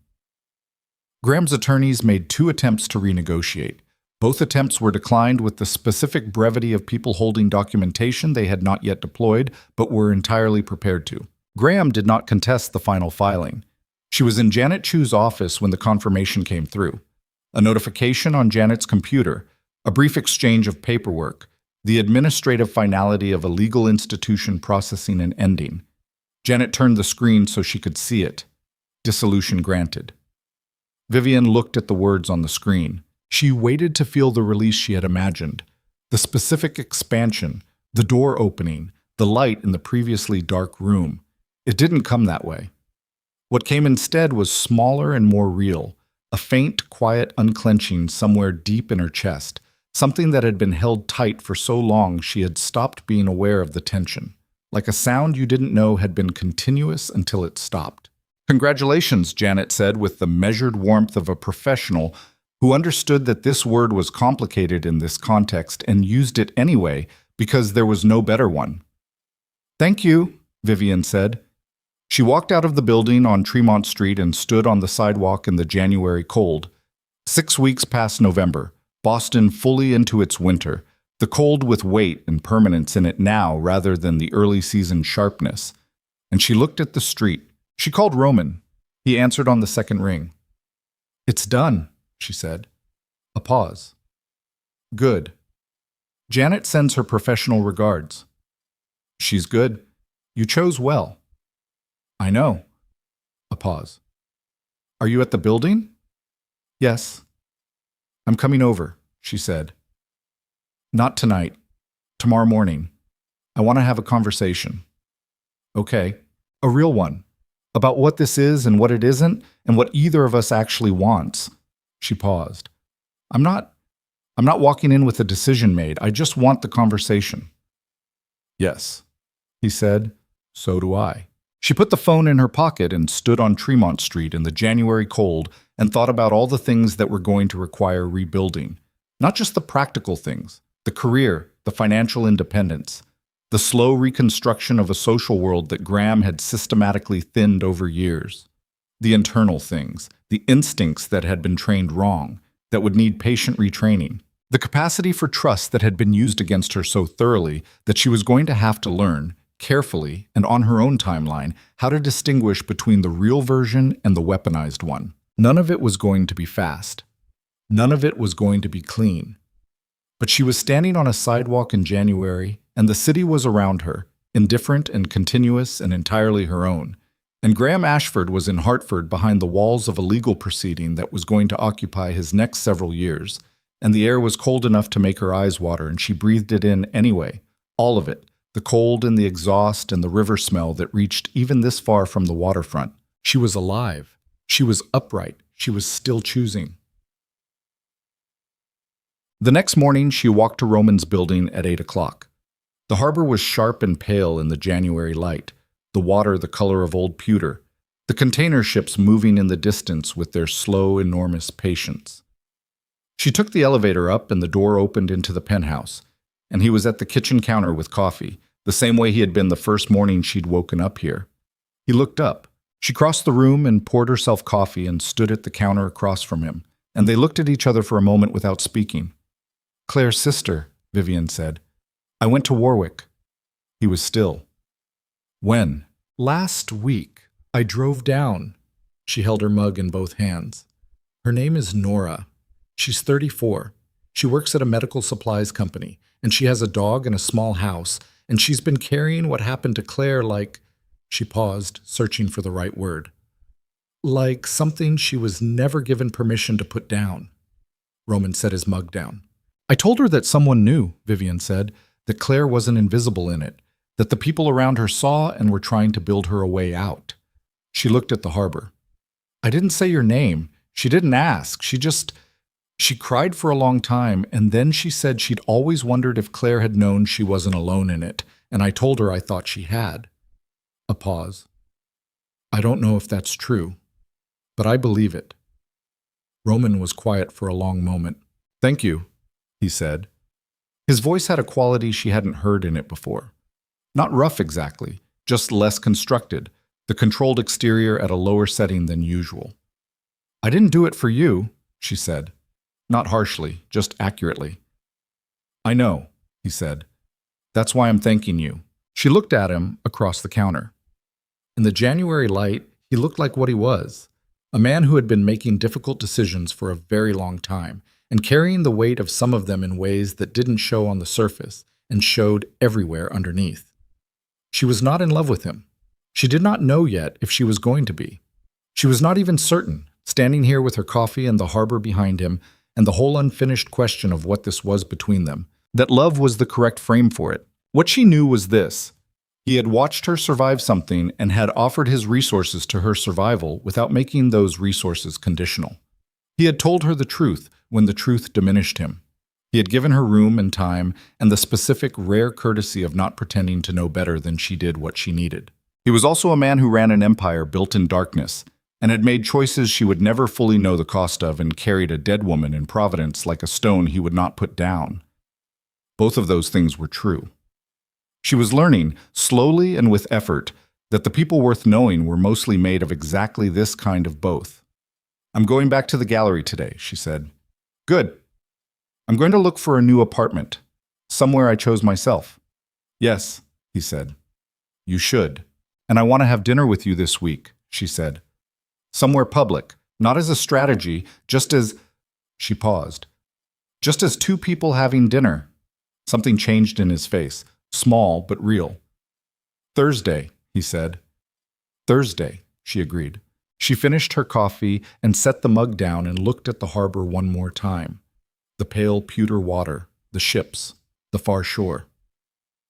Graham's attorneys made 2 attempts to renegotiate. Both attempts were declined with the specific brevity of people holding documentation they had not yet deployed, but were entirely prepared to. Graham did not contest the final filing. She was in Janet Chu's office when the confirmation came through. A notification on Janet's computer, a brief exchange of paperwork, the administrative finality of a legal institution processing and ending. Janet turned the screen so she could see it. Dissolution granted. Vivienne looked at the words on the screen. She waited to feel the release she had imagined. The specific expansion, the door opening, the light in the previously dark room. It didn't come that way. What came instead was smaller and more real, a faint, quiet unclenching somewhere deep in her chest, something that had been held tight for so long she had stopped being aware of the tension, like a sound you didn't know had been continuous until it stopped. "Congratulations," Janet said with the measured warmth of a professional who understood that this word was complicated in this context and used it anyway because there was no better one. "Thank you," Vivienne said. She walked out of the building on Tremont Street and stood on the sidewalk in the January cold. 6 weeks past November, Boston fully into its winter, the cold with weight and permanence in it now rather than the early season sharpness. And she looked at the street. She called Roman. He answered on the second ring. "It's done," she said. A pause. "Good. Janet sends her professional regards." "She's good. You chose well." "I know." A pause. "Are you at the building?" "Yes." "I'm coming over," she said. "Not tonight. Tomorrow morning. I want to have a conversation." "Okay. A real one. About what this is and what it isn't, and what either of us actually wants. She paused. I'm not walking in with a decision made. I just want the conversation. Yes, he said. So do I. She put the phone in her pocket and stood on Tremont Street in the January cold and thought about all the things that were going to require rebuilding. Not just the practical things, the career, the financial independence, the slow reconstruction of a social world that Graham had systematically thinned over years. The internal things, the instincts that had been trained wrong, that would need patient retraining. The capacity for trust that had been used against her so thoroughly that she was going to have to learn, carefully and on her own timeline, how to distinguish between the real version and the weaponized one. None of it was going to be fast. None of it was going to be clean. But she was standing on a sidewalk in January, and the city was around her, indifferent and continuous and entirely her own. And Graham Ashford was in Hartford behind the walls of a legal proceeding that was going to occupy his next several years. And the air was cold enough to make her eyes water, and she breathed it in anyway. All of it. The cold and the exhaust and the river smell that reached even this far from the waterfront. She was alive. She was upright. She was still choosing. The next morning, she walked to Roman's building at 8 o'clock. The harbor was sharp and pale in the January light, the water the color of old pewter, the container ships moving in the distance with their slow, enormous patience. She took the elevator up and the door opened into the penthouse, and he was at the kitchen counter with coffee, the same way he had been the first morning she'd woken up here. He looked up. She crossed the room and poured herself coffee and stood at the counter across from him, and they looked at each other for a moment without speaking. Claire's sister, Vivienne said. I went to Warwick. He was still. When? Last week. I drove down. She held her mug in both hands. Her name is Nora. She's 34. She works at a medical supplies company, and she has a dog and a small house, and she's been carrying what happened to Claire like, she paused, searching for the right word, like something she was never given permission to put down. Roman set his mug down. I told her that someone knew, Vivienne said, that Claire wasn't invisible in it, that the people around her saw and were trying to build her a way out. She looked at the harbor. I didn't say your name. She didn't ask. She cried for a long time, and then she said she'd always wondered if Claire had known she wasn't alone in it, and I told her I thought she had. A pause. I don't know if that's true, but I believe it. Roman was quiet for a long moment. Thank you, he said. His voice had a quality she hadn't heard in it before. Not rough exactly, just less constructed, the controlled exterior at a lower setting than usual. I didn't do it for you, she said. Not harshly, just accurately. I know, he said. That's why I'm thanking you. She looked at him across the counter. In the January light, he looked like what he was, a man who had been making difficult decisions for a very long time, and carrying the weight of some of them in ways that didn't show on the surface and showed everywhere underneath. She was not in love with him. She did not know yet if she was going to be. She was not even certain, standing here with her coffee and the harbor behind him, and the whole unfinished question of what this was between them, that love was the correct frame for it. What she knew was this. He had watched her survive something and had offered his resources to her survival without making those resources conditional. He had told her the truth when the truth diminished him. He had given her room and time and the specific rare courtesy of not pretending to know better than she did what she needed. He was also a man who ran an empire built in darkness, and had made choices she would never fully know the cost of and carried a dead woman in Providence like a stone he would not put down. Both of those things were true. She was learning, slowly and with effort, that the people worth knowing were mostly made of exactly this kind of both. I'm going back to the gallery today, she said. Good. I'm going to look for a new apartment, somewhere I chose myself. Yes, he said. You should. And I want to have dinner with you this week, she said. Somewhere public, not as a strategy, just as... She paused. Just as two people having dinner. Something changed in his face, small but real. Thursday, he said. Thursday, she agreed. She finished her coffee and set the mug down and looked at the harbor one more time. The pale pewter water, the ships, the far shore.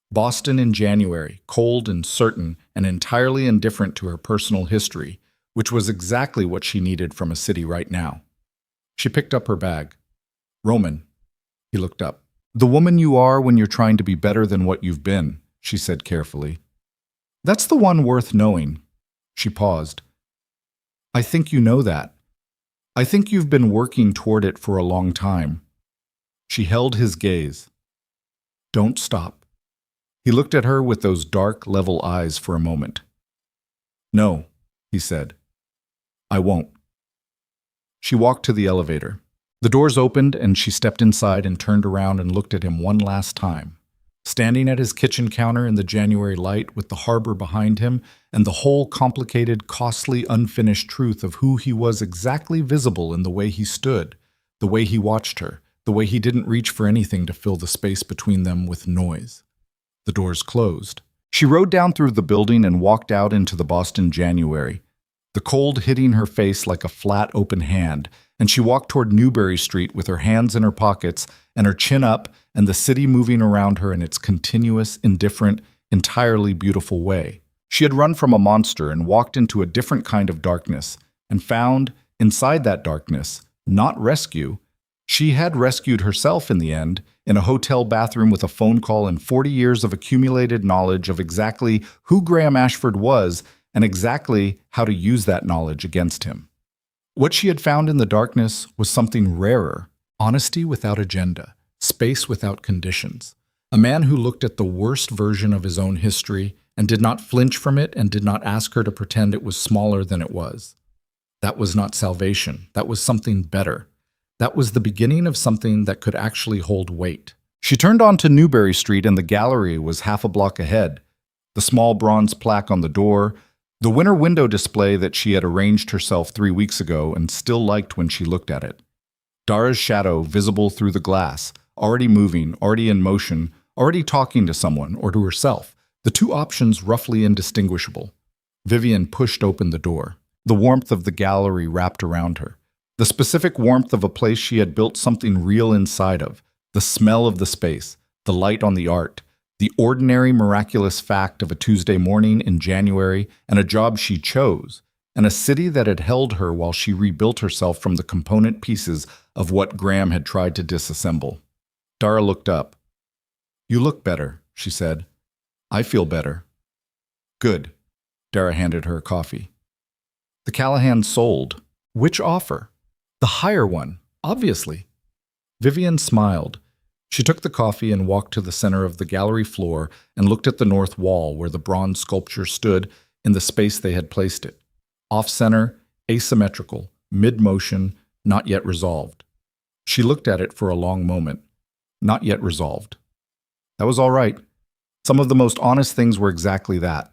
Boston in January, cold and certain and entirely indifferent to her personal history, which was exactly what she needed from a city right now. She picked up her bag. "Roman." He looked up. "The woman you are when you're trying to be better than what you've been," she said carefully. "That's the one worth knowing." She paused. "I think you know that. I think you've been working toward it for a long time." She held his gaze. "Don't stop." He looked at her with those dark, level eyes for a moment. "No," he said. "I won't." She walked to the elevator. The doors opened and she stepped inside and turned around and looked at him one last time. Standing at his kitchen counter in the January light with the harbor behind him and the whole complicated, costly, unfinished truth of who he was exactly visible in the way he stood, the way he watched her, the way he didn't reach for anything to fill the space between them with noise. The doors closed. She rode down through the building and walked out into the Boston January, the cold hitting her face like a flat, open hand, and she walked toward Newbury Street with her hands in her pockets and her chin up and the city moving around her in its continuous, indifferent, entirely beautiful way. She had run from a monster and walked into a different kind of darkness and found, inside that darkness, not rescue. She had rescued herself in the end, in a hotel bathroom with a phone call and 40 years of accumulated knowledge of exactly who Graham Ashford was and exactly how to use that knowledge against him. What she had found in the darkness was something rarer, honesty without agenda, space without conditions. A man who looked at the worst version of his own history and did not flinch from it and did not ask her to pretend it was smaller than it was. That was not salvation. That was something better. That was the beginning of something that could actually hold weight. She turned onto Newbury Street and the gallery was half a block ahead. The small bronze plaque on the door, the winter window display that she had arranged herself 3 weeks ago and still liked when she looked at it. Dara's shadow visible through the glass, already moving, already in motion, already talking to someone or to herself, the two options roughly indistinguishable. Vivienne pushed open the door. The warmth of the gallery wrapped around her. The specific warmth of a place she had built something real inside of, the smell of the space, the light on the art, the ordinary, miraculous fact of a Tuesday morning in January and a job she chose, and a city that had held her while she rebuilt herself from the component pieces of what Graham had tried to disassemble. Dara looked up. "You look better," she said. "I feel better." "Good." Dara handed her a coffee. "The Callahan sold. Which offer?" "The higher one, obviously." Vivienne smiled. She took the coffee and walked to the center of the gallery floor and looked at the north wall where the bronze sculpture stood in the space they had placed it. Off-center, asymmetrical, mid-motion, not yet resolved. She looked at it for a long moment. Not yet resolved. That was all right. Some of the most honest things were exactly that.